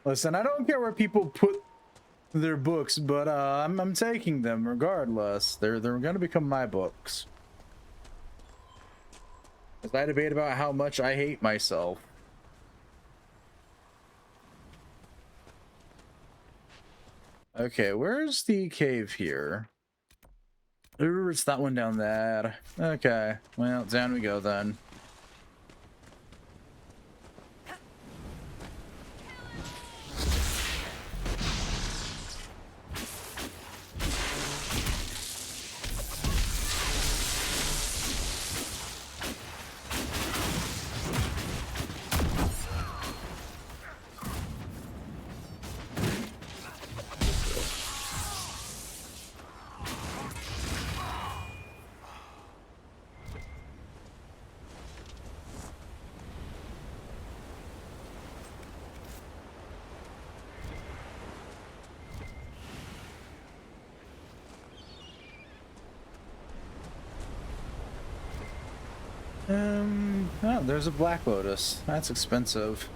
Listen, I don't care where people put their books, but I'm taking them regardless. They're gonna become my books. As I debate about how much I hate myself. Okay, where's the cave here? Ooh, it's that one down there. Okay, well, down we go then. Oh, there's a Black Lotus. That's expensive.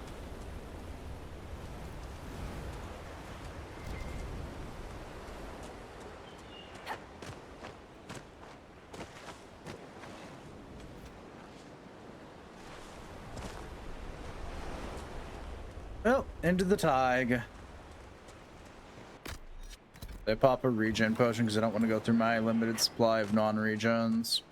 Well, into the Tig. I pop a regen potion because I don't want to go through my limited supply of non-regens.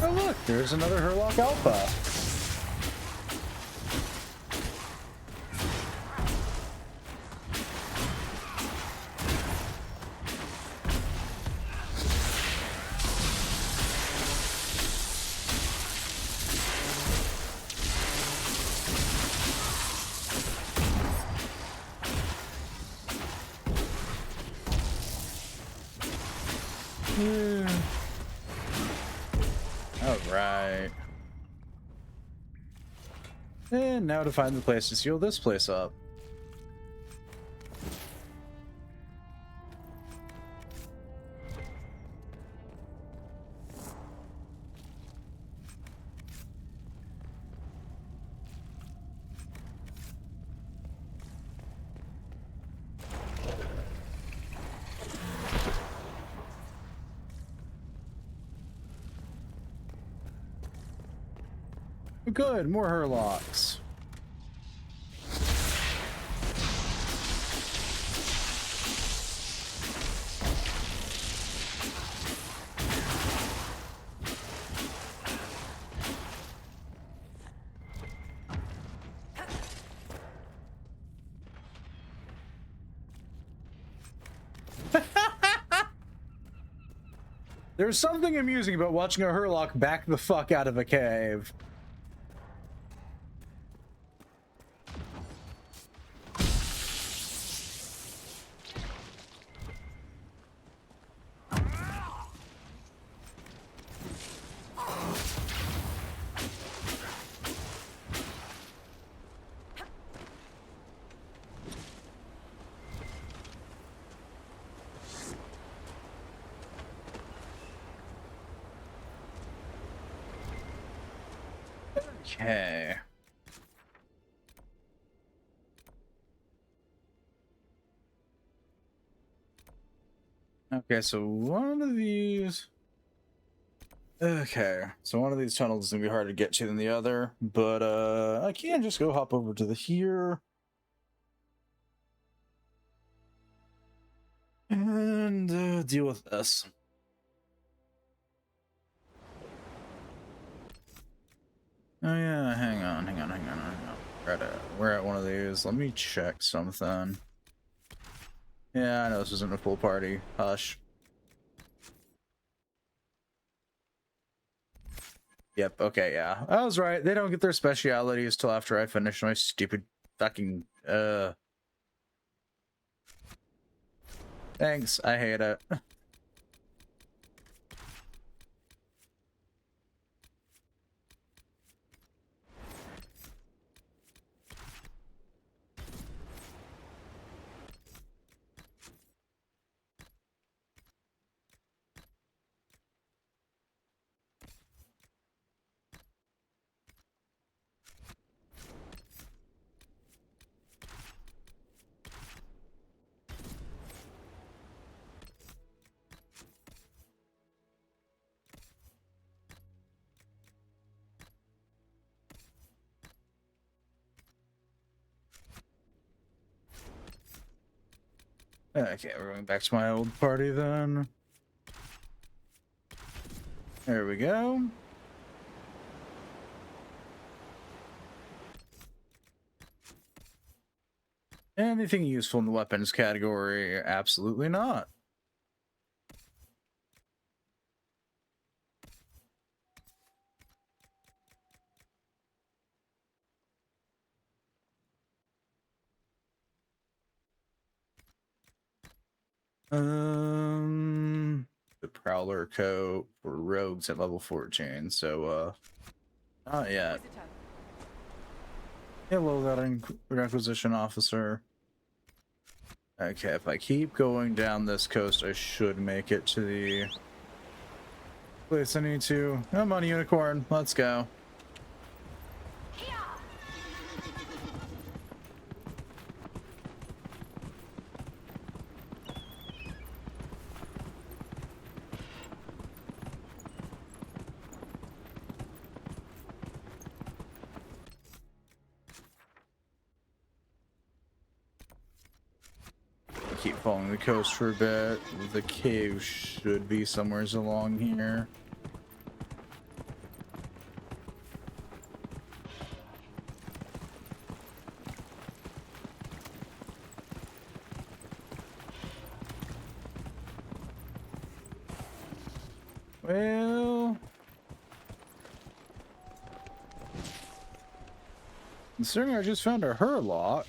Oh look, there's another Herlock Alpha. Alright. And now to find the place to seal this place up. Good, more Herlocks. There's something amusing about watching a Herlock back the fuck out of a cave. Okay. Okay, so one of these... Okay, so one of these tunnels is gonna be harder to get to than the other, but I can just go hop over to the here. And deal with this. Oh yeah, hang on. We're at one of these. Let me check something. Yeah, I know this isn't a full party. Hush. Yep, okay, yeah. I was right. They don't get their specialities till after I finish my stupid fucking, Thanks, I hate it. Okay, we're going back to my old party then. There we go. Anything useful in the weapons category? Absolutely not. The Prowler coat for rogues at level 14, so, not yet. Hello, that Inquisition officer. Okay, if I keep going down this coast, I should make it to the place I need to. Come on, unicorn, let's go. Keep following the coast for a bit. The cave should be somewhere along here. Well, considering I just found a Hurlock.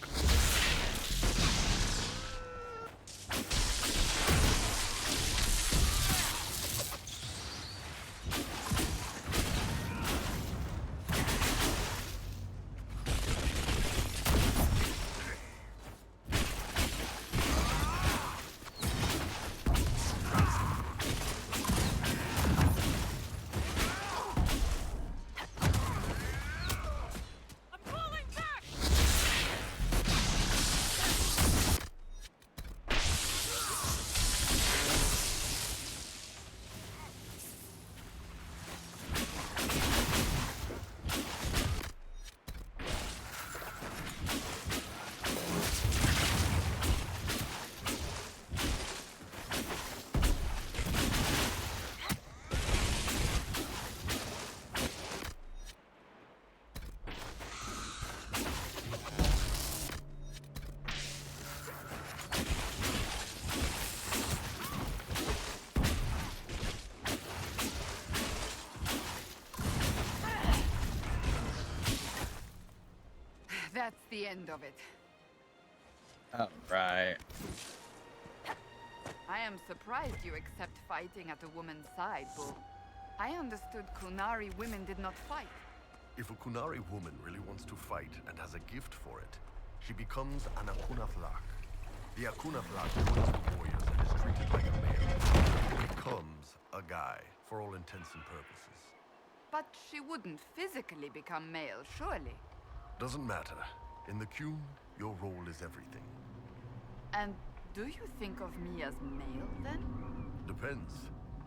That's the end of it. All right. I am surprised you accept fighting at a woman's side, Bull. I understood Kunari women did not fight. If a Kunari woman really wants to fight and has a gift for it, she becomes an Akuna Flak. The Akuna Flak joins the warriors and is treated like a male. He becomes a guy, for all intents and purposes. But she wouldn't physically become male, surely. Doesn't matter. In the queue, your role is everything. And do you think of me as male, then? Depends.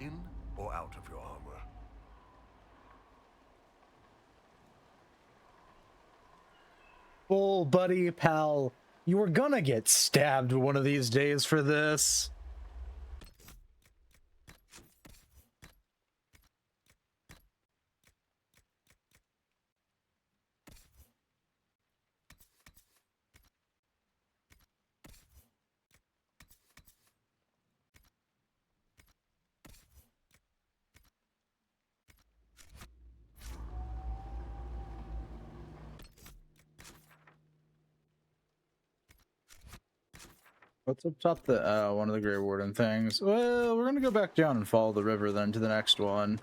In or out of your armor. Bull, buddy, pal. You were gonna get stabbed one of these days for this. What's up top the one of the Grey Warden things? Well, we're gonna go back down and follow the river then to the next one.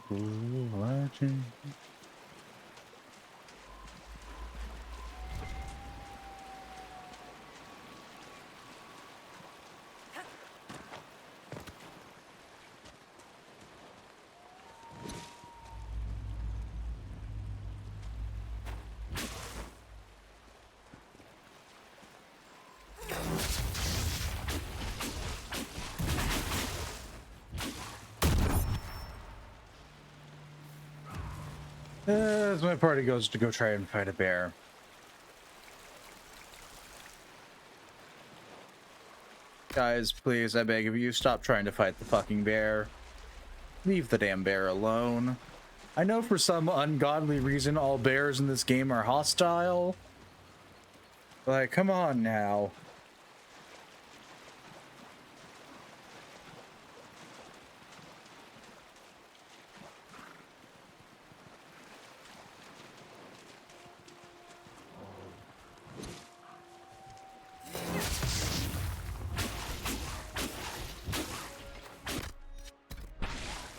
Watching. As my party goes to go try and fight a bear. Guys, please, I beg of you, stop trying to fight the fucking bear. Leave the damn bear alone. I know for some ungodly reason all bears in this game are hostile. Like, come on now.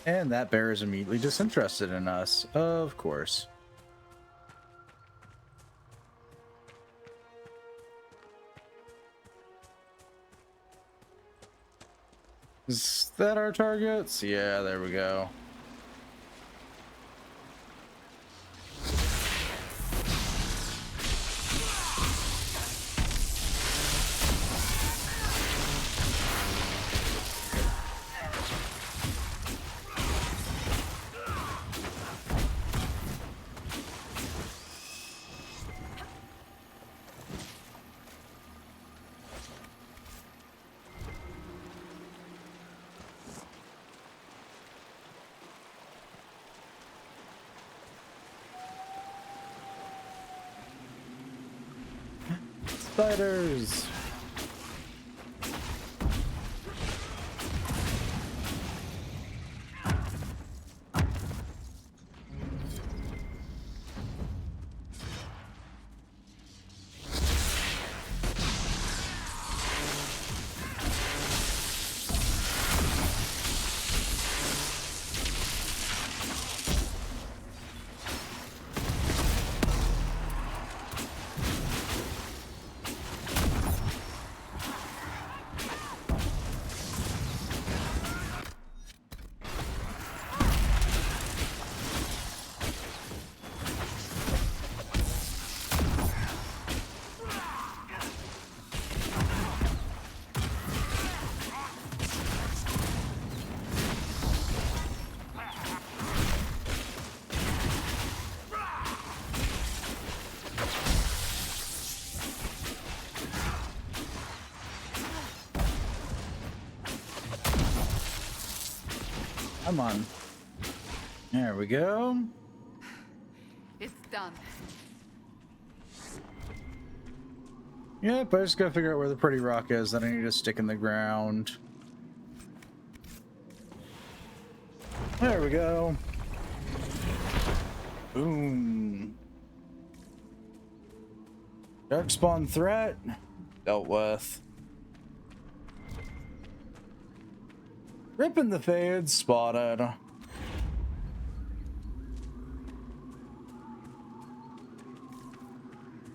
And that bear is immediately disinterested in us, of course. Is that our targets? Yeah, there we go. Spiders! Come on. There we go. It's done. Yep, I just gotta figure out where the pretty rock is that I need to stick in the ground. There we go. Boom. Darkspawn threat dealt with. Ripping the fades spotted.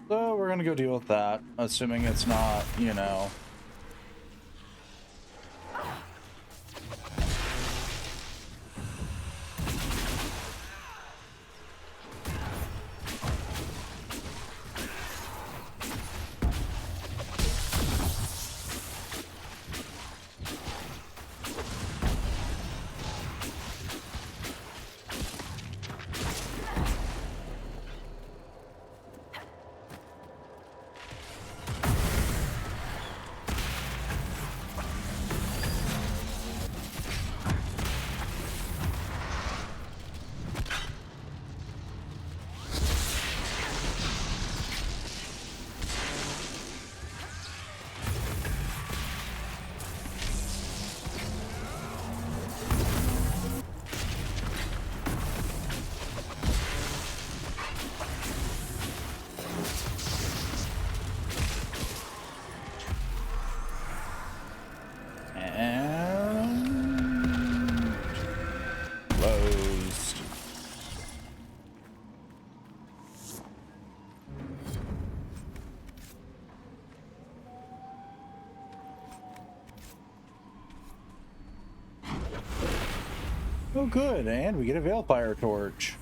So we're gonna go deal with that, assuming it's not, you know. And closed. Oh good, and we get a Veilfire torch.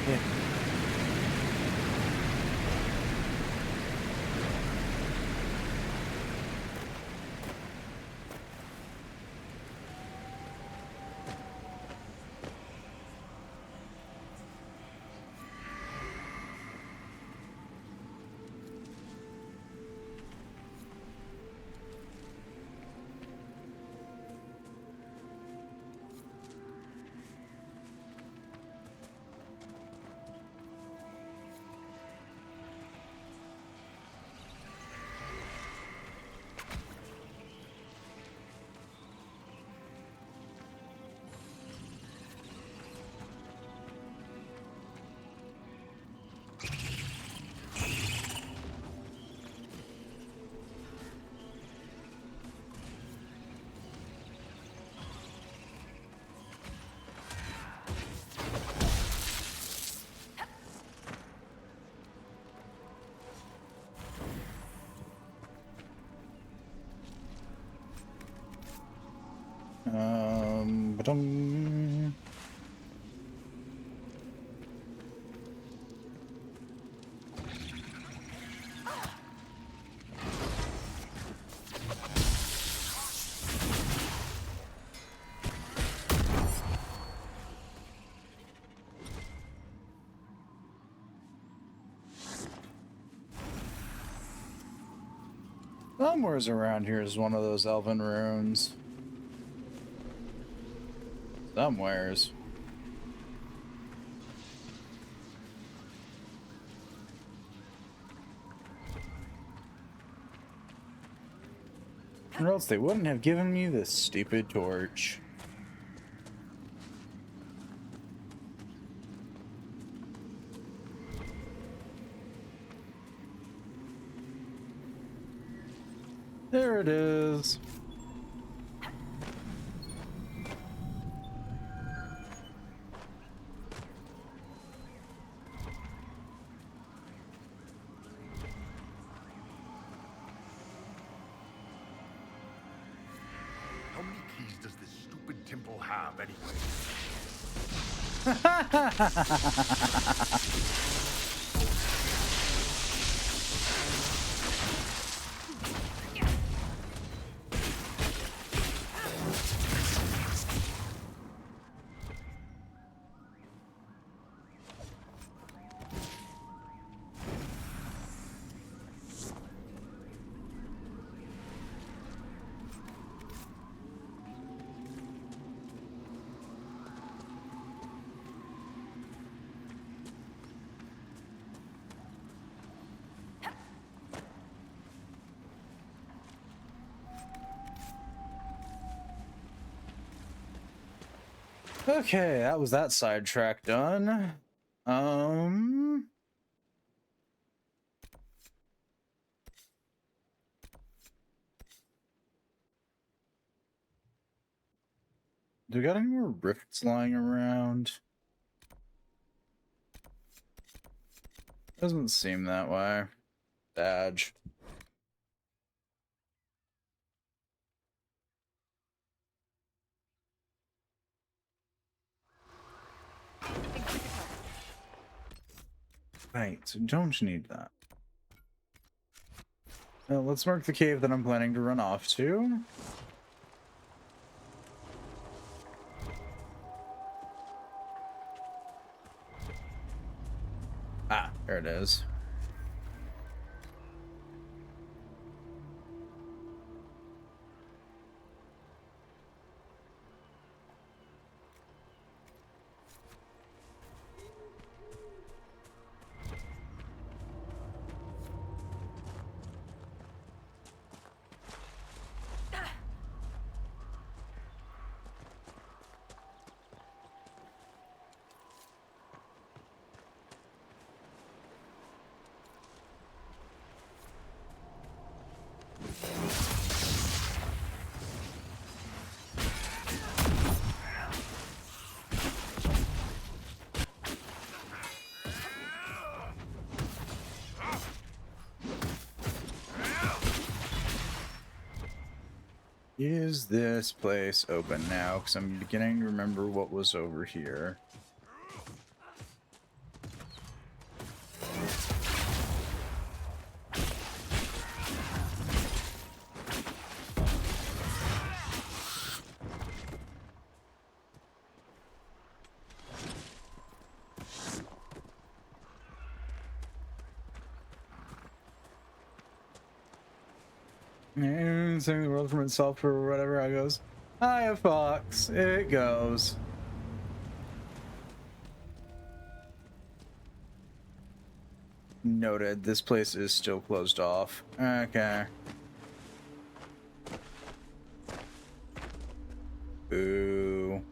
Yeah. Ba-dum. Somewhere's around here is one of those elven runes. Somewheres. Or else they wouldn't have given me this stupid torch. There it is. How many keys does this stupid temple have, anyway? Okay, that was that sidetrack done. Do we got any more rifts lying around? Doesn't seem that way. Badge. Right, so don't need that. Well, let's mark the cave that I'm planning to run off to. Ah, there it is. Is this place open now? Because I'm beginning to remember what was over here. And saving the world from itself or whatever. I goes, "Hiya, Fox." It goes. Noted. This place is still closed off. Okay. Boo.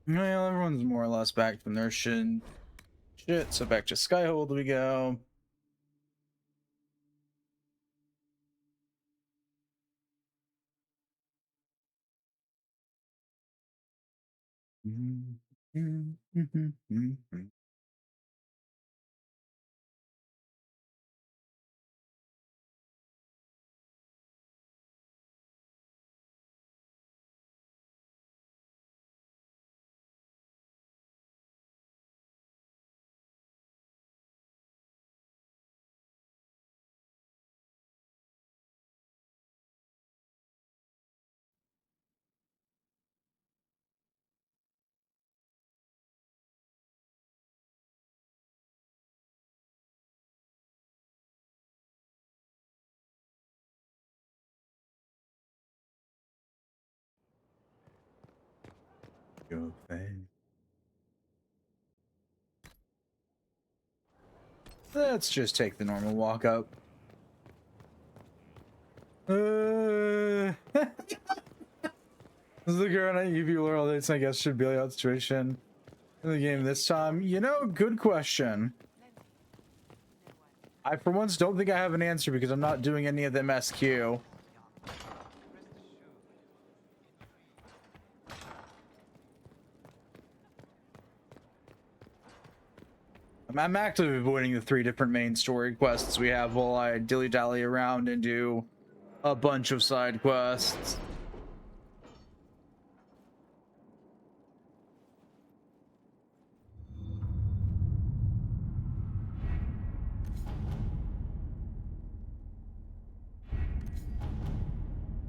Well, everyone's more or less back from their shit, so back to Skyhold we go. Go fast. Let's just take the normal walk up. This is the current UV world. It's, I guess, should be a situation in the game this time. You know, good question. I, for once, don't think I have an answer because I'm not doing any of them SQ. I'm actively avoiding the 3 different main story quests we have while I dilly-dally around and do a bunch of side quests.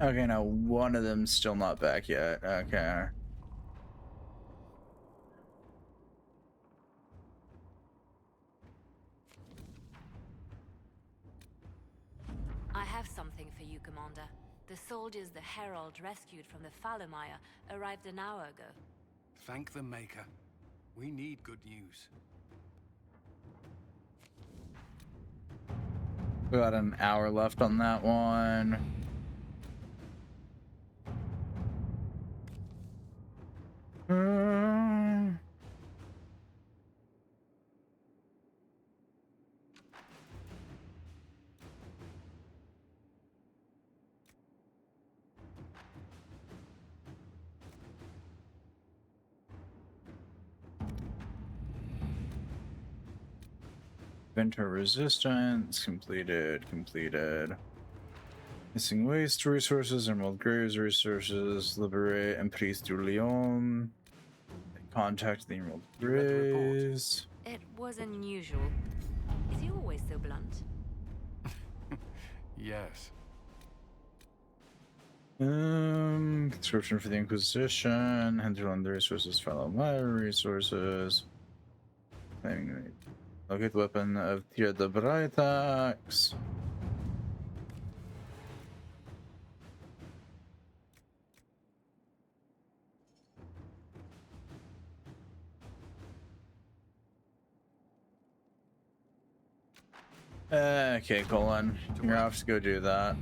Okay, now one of them's still not back yet. Okay. I have something for you, Commander. The soldiers the Herald rescued from the Falomire arrived an hour ago. Thank the Maker. We need good news. We got an hour left on that one. Winter resistance completed. Missing waste resources, Emerald Graves resources, liberate Emprise du Lion. Contact the Emerald Graves. It was unusual. Is he always so blunt? Yes. Conscription for the Inquisition. Enter on the resources, follow my resources. Locate the weapon of Tira de Breitax. Okay, Colin. You're off to go do that.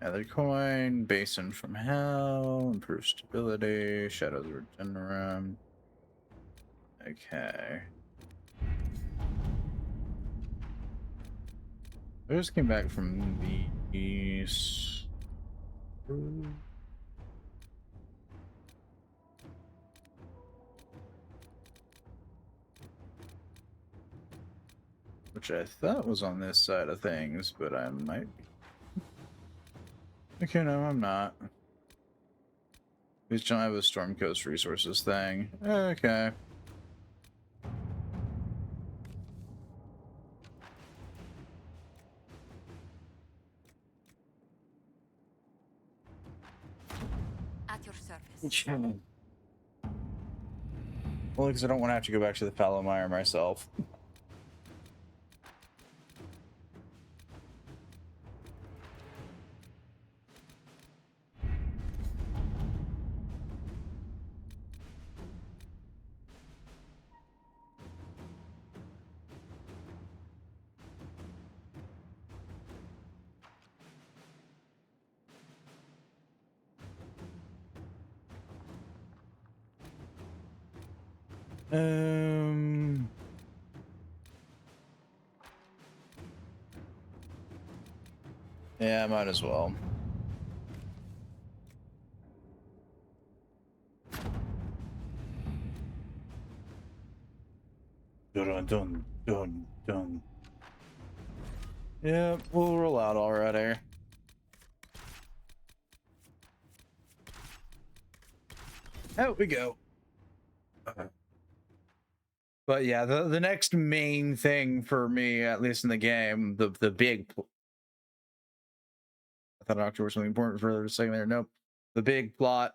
Another coin, Basin from Hell, improved stability, Shadows of Regenerum. Okay. I just came back from the east. Which I thought was on this side of things, but I might be. Okay, no, I'm not. Please don't have a Storm Coast resources thing. Okay. At your service. Well, because I don't want to have to go back to the Falomire myself. Yeah, might as well. Dun. Yeah, we'll roll out already. Out we go. But yeah, the next main thing for me, at least in the game, the big. I thought October was something important for a second there. Nope. The big plot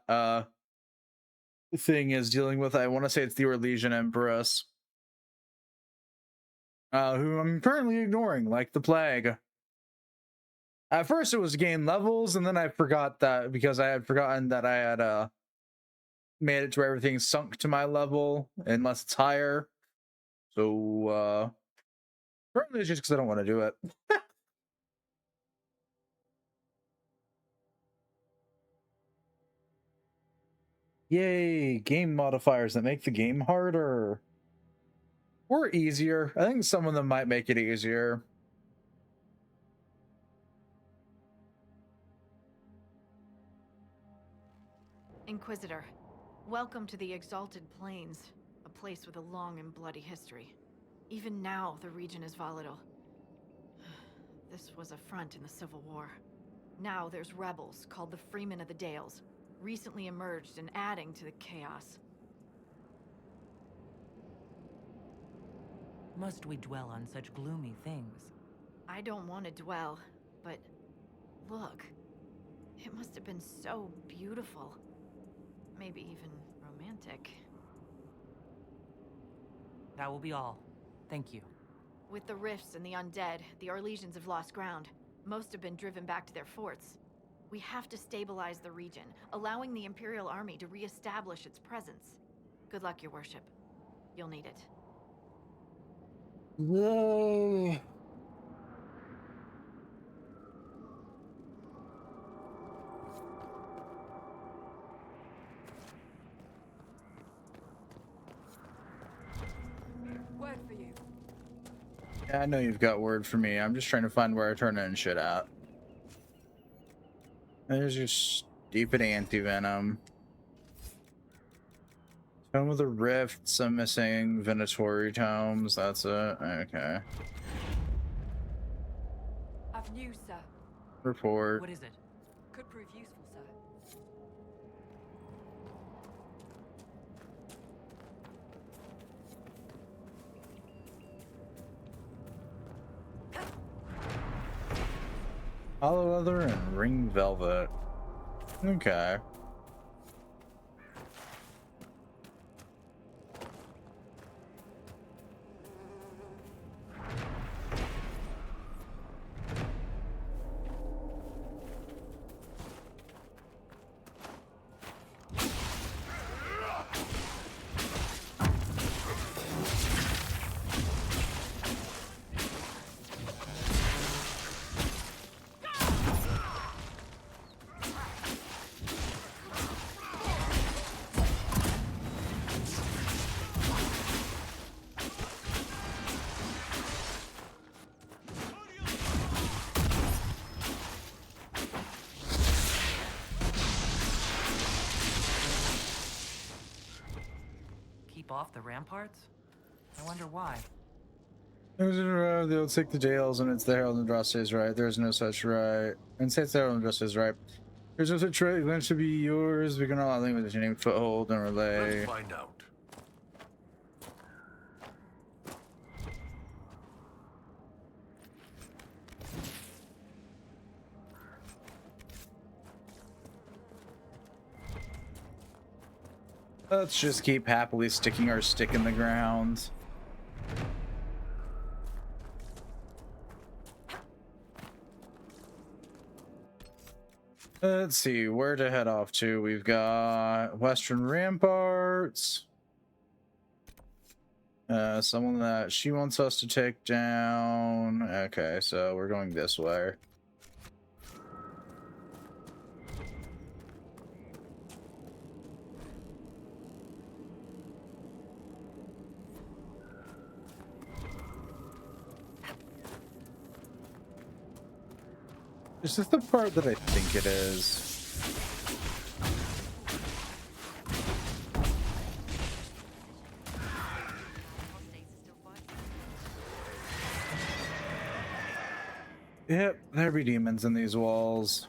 thing is dealing with, I want to say it's the Orlesian Empress. Who I'm currently ignoring like the plague. At first it was gain levels, and then I forgot that because I had forgotten that I had made it to where everything sunk to my level unless it's higher. So currently it's just because I don't want to do it. Yay, game modifiers that make the game harder. Or easier. I think some of them might make it easier. Inquisitor, welcome to the Exalted Plains, a place with a long and bloody history. Even now, the region is volatile. This was a front in the Civil War. Now there's rebels called the Freemen of the Dales, recently emerged and adding to the chaos. Must we dwell on such gloomy things? I don't want to dwell, but look. It must have been so beautiful. Maybe even romantic. That will be all. Thank you. With the rifts and the undead, the Orlesians have lost ground. Most have been driven back to their forts. We have to stabilize the region, allowing the Imperial Army to re-establish its presence. Good luck, Your Worship. You'll need it. Yay. Word for you. Yeah, I know you've got word for me. I'm just trying to find where I turn in shit at. There's your stupid anti-venom. Tome of the Rifts, I'm missing Venatori tomes, that's it. Okay. I've news, sir. Report. What is it? Could prove useful, sir. Hollow leather and ring velvet. Okay. Off the ramparts? I wonder why. They'll take the jails, and it's the Herald and Justice, right? There's no such right. And say it's the Herald and Justice, right? There's no such right. Land should be yours. We can allow the Inquisition name foothold and relay. Let's find out. Let's just keep happily sticking our stick in the ground. Let's see where to head off to. We've got Western Ramparts. Someone that she wants us to take down. Okay, so we're going this way. Is this the part that I think it is? Yep, there be demons in these walls.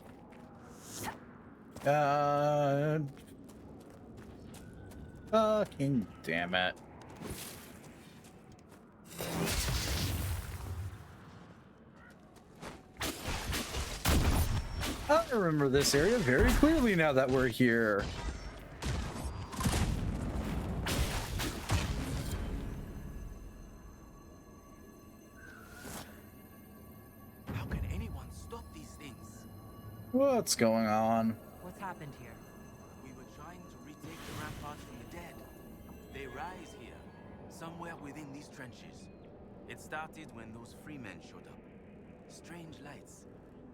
Fucking damn it. I remember this area very clearly now that we're here. How can anyone stop these things? What's going on? What's happened here? We were trying to retake the ramparts from the dead. They rise here, somewhere within these trenches. It started when those free men showed up. Strange lights,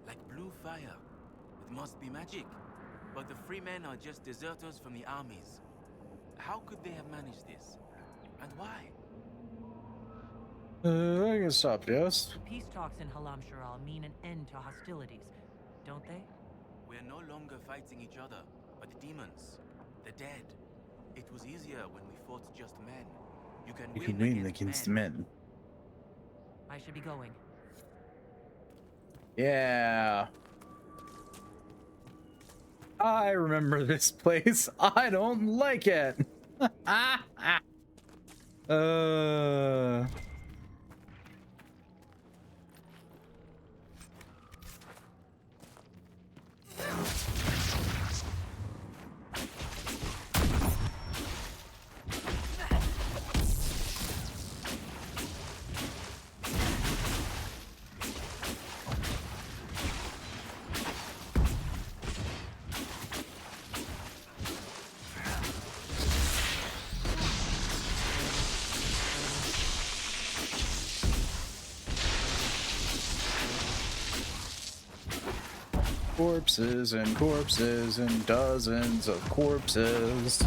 like blue fire. It must be magic. But the free men are just deserters from the armies. How could they have managed this? And why? I can stop, yes. Peace talks in Halam Sharal mean an end to hostilities, don't they? We're no longer fighting each other, but the demons, the dead. It was easier when we fought just men. You can win against men. I should be going. Yeah. I remember this place. I don't like it. Corpses and corpses and dozens of corpses.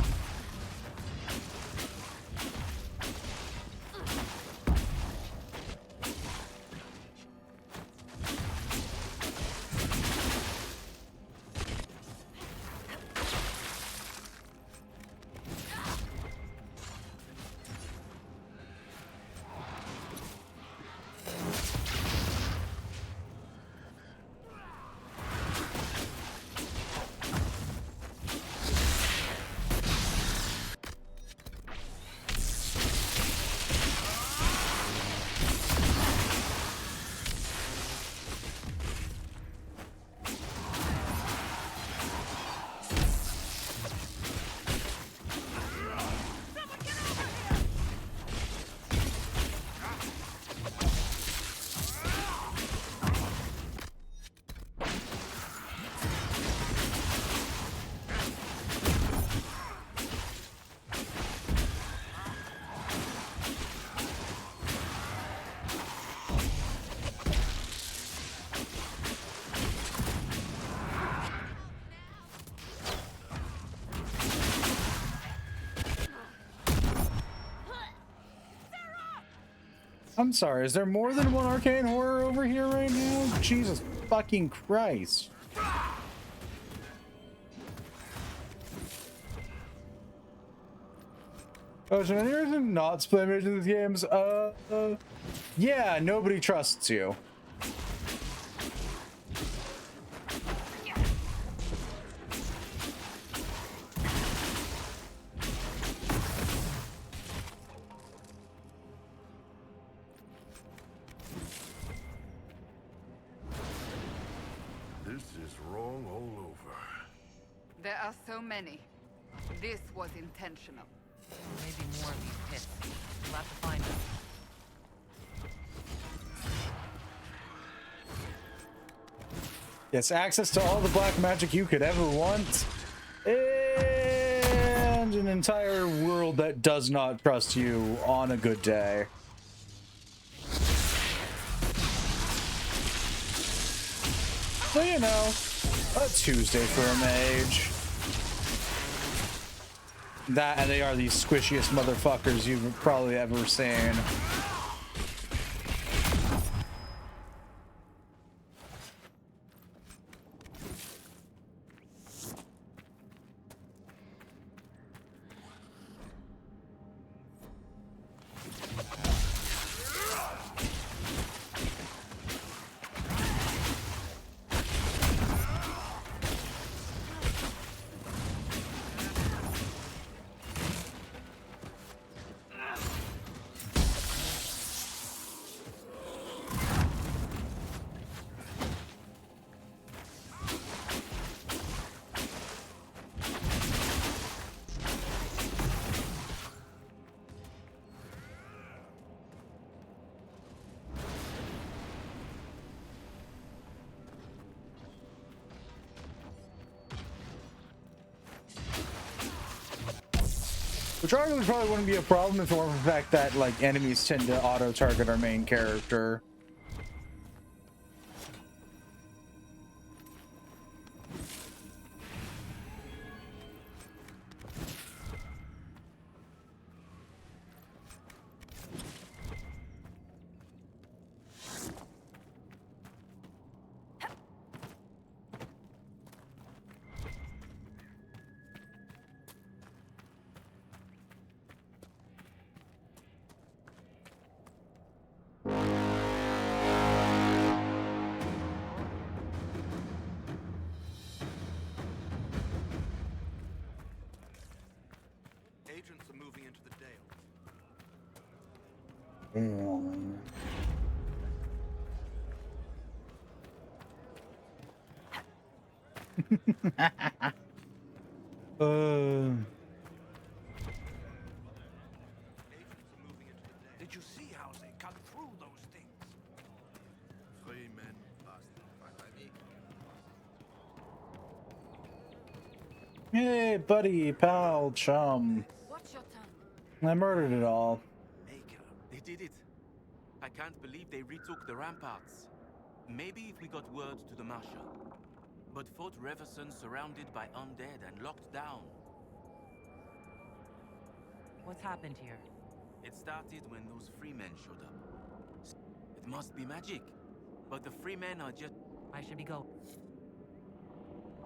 I'm sorry, is there more than one arcane horror over here right now? Jesus fucking Christ. Oh, should any reason not split image in these games? Yeah, nobody trusts you. This is wrong all over. There are so many. This was intentional. Maybe more of these pits. We'll have to find them. Gets access to all the black magic you could ever want. And an entire world that does not trust you on a good day. So, you know, a Tuesday for a mage. That, and they are the squishiest motherfuckers you've probably ever seen. Which arguably probably wouldn't be a problem if it weren't for the fact that like enemies tend to auto-target our main character. Agents are moving into the Dales. Did you see how they cut through those things? 3 men lost. Fine by me. Hey, buddy, pal, chum. Watch your tongue. I murdered it all. Maker, they did it. I can't believe they retook the ramparts. Maybe if we got word to the Marshal. But Fort Reverson surrounded by undead and locked down. What's happened here? It started when those freemen showed up. It must be magic. But the freemen are just... I should be going.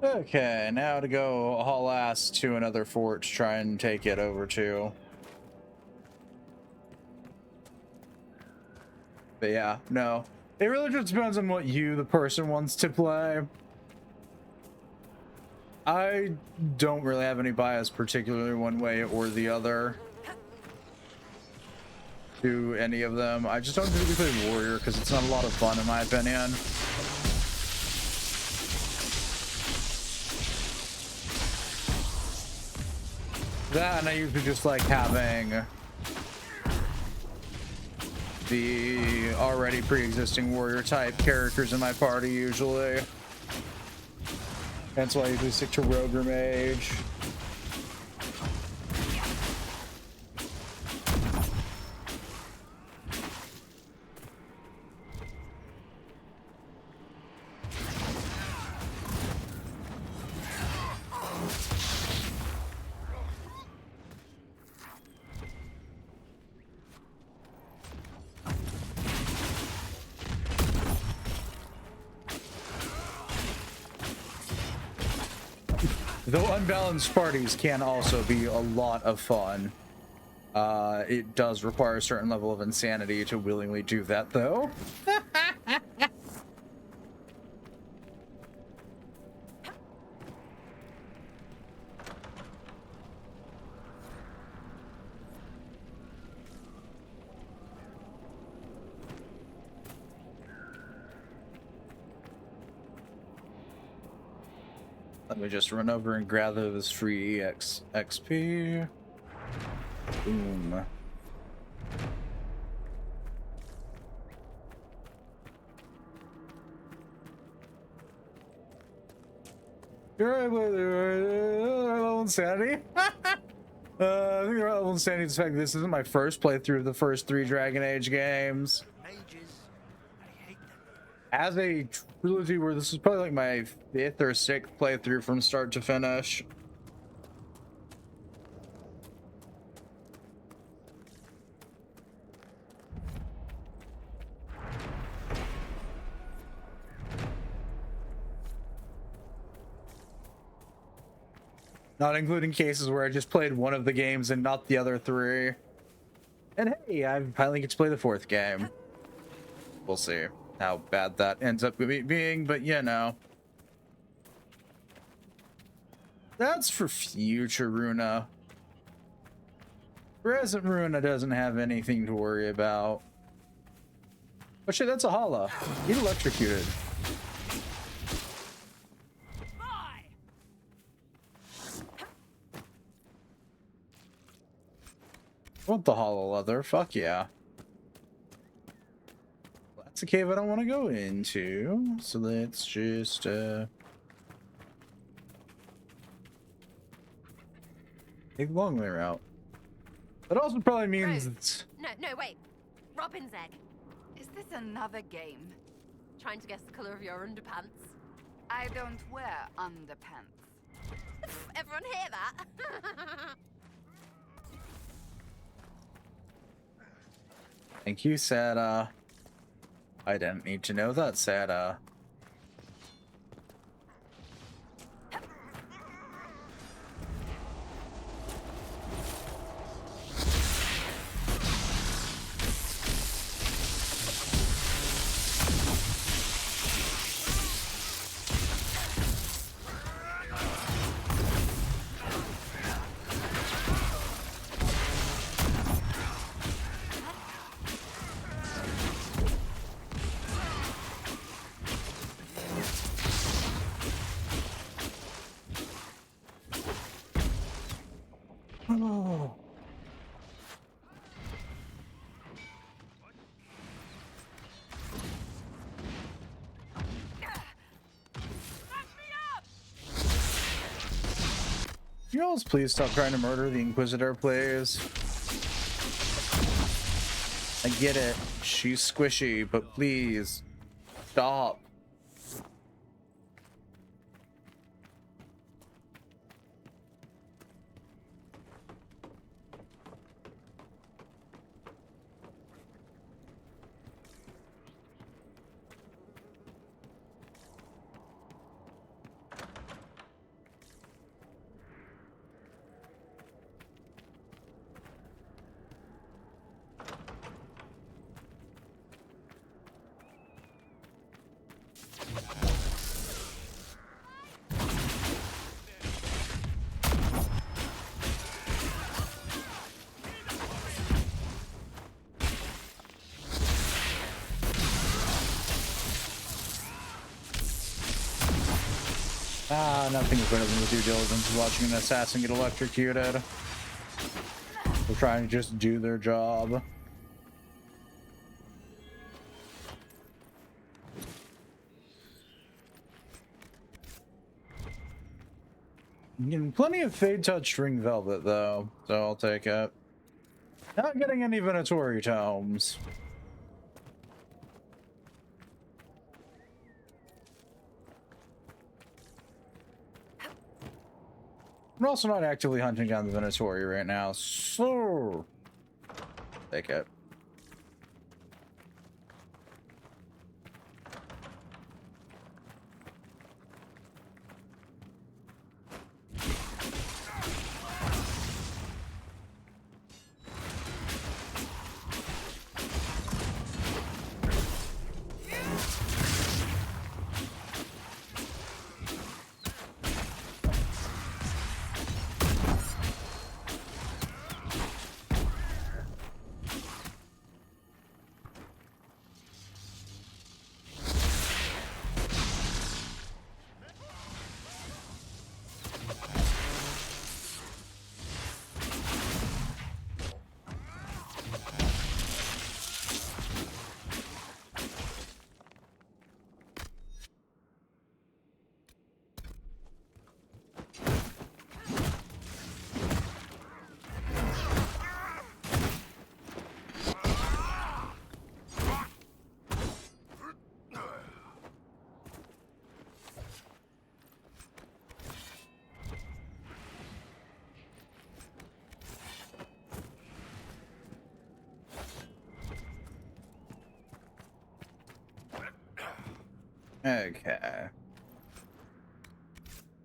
Okay, now to go haul ass to another fort to try and take it over to. But yeah, no. It really just depends on what you, the person, wants to play. I don't really have any bias particularly one way or the other to any of them. I just don't typically play warrior because it's not a lot of fun in my opinion. That, and I usually just like having the already pre-existing warrior type characters in my party usually. That's why I usually stick to rogue or mage. Though unbalanced parties can also be a lot of fun. It does require a certain level of insanity to willingly do that, though. Let me just run over and gather this free XP. Boom. You're right, level insanity. I think the level insanity is the fact that this isn't my first playthrough of the first 3 Dragon Age games. As a trilogy where this is probably like my 5th or 6th playthrough from start to finish. Not including cases where I just played one of the games and not the other 3. And hey, I finally get to play the 4th game. We'll see how bad that ends up being, but you know. That's for future Runa. Present Runa doesn't have anything to worry about. Oh shit, that's a Hala. Get electrocuted. I want the hollow leather, fuck yeah. That's a cave I don't want to go into, so let's just take the long way route. That also probably means it's... No, wait. Robin's egg. Is this another game? Trying to guess the color of your underpants. I don't wear underpants. Everyone hear that? Thank you, Sarah. I didn't need to know that, Sarah. Oh. You alls please stop trying to murder the Inquisitor, please. I get it. She's squishy, but please stop. Nothing's better than the due diligence of watching an assassin get electrocuted. They're trying to just do their job. Getting plenty of Fade Touch Ring Velvet, though, so I'll take it. Not getting any Venatori tomes. I'm also not actively hunting down the Venatori right now, so take it. Okay.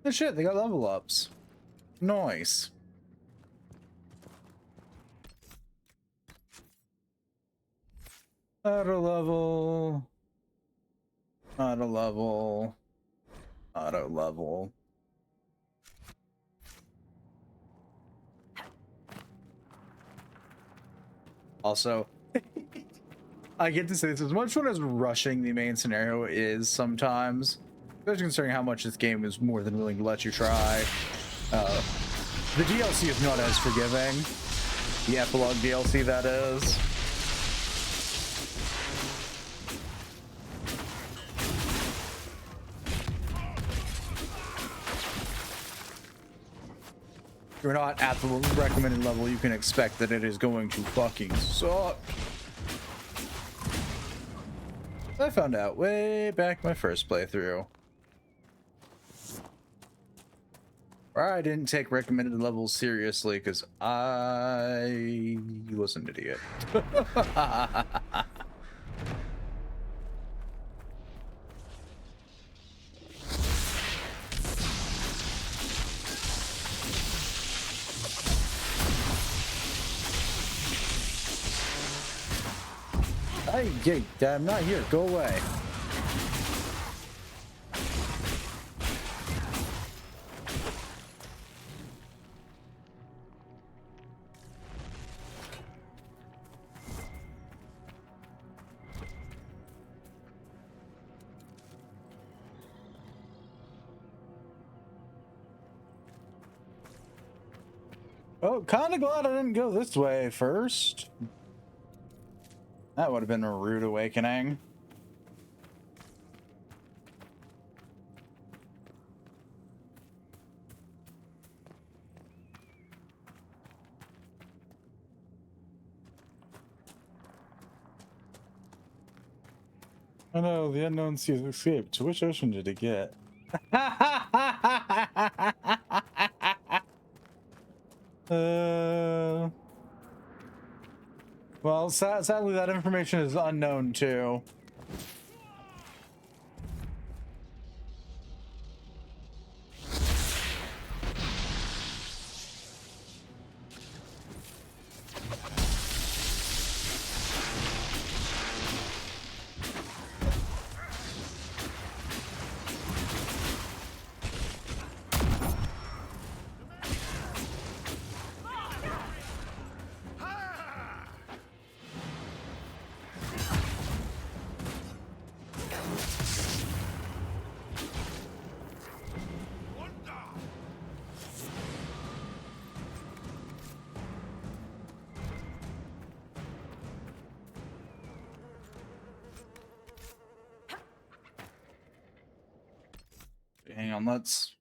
Oh shit, they got level ups. Nice. Auto level. Auto level. Auto level. Also, I get to say this, as much fun as rushing the main scenario is sometimes, especially considering how much this game is more than willing to let you try, the DLC is not as forgiving. The epilogue DLC, that is. you're not at the recommended level, you can expect that it is going to fucking suck. I found out way back my first playthrough. Or I didn't take recommended levels seriously because I was an idiot. Hey, I'm not here. Go away. Oh, kind of glad I didn't go this way first. That would have been a rude awakening. Oh no, the unknown sea has escaped. To which ocean did it get? Well, sadly, that information is unknown too. Hang on, let's...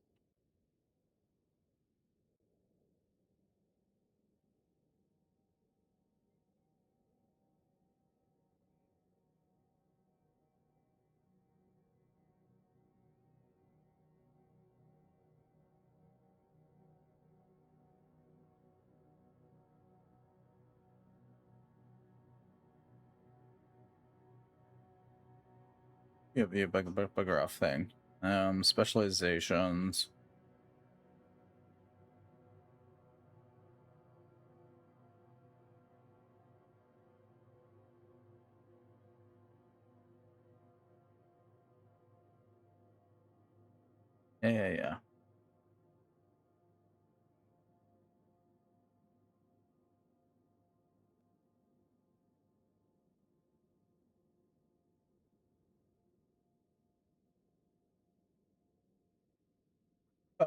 Yeah, be a bugger off thing. Specializations. Yeah.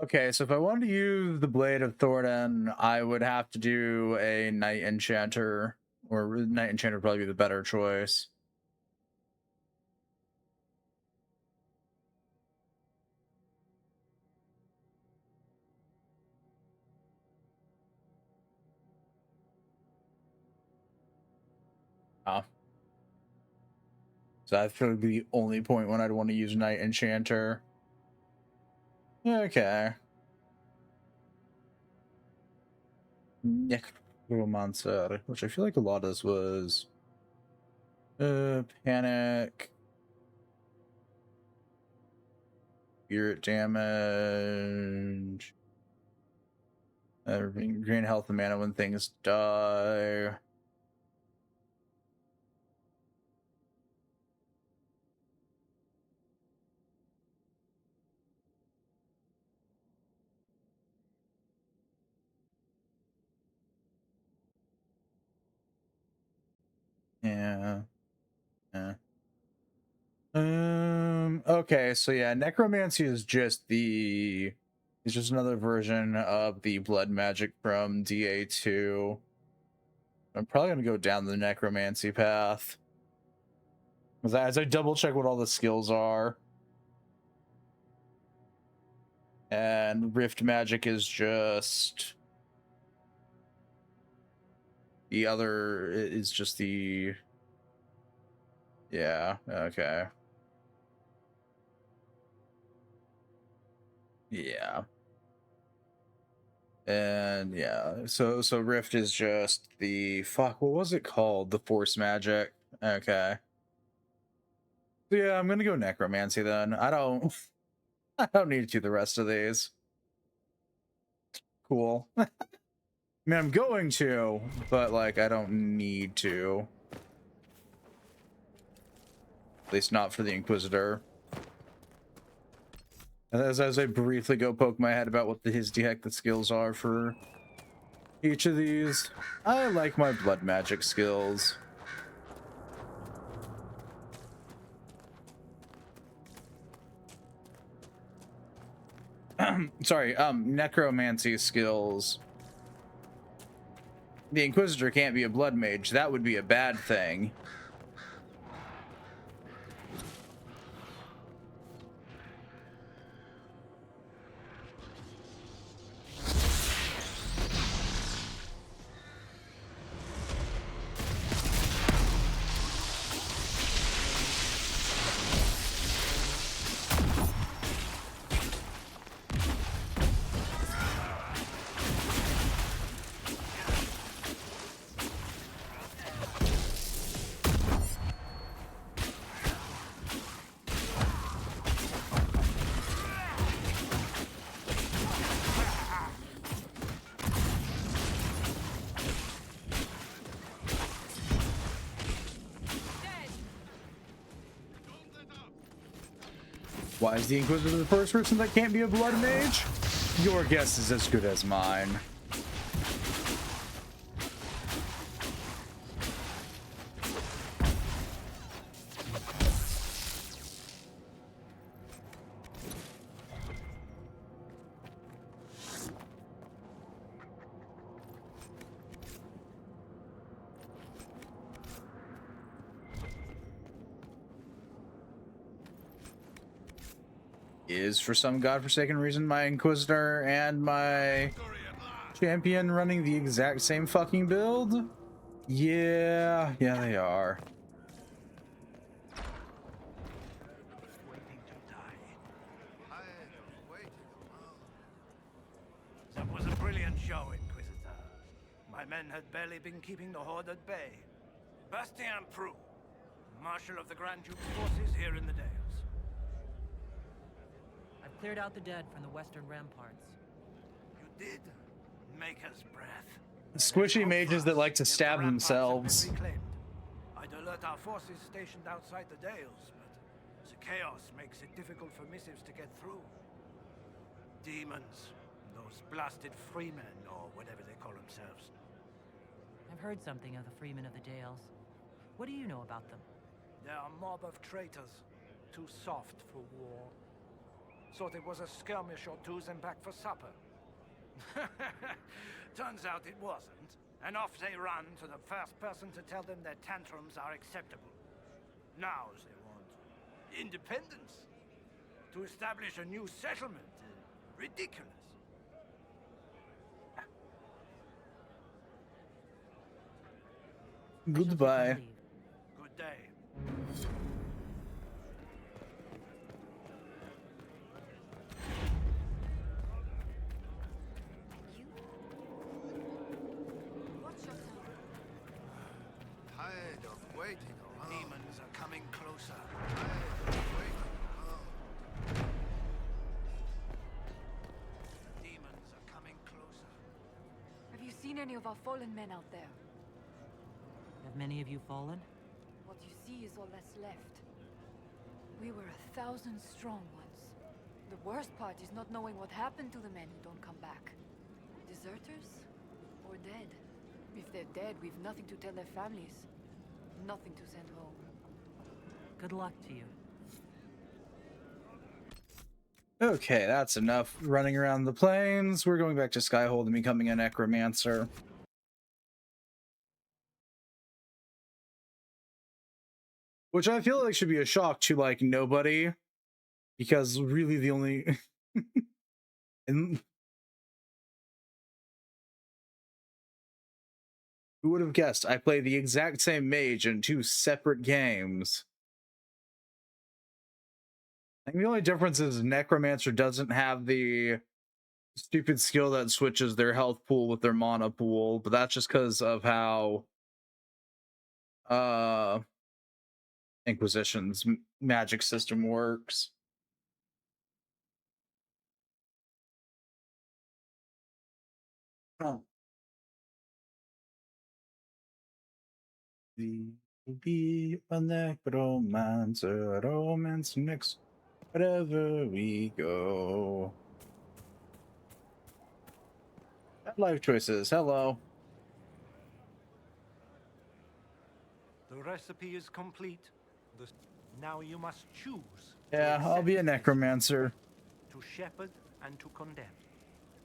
Okay, so if I wanted to use the Blade of Thornton, I would have to do a Knight Enchanter, or Knight Enchanter would probably be the better choice. Oh. So that's probably the only point when I'd want to use Knight Enchanter. Okay. Necromancer, which I feel like a lot of this was panic, spirit damage, green health and mana when things die. Yeah. Okay, so yeah, necromancy is just another version of the blood magic from DA2. I'm probably gonna go down the necromancy path. As I double check what all the skills are. And rift magic is just The other is just the... Yeah, okay. Yeah. And yeah, so Rift is just the... Fuck, what was it called? The Force Magic. Okay. So yeah, I'm gonna go Necromancy then. I don't... I don't need to do the rest of these. Cool. I mean, I'm going to, but like, I don't need to. At least not for the Inquisitor. As I briefly go poke my head about what his heck the skills are for each of these, I like my blood magic skills. Sorry, necromancy skills. The Inquisitor can't be a blood mage. That would be a bad thing. Why is the Inquisitor the first person that can't be a blood mage? Your guess is as good as mine. Is for some godforsaken reason my Inquisitor and my champion running the exact same fucking build? Yeah, they are. That was a brilliant show, Inquisitor. My men had barely been keeping the Horde at bay. Bastien Prou, Marshal of the Grand Duke's forces here in the Dales. I've cleared out the dead from the western ramparts. You did? Maker's breath. Squishy mages that like to stab themselves. I'd alert our forces stationed outside the Dales, but the chaos makes it difficult for missives to get through. Demons, those blasted freemen, or whatever they call themselves. I've heard something of the Freemen of the Dales. What do you know about them? They're a mob of traitors, too soft for war. Thought it was a skirmish or two, then back for supper. Turns out it wasn't, and off they run to the first person to tell them their tantrums are acceptable. Now they want independence, to establish a new settlement. Ridiculous. Goodbye. Good day. Tired of waiting around. Demons are coming closer. Demons are coming closer. Have you seen any of our fallen men out there? Have many of you fallen? What you see is all that's left. We were 1,000 strong once. The worst part is not knowing what happened to the men who don't come back. Deserters? Or dead? If they're dead, we've nothing to tell their families. Nothing to send home. Good luck to you. Okay, that's enough running around the plains. We're going back to Skyhold and becoming a necromancer. Which I feel like should be a shock to like nobody. Because really the only and Who would have guessed I play the exact same mage in 2 separate games? I think the only difference is Necromancer doesn't have the stupid skill that switches their health pool with their mana pool, but that's just because of how Inquisition's magic system works. Oh. Be a necromancer, romance next wherever we go. Bad life choices. Hello. The recipe is complete. Now you must choose. Yeah, I'll be a necromancer. To shepherd and to condemn.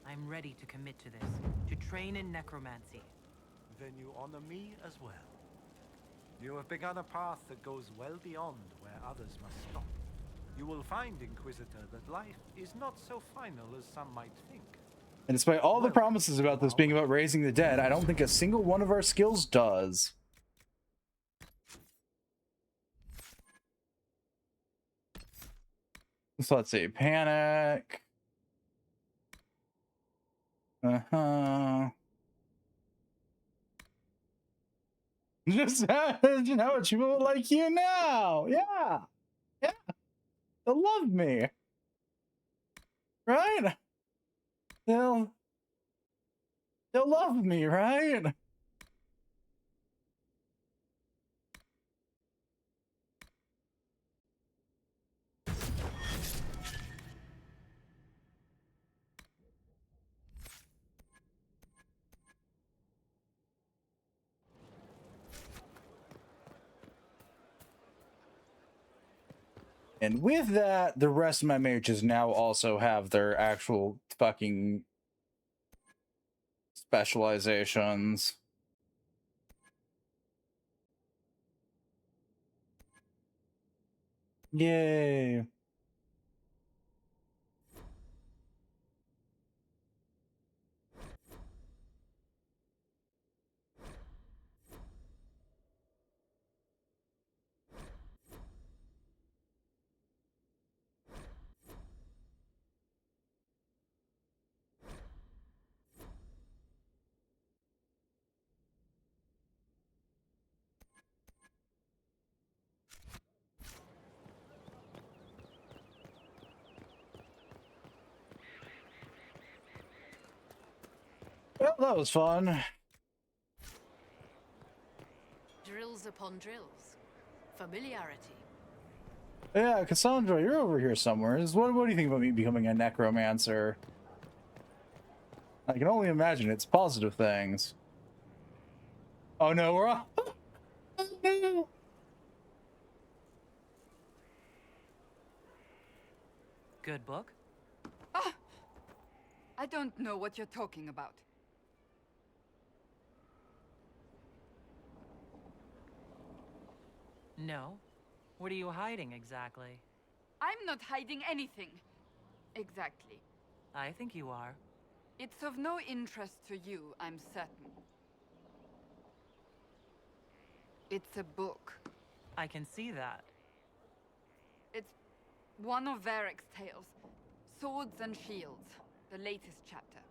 I'm ready to commit to this, to train in necromancy. Then you honor me as well. You have begun a path that goes well beyond where others must stop. You will find, Inquisitor, that life is not so final as some might think. And despite all the promises about this being about raising the dead, I don't think a single one of our skills does. So let's see. Panic. Just how people like you now. Yeah. Yeah. They'll love me. Right? They'll love me, right? And with that, the rest of my mages now also have their actual fucking specializations. Yay. Well, that was fun. Drills upon drills. Familiarity. Yeah, Cassandra, you're over here somewhere. What do you think about me becoming a necromancer? I can only imagine it's positive things. Oh no, we're off. No. Good book? Ah! I don't know what you're talking about. No. What are you hiding exactly? I'm not hiding anything. Exactly. I think you are. It's of no interest to you, I'm certain. It's a book. I can see that. It's one of Varric's tales. Swords and Shields. The latest chapter.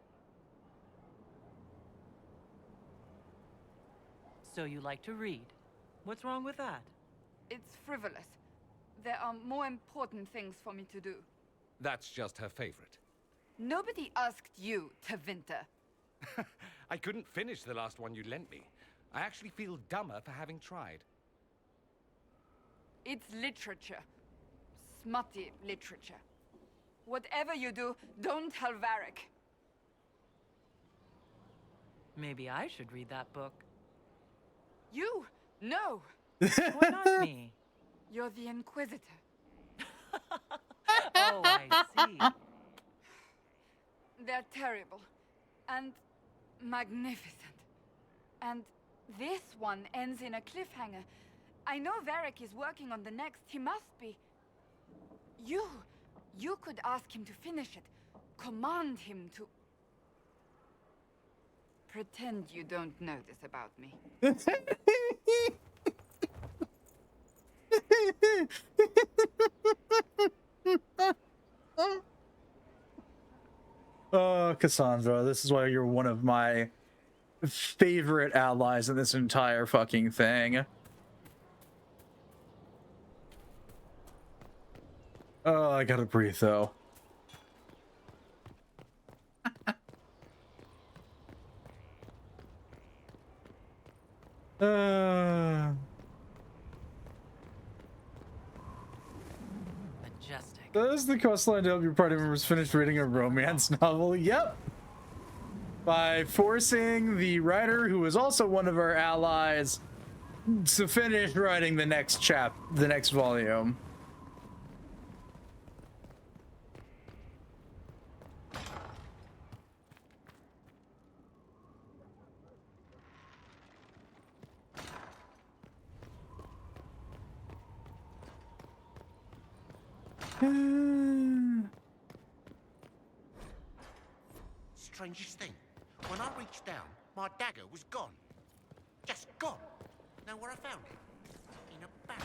So you like to read. What's wrong with that? It's frivolous. There are more important things for me to do. That's just her favorite. Nobody asked you, Tevinter. I couldn't finish the last one you lent me. I actually feel dumber for having tried. It's literature. Smutty literature. Whatever you do, don't tell Varric. Maybe I should read that book. You? No! Why not me? You're the Inquisitor. Oh, I see. They're terrible. And magnificent. And this one ends in a cliffhanger. I know Varric is working on the next. He must be. You could ask him to finish it. Command him to. Pretend you don't know this about me. Oh, Cassandra, this is why you're one of my favorite allies in this entire fucking thing. Oh, I gotta breathe though. Majestic. Does the questline to help your party members finish reading a romance novel? Yep. By forcing the writer, who is also one of our allies, to finish writing the next volume. Strangest thing, when I reached down, my dagger was gone. Just gone. Know where I found it? In a bag.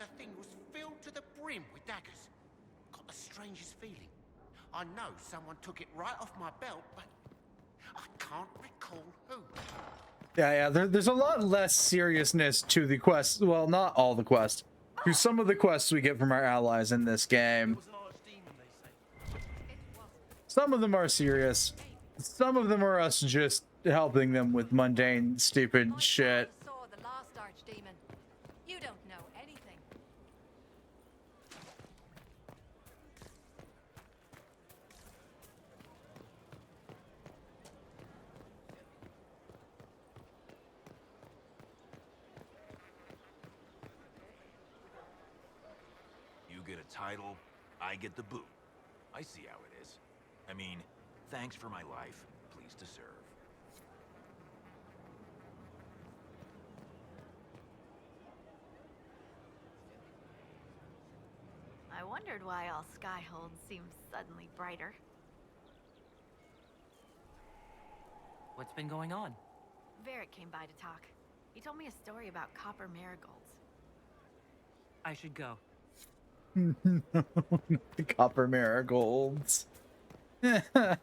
The thing was filled to the brim with daggers. Got the strangest feeling. I know someone took it right off my belt, but I can't recall who. Yeah, there's a lot less seriousness to the quest. Well, not all the quests. To some of the quests we get from our allies in this game. Some of them are serious. Some of them are us just helping them with mundane, stupid shit. Saw the last archdemon. You don't know anything. You get a title, I get the boot. I see how it is. I mean, thanks for my life. Pleased to serve. I wondered why all Skyhold seemed suddenly brighter. What's been going on? Varric came by to talk. He told me a story about copper marigolds. I should go. The copper marigolds.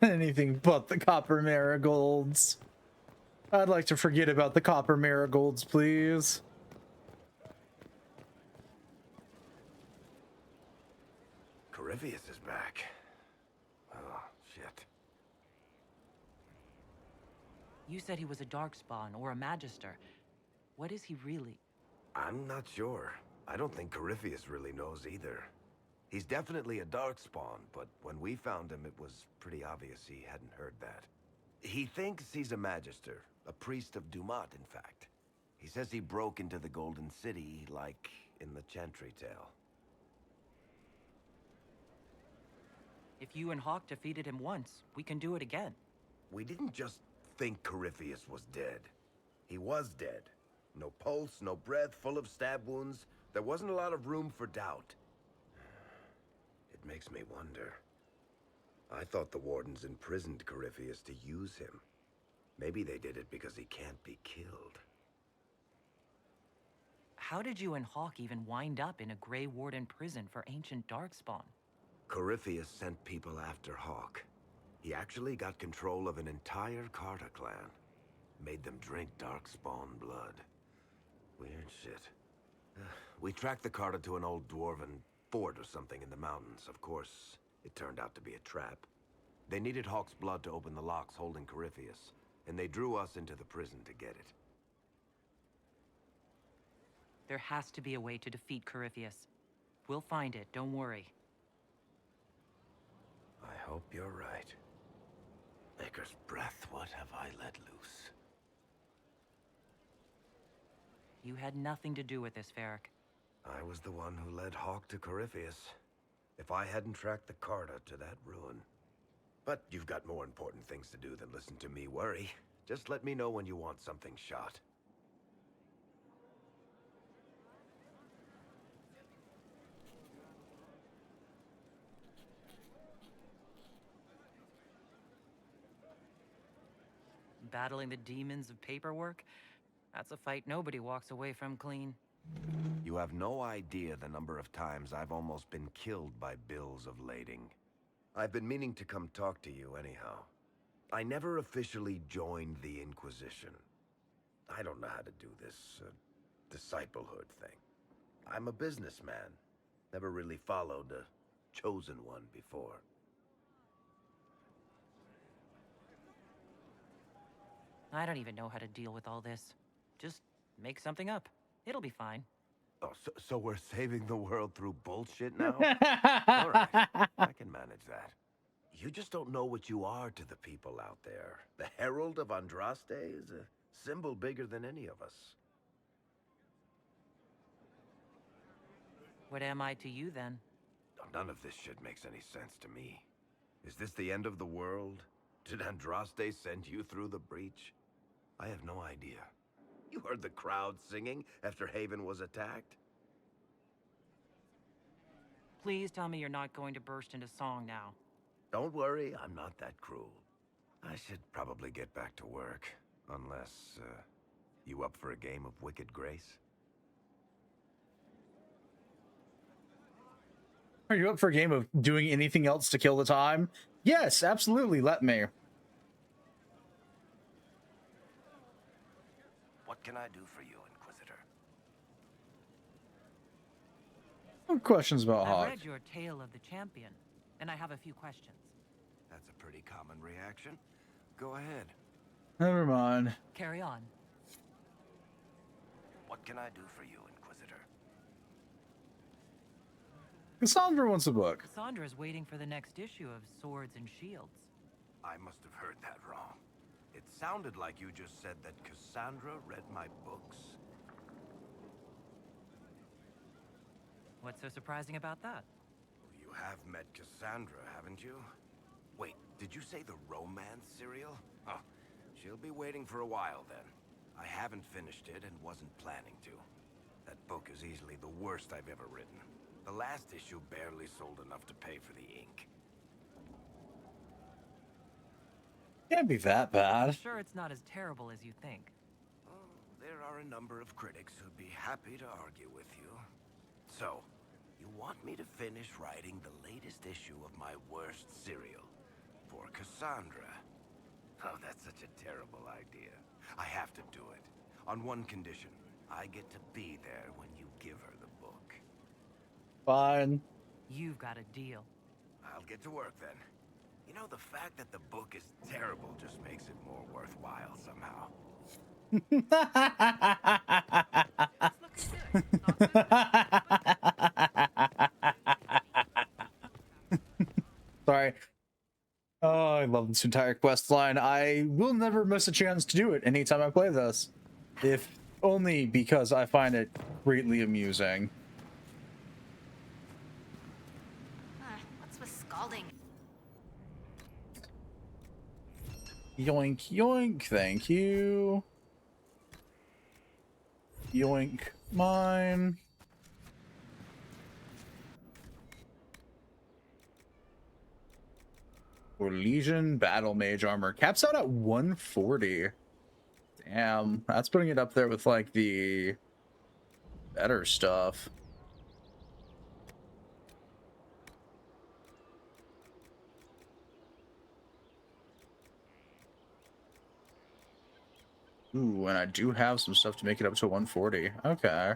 Anything but the copper marigolds. I'd like to forget about the copper marigolds, please. Corypheus is back. Oh, shit. You said he was a darkspawn or a magister. What is he really? I'm not sure. I don't think Corypheus really knows either. He's definitely a darkspawn, but when we found him, it was pretty obvious he hadn't heard that. He thinks he's a magister, a priest of Dumat, in fact. He says he broke into the Golden City, like in the Chantry tale. If you and Hawk defeated him once, we can do it again. We didn't just think Corypheus was dead. He was dead. No pulse, no breath, full of stab wounds. There wasn't a lot of room for doubt. It makes me wonder. I thought the Wardens imprisoned Corypheus to use him. Maybe they did it because he can't be killed. How did you and Hawk even wind up in a Grey Warden prison for ancient darkspawn? Corypheus sent people after Hawk. He actually got control of an entire Carta clan. Made them drink darkspawn blood. Weird shit. We tracked the Carta to an old dwarven fort or something in the mountains. Of course, it turned out to be a trap. They needed Hawk's blood to open the locks holding Corypheus, and they drew us into the prison to get it. There has to be a way to defeat Corypheus. We'll find it, don't worry. I hope you're right. Maker's breath, what have I let loose? You had nothing to do with this, Varric. I was the one who led Hawk to Corypheus. If I hadn't tracked the Carta to that ruin. But you've got more important things to do than listen to me worry. Just let me know when you want something shot. battling the demons of paperwork. That's a fight nobody walks away from clean. You have no idea the number of times I've almost been killed by bills of lading. I've been meaning to come talk to you anyhow. I never officially joined the Inquisition. I don't know how to do this disciplehood thing. I'm a businessman. Never really followed a chosen one before. I don't even know how to deal with all this. Just make something up. It'll be fine. Oh, so we're saving the world through bullshit now? All right, I can manage that. You just don't know what you are to the people out there. The Herald of Andraste is a symbol bigger than any of us. What am I to you, then? None of this shit makes any sense to me. Is this the end of the world? Did Andraste send you through the breach? I have no idea. You heard the crowd singing after Haven was attacked? Please tell me you're not going to burst into song now. Don't worry, I'm not that cruel. I should probably get back to work. Unless, you up for a game of Wicked Grace? Are you up for a game of doing anything else to kill the time? Yes, absolutely, let me. What can I do for you, Inquisitor? No questions about I Hawk. read your Tale of the Champion, and I have a few questions. That's a pretty common reaction. Go ahead. Never mind. Carry on. What can I do for you, Inquisitor? Cassandra wants a book. Cassandra's waiting for the next issue of Swords and Shields. I must have heard that wrong. It sounded like you just said that Cassandra read my books. What's so surprising about that? You have met Cassandra, haven't you? Wait, did you say the romance serial? Huh. She'll be waiting for a while then. I haven't finished it and wasn't planning to. That book is easily the worst I've ever written. The last issue barely sold enough to pay for the ink. Can't be that bad. I'm sure it's not as terrible as you think. Oh, there are a number of critics who'd be happy to argue with you. So, you want me to finish writing the latest issue of my worst serial for Cassandra? Oh, that's such a terrible idea. I have to do it. On one condition. I get to be there when you give her the book. Fine. You've got a deal. I'll get to work then. You know, the fact that the book is terrible just makes it more worthwhile somehow. Sorry. Oh, I love this entire quest line. I will never miss a chance to do it anytime I play this. If only because I find it greatly amusing. What's with scalding? Yoink, yoink, thank you. Yoink, mine. For Legion Battle Mage armor. Caps out at 140. Damn, that's putting it up there with like the better stuff. Ooh, and I do have some stuff to make it up to 140. Okay.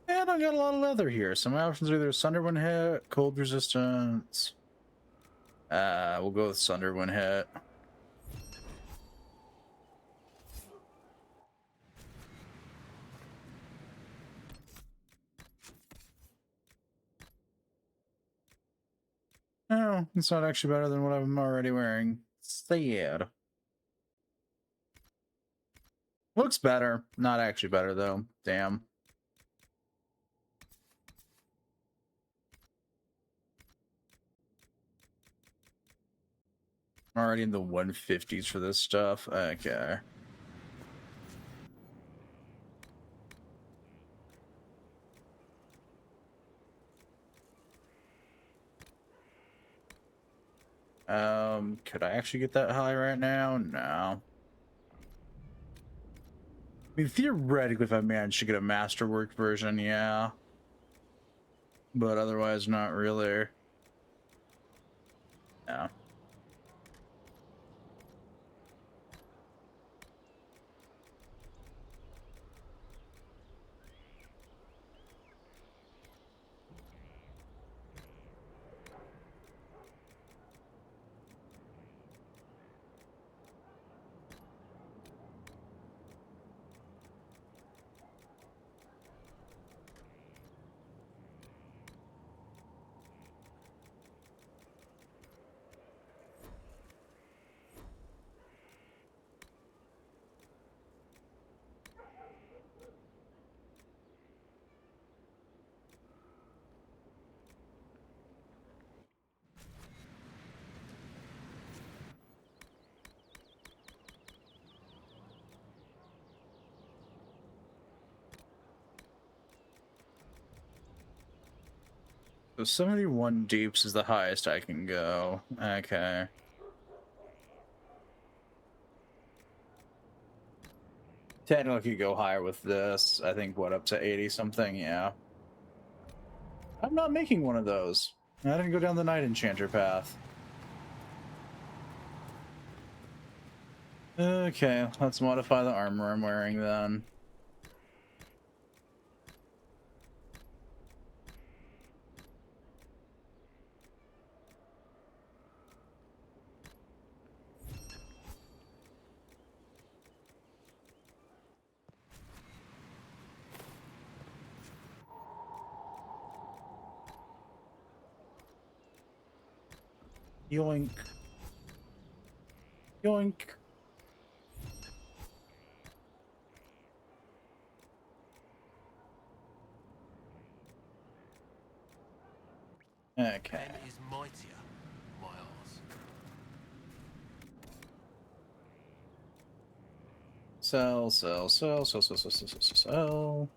And I got a lot of leather here. Some options are either Sunderwind hit, cold resistance. We'll go with Sunderwind hit. Oh, it's not actually better than what I'm already wearing. Sad. Looks better. Not actually better, though. Damn. I'm already in the 150s for this stuff. Okay. Could I actually get that high right now? No. I mean, theoretically, if I managed to get a masterwork version, yeah. But otherwise, not really. No. So 71 deeps is the highest I can go. Okay. Technically, I could go higher with this. I think, what, up to 80 something? Yeah. I'm not making one of those. I didn't go down the Night Enchanter path. Okay, let's modify the armor I'm wearing then. Yoink. Yoink. Okay. Men is mightier, Miles. Sell, sell, sell, sell, sell, sell, sell, sell, sell.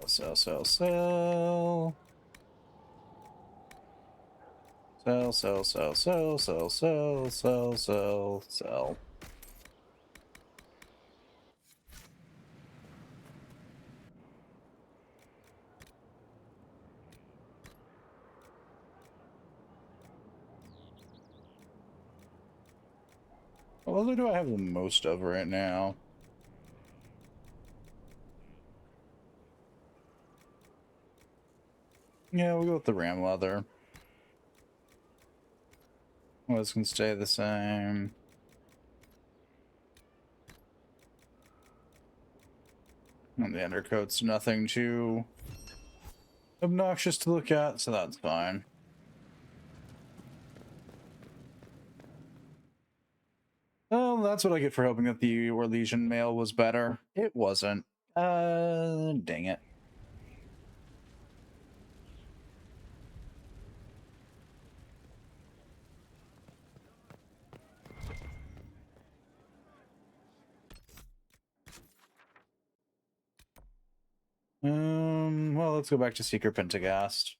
Sell, sell, sell. Sell, sell, sell, sell, sell, sell, sell, sell, sell. What leather do I have the most of right now? Yeah, we'll go with the ram leather. Well, this can stay the same. And the undercoat's nothing too obnoxious to look at, so that's fine. Well, that's what I get for hoping that the Orlesian mail was better. It wasn't. Dang it. Well, let's go back to Seeker Pentagast.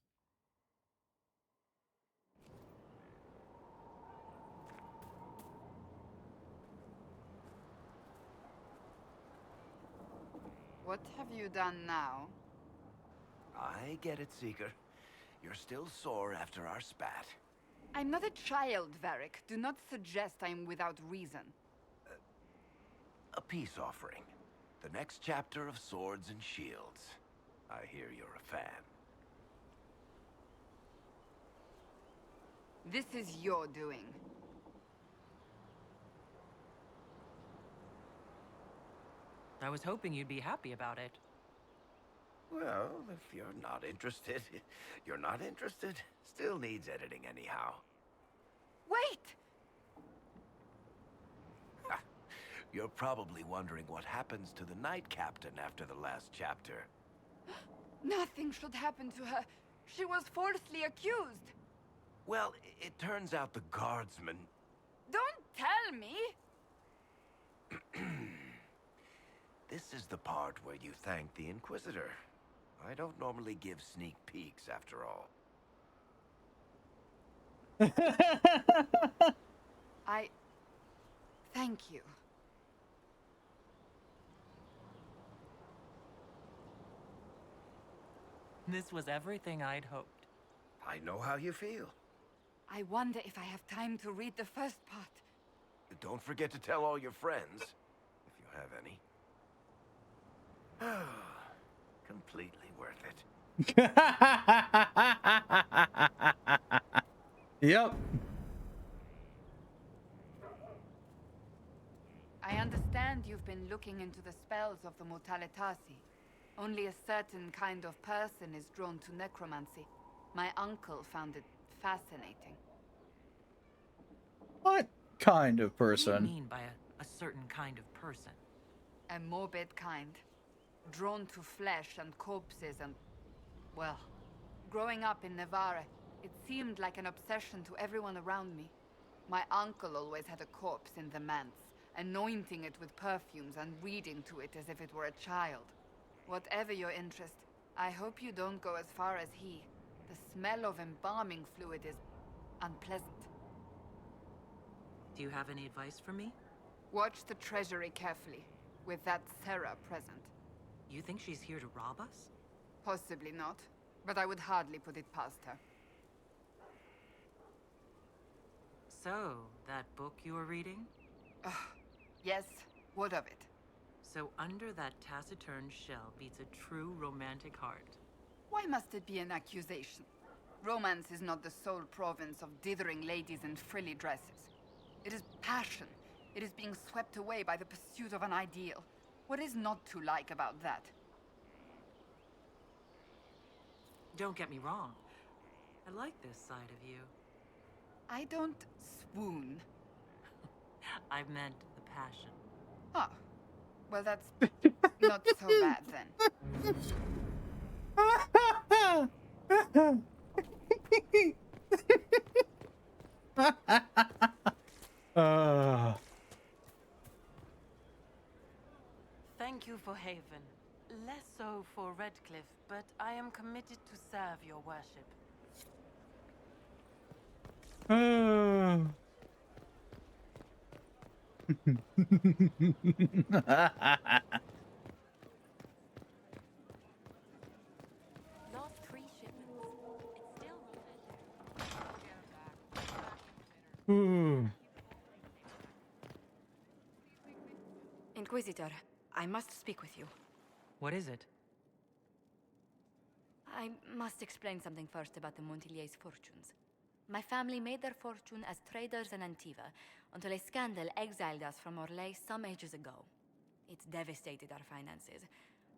What have you done now? I get it, Seeker. You're still sore after our spat. I'm not a child, Varric. Do not suggest I'm without reason. A peace offering. The next chapter of Swords and Shields. I hear you're a fan. This is your doing. I was hoping you'd be happy about it. Well, if you're not interested, you're not interested. Still needs editing anyhow. Wait! You're probably wondering what happens to the Knight Captain after the last chapter. Nothing should happen to her. She was falsely accused. Well, it turns out the guardsmen... Don't tell me! This is the part where you thank the Inquisitor. I don't normally give sneak peeks, after all. Thank you. This was everything I'd hoped. I know how you feel. I wonder if I have time to read the first part. Don't forget to tell all your friends, if you have any. Completely worth it. Yep. I understand you've been looking into the spells of the Mortalitasi. Only a certain kind of person is drawn to necromancy. My uncle found it fascinating. What kind of What do person? you mean by a certain kind of person? A morbid kind. Drawn to flesh and corpses and... well, growing up in Navarre, it seemed like an obsession to everyone around me. My uncle always had a corpse in the manse, anointing it with perfumes and reading to it as if it were a child. Whatever your interest, I hope you don't go as far as he. The smell of embalming fluid is unpleasant. Do you have any advice for me? Watch the treasury carefully, with that Sarah present. You think she's here to rob us? Possibly not, but I would hardly put it past her. So, that book you were reading? Yes, what of it? So under that taciturn shell beats a true romantic heart. Why must it be an accusation? Romance is not the sole province of dithering ladies in frilly dresses. It is passion. It is being swept away by the pursuit of an ideal. What is not to like about that? Don't get me wrong. I like this side of you. I don't swoon. I meant the passion. Ah, well that's not so bad then. Thank you for Haven. Less so for Redcliffe, but I am committed to serve your worship. Lost 3 shipments. It's still Inquisitor, I must speak with you. What is it? I must explain something first about the Montillier's fortunes. My family made their fortune as traders in Antiva until a scandal exiled us from Orlais some ages ago. It's devastated our finances.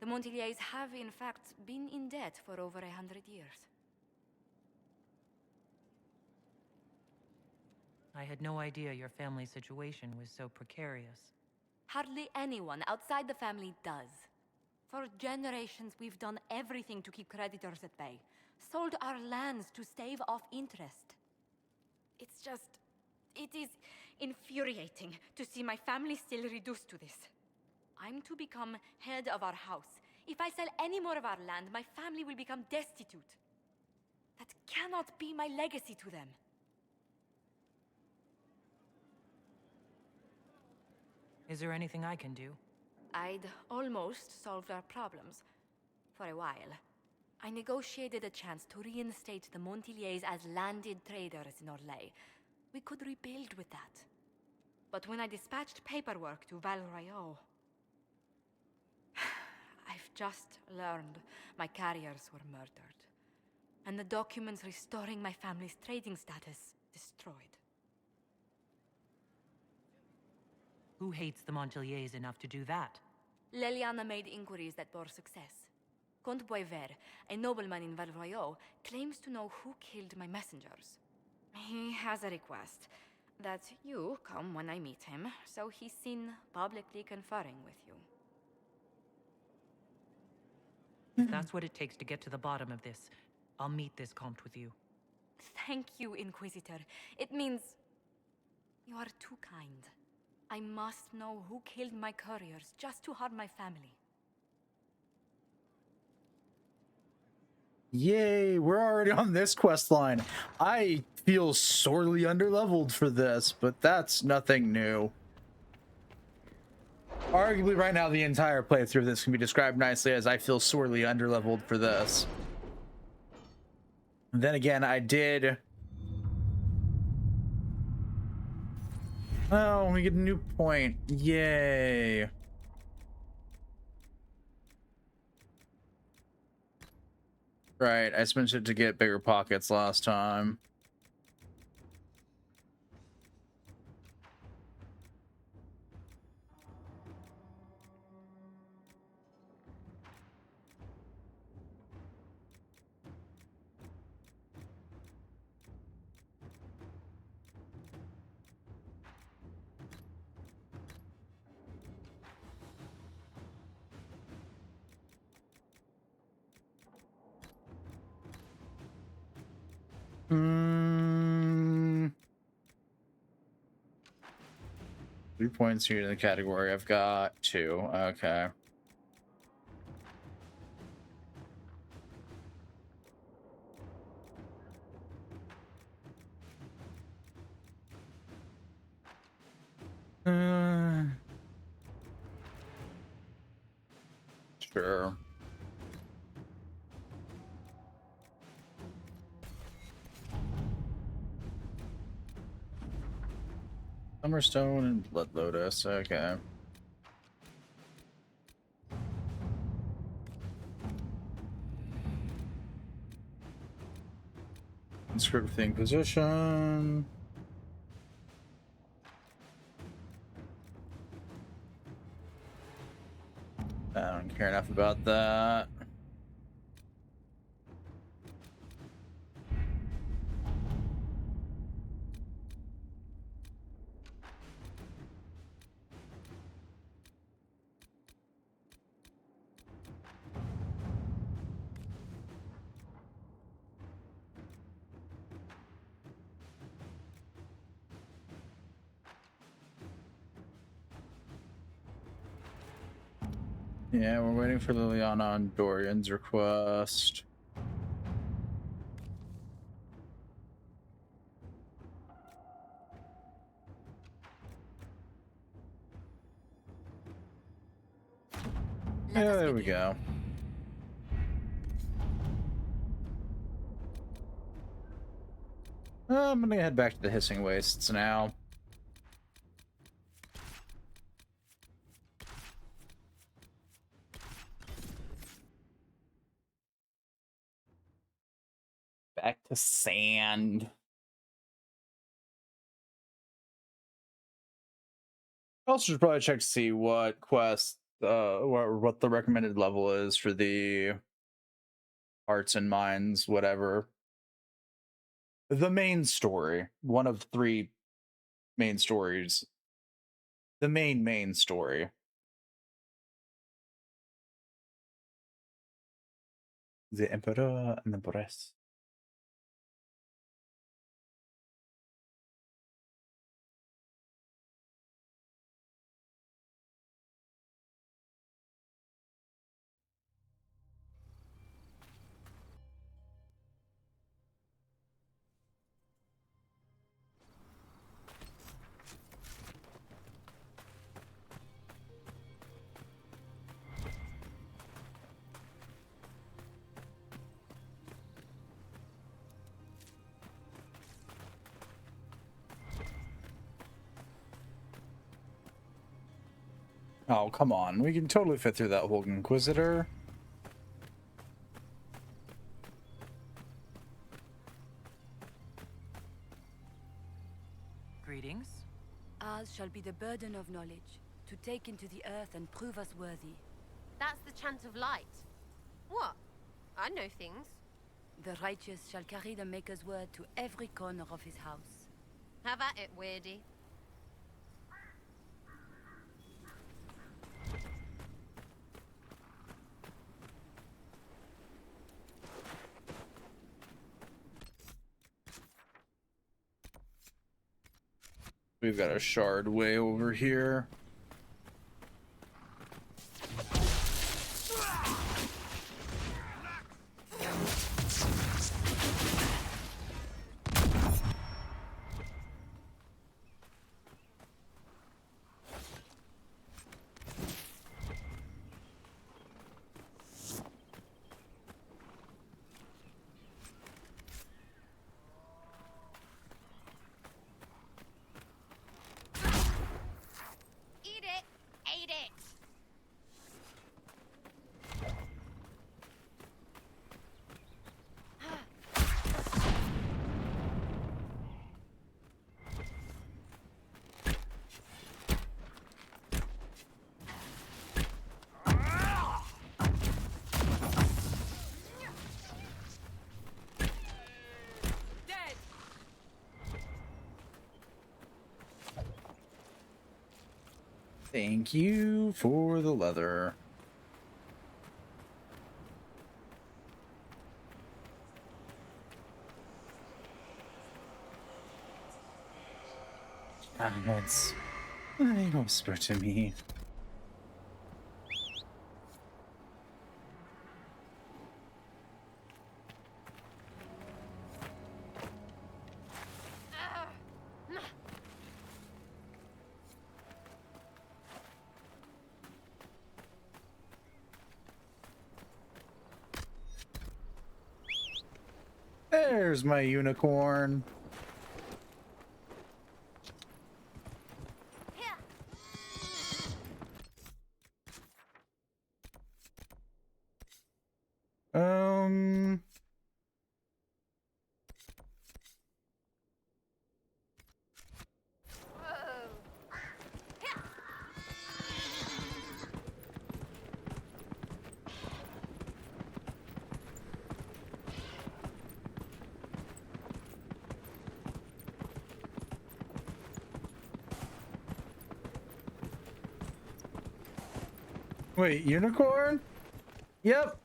The Montillier's have, in fact, been in debt for over 100 years. I had no idea your family situation was so precarious. Hardly anyone outside the family does. For generations, we've done everything to keep creditors at bay. Sold our lands to stave off interest. It is infuriating to see my family still reduced to this. I'm to become head of our house. If I sell any more of our land, my family will become destitute. That cannot be my legacy to them. Is there anything I can do? I'd almost solved our problems. For a while. I negotiated a chance to reinstate the Montillier's as landed traders in Orlais. We could rebuild with that. But when I dispatched paperwork to Val Royeaux, I've just learned my carriers were murdered. And the documents restoring my family's trading status destroyed. Who hates the Montillier's enough to do that? Leliana made inquiries that bore success. Comte Boisvert, a nobleman in Valroyot, claims to know who killed my messengers. He has a request that you come when I meet him, so he's seen publicly conferring with you. If that's what it takes to get to the bottom of this, I'll meet this Comte with you. Thank you, Inquisitor. It means you are too kind. I must know who killed my couriers just to harm my family. Yay, we're already on this quest line. I feel sorely underleveled for this, but that's nothing new. Arguably right now the entire playthrough of this can be described nicely as I feel sorely underleveled for this. And then again, I did... Oh, we get a new point. Yay. Right, I spent it to get bigger pockets last time. Hmm. 3 points here in the category. I've got 2. Okay. Sure. Summerstone and Blood Lotus. Okay. Script with the Inquisition. I don't care enough about that. Yeah, we're waiting for Liliana and Dorian's request. Yeah, there we go. I'm gonna head back to the Hissing Wastes now. Back to sand. I also should probably check to see what quest, what the recommended level is for the Hearts and Minds, whatever. The main story. One of 3 main stories. The main story. The Emperor and the Empress. Oh, come on. We can totally fit through that whole Inquisitor. Greetings. Ours shall be the burden of knowledge, to take into the earth and prove us worthy. That's the chant of light. What? I know things. The righteous shall carry the Maker's word to every corner of his house. Have at it, Weirdie. We've got a shard way over here. Thank you for the leather. Silence. They whisper to me. There's my unicorn. Wait, unicorn? Yep.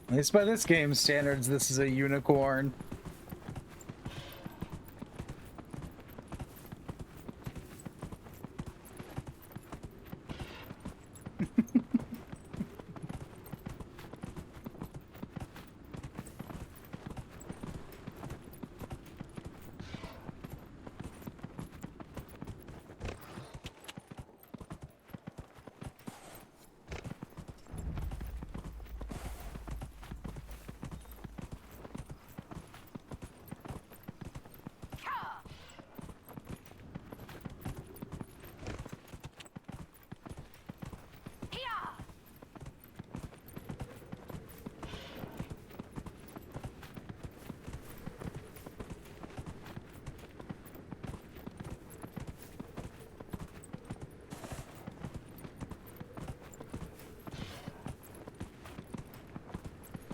At least by this game's standards, this is a unicorn.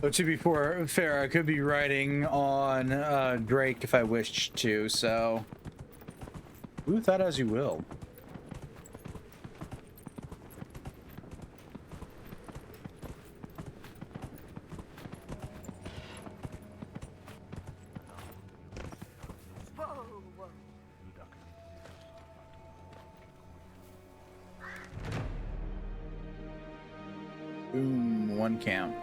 So to be fair, I could be riding on Drake if I wished to, so do with that as you will. Boom, one camp.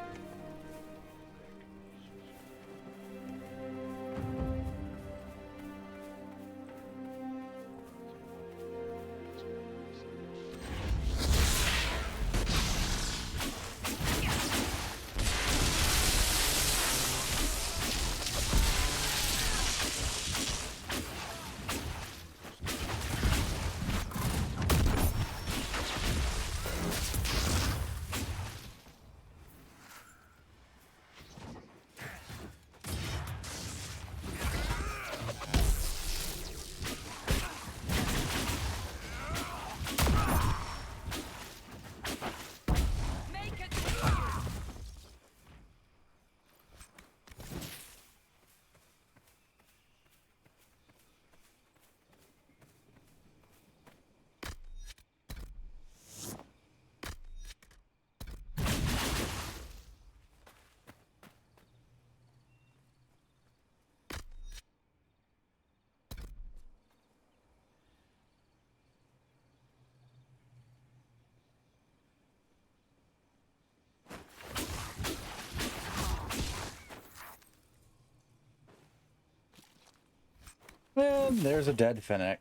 And there's a dead Finnick.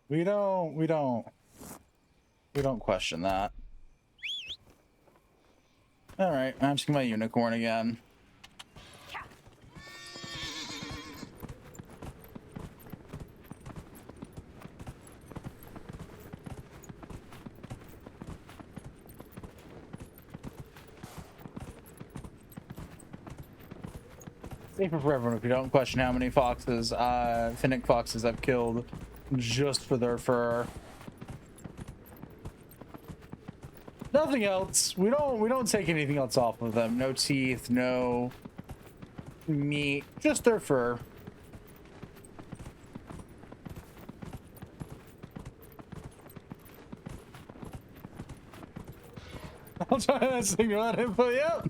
We don't question that. All right, I'm just getting my unicorn again. Safer for everyone if you don't question how many foxes, Finnick foxes I've killed just for their fur. Nothing else. We don't take anything else off of them. No teeth, no meat, just their fur. I'll try to signal that info, yep.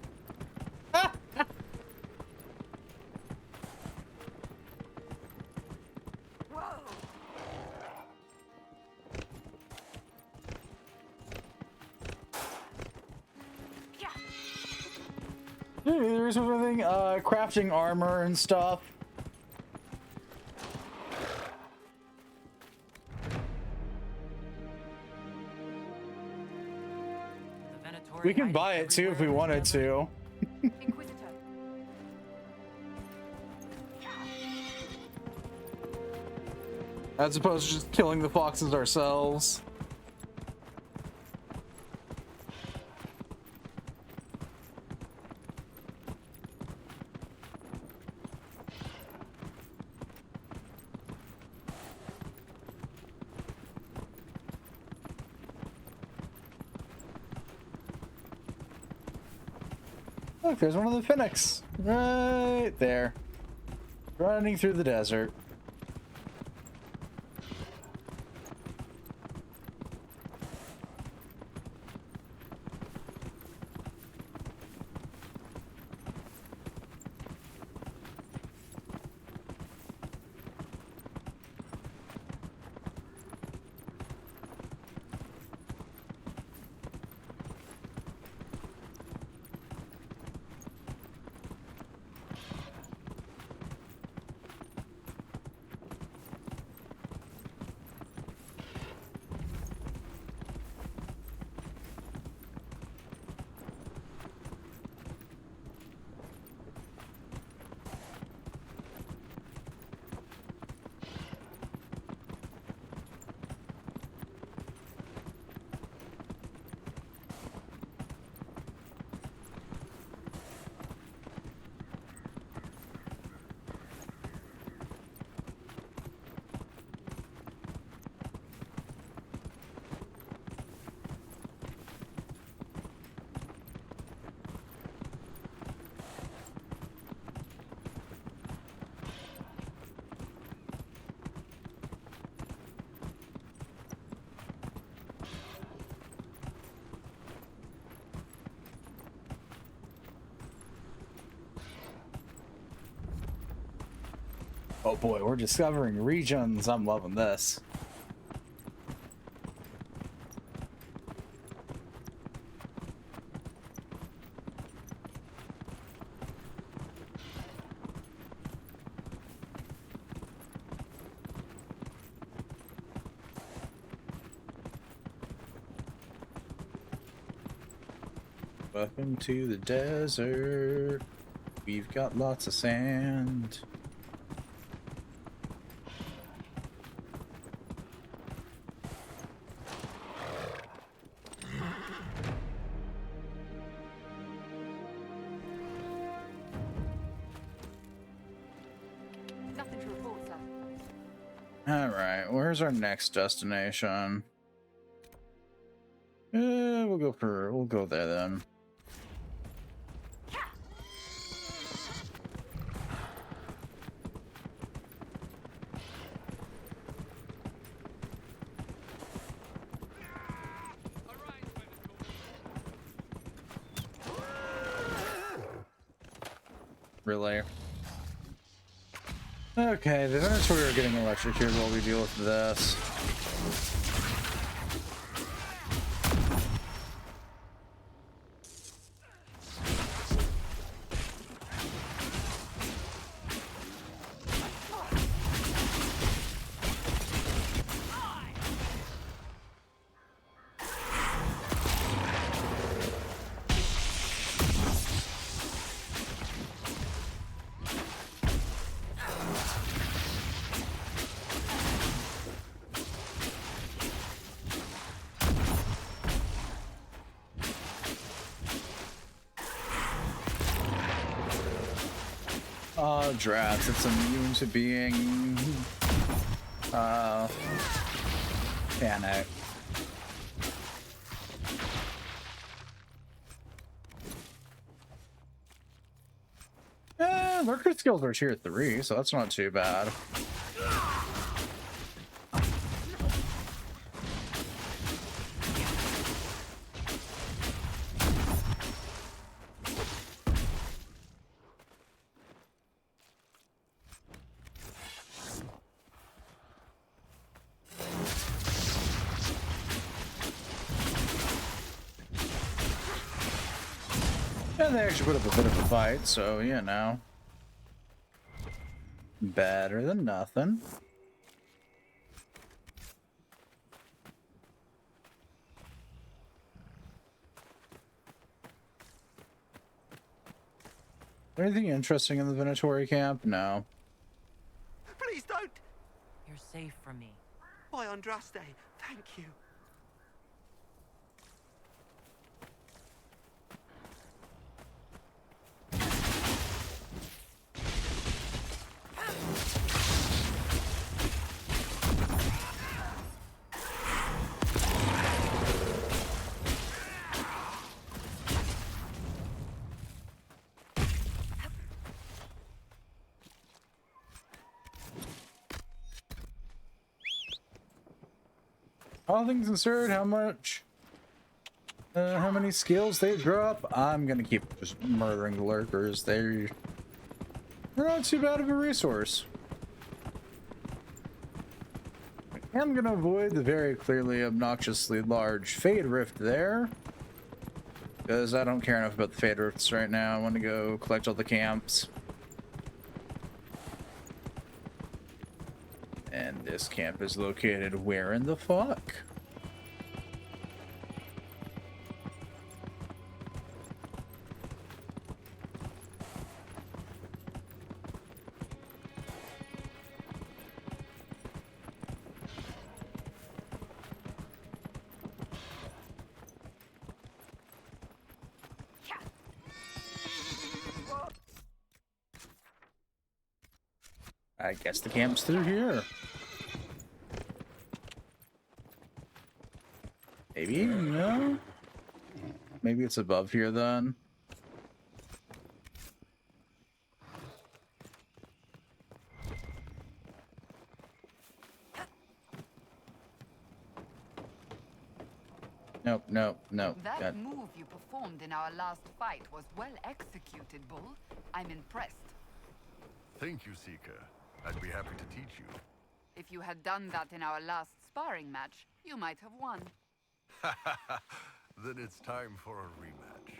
There's everything, crafting armor and stuff. We can buy it too if we wanted to. Inquisitor. As opposed to just killing the foxes ourselves. Look, there's one of the Finnicks right there, running through the desert. Oh boy, we're discovering regions. I'm loving this. Welcome to the desert. We've got lots of sand. Nothing to report, sir. All right, where's our next destination? We'll go there then. Really? Okay, the Venatori are getting electrocuted while we deal with this. Oh, drats, it's immune to being panic. Lurker skills are tier 3, so that's not too bad. And they actually put up a bit of a fight, so you know. Better than nothing. Anything interesting in the Venatori camp? No. Please don't! You're safe from me. By Andraste, thank you. All things considered, how many skills they drop? I'm gonna keep just murdering the lurkers. They're not too bad of a resource. I'm gonna avoid the very clearly obnoxiously large Fade Rift there, because I don't care enough about the Fade Rifts right now. I want to go collect all the camps. And this camp is located where in the fuck? I guess the camp's through here. Maybe? No? Maybe it's above here then. Nope, nope, nope. That move you performed in our last fight was well executed, Bull. I'm impressed. Thank you, Seeker. I'd be happy to teach you. If you had done that in our last sparring match, you might have won. Then it's time for a rematch.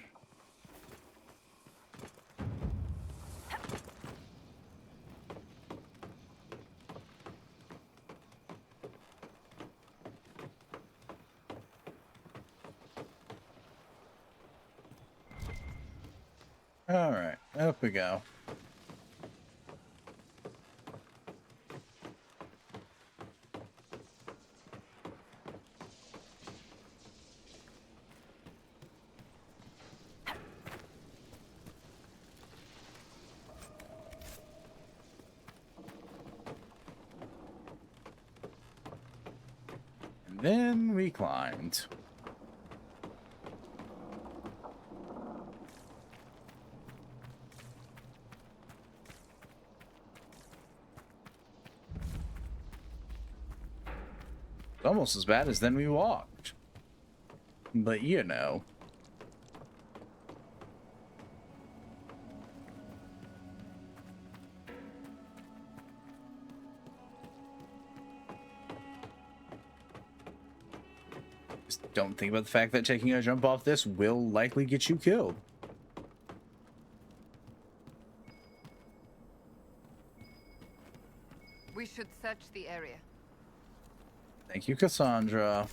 All right, up we go. And then we climbed. Almost as bad as then we walked. But you know. Just don't think about the fact that taking a jump off this will likely get you killed. We should search the area. Thank you, Cassandra.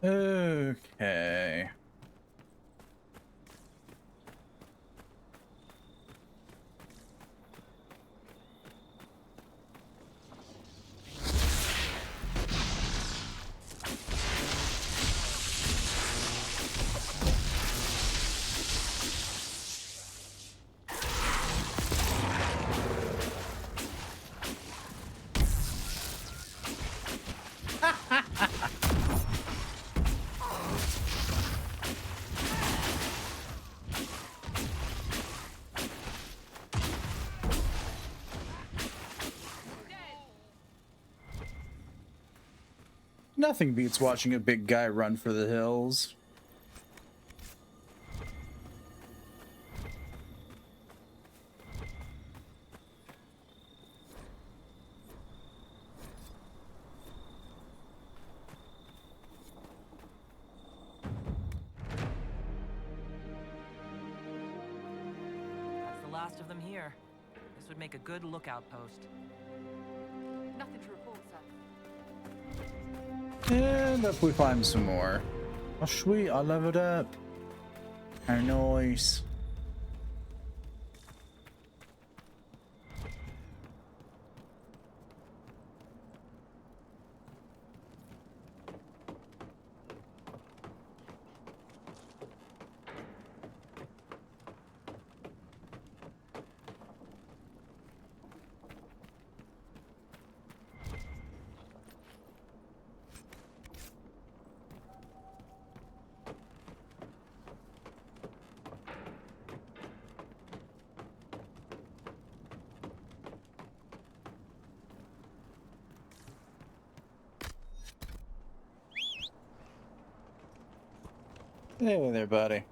Okay. Nothing beats watching a big guy run for the hills. That's the last of them here. This would make a good lookout post. Nothing to report, sir. And up we climb some more. Oh sweet, I leveled up. How nice. Hey there, buddy.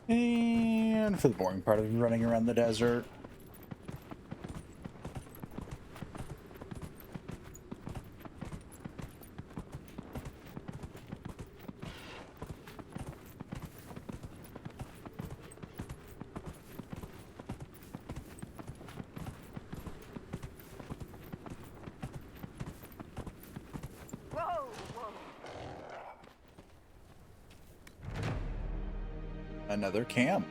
And for the boring part of running around the desert. Another camp.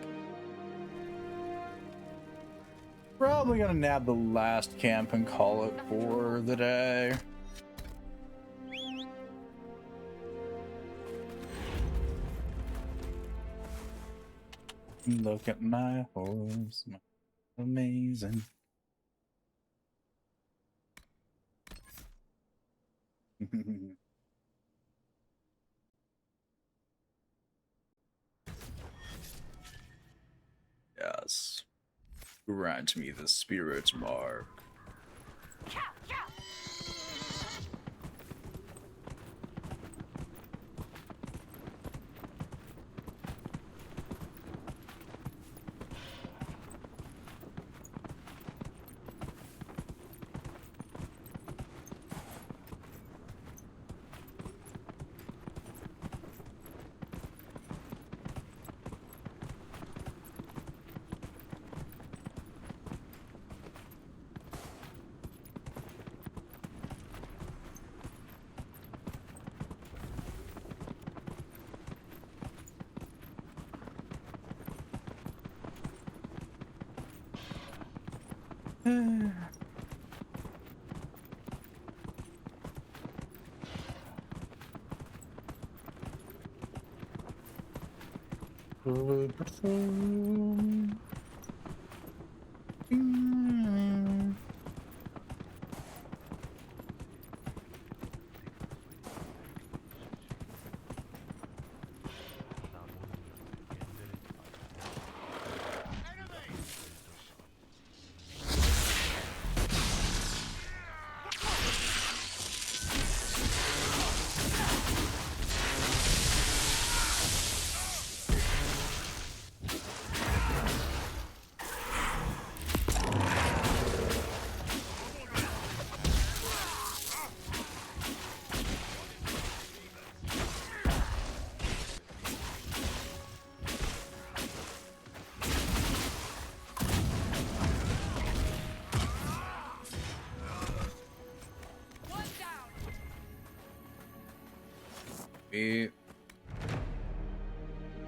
Probably gonna nab the last camp and call it for the day. Look at my horse, amazing. Yes. Grant me the spirit mark.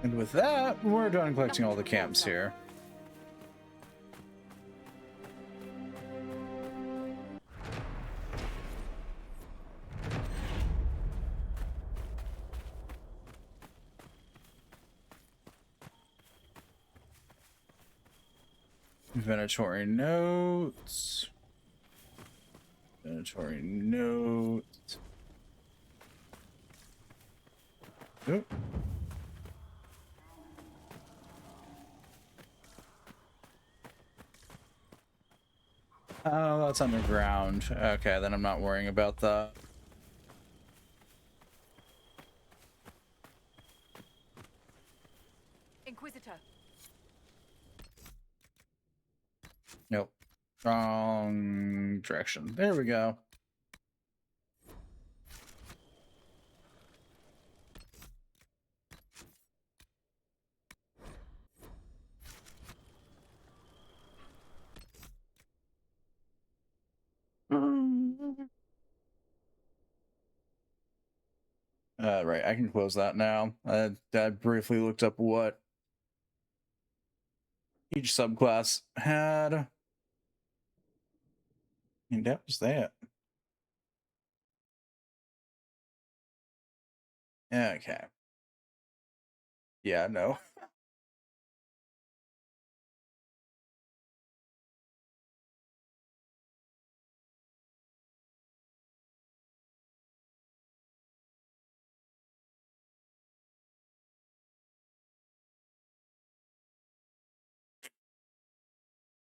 And with that, we're done collecting all the camps here. Inventory notes. Inventory notes. Oop. Oh, that's underground. Okay, then I'm not worrying about that. Inquisitor. Nope. Wrong direction. There we go. Right, I can close that now. I briefly looked up what each subclass had. And that was that. Okay. Yeah, no.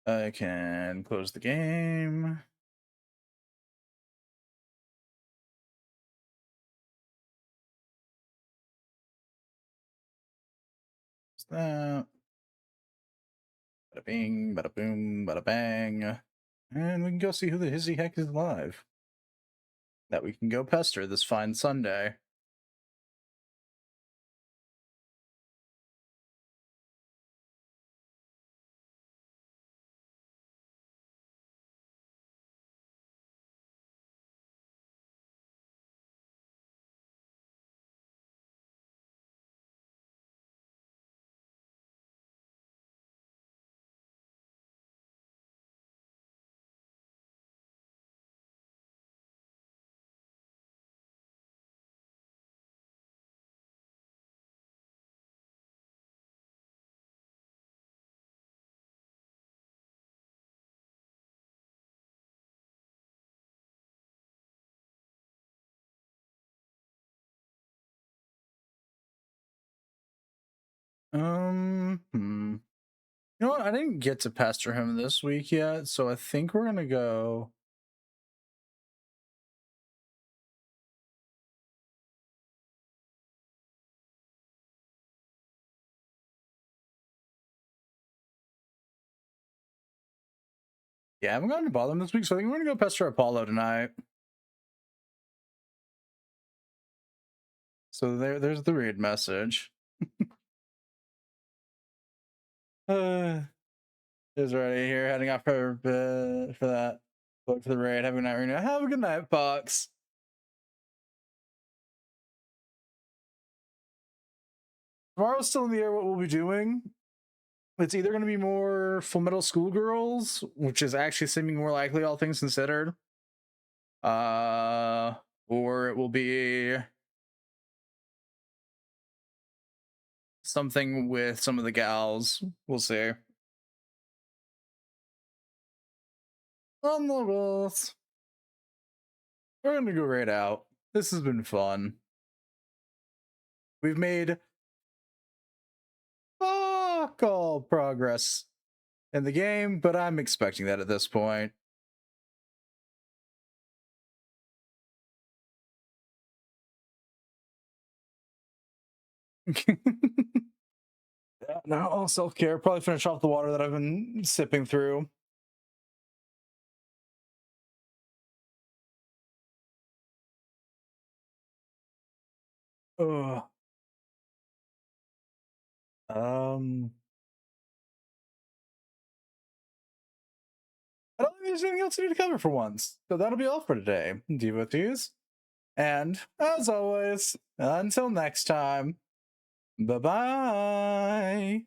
I can close the game. What's that? Bada bing, bada boom, bada bang. And we can go see who the hizzy heck is alive. That we can go pester this fine Sunday. You know what? I didn't get to pester him this week yet, so I think we're gonna go. Yeah, I haven't gotten to bother him this week, so I think we're gonna go pester Apollo tonight. So there's the read message. Is already here, heading off for that. Vote for the raid. Have a good night, Reno. Have a good night, Fox. Tomorrow's still in the air what we'll be doing. It's either going to be more Full Metal Schoolgirls, which is actually seeming more likely, all things considered. Or it will be something with some of the gals. We'll see. On the rolls. We're going to go right out. This has been fun. We've made fuck all progress in the game, but I'm expecting that at this point. Yeah, no, all self-care. Probably finish off the water that I've been sipping through. Ugh. I don't think there's anything else I need to cover for once. So that'll be all for today, devotees. And as always, until next time, bye-bye.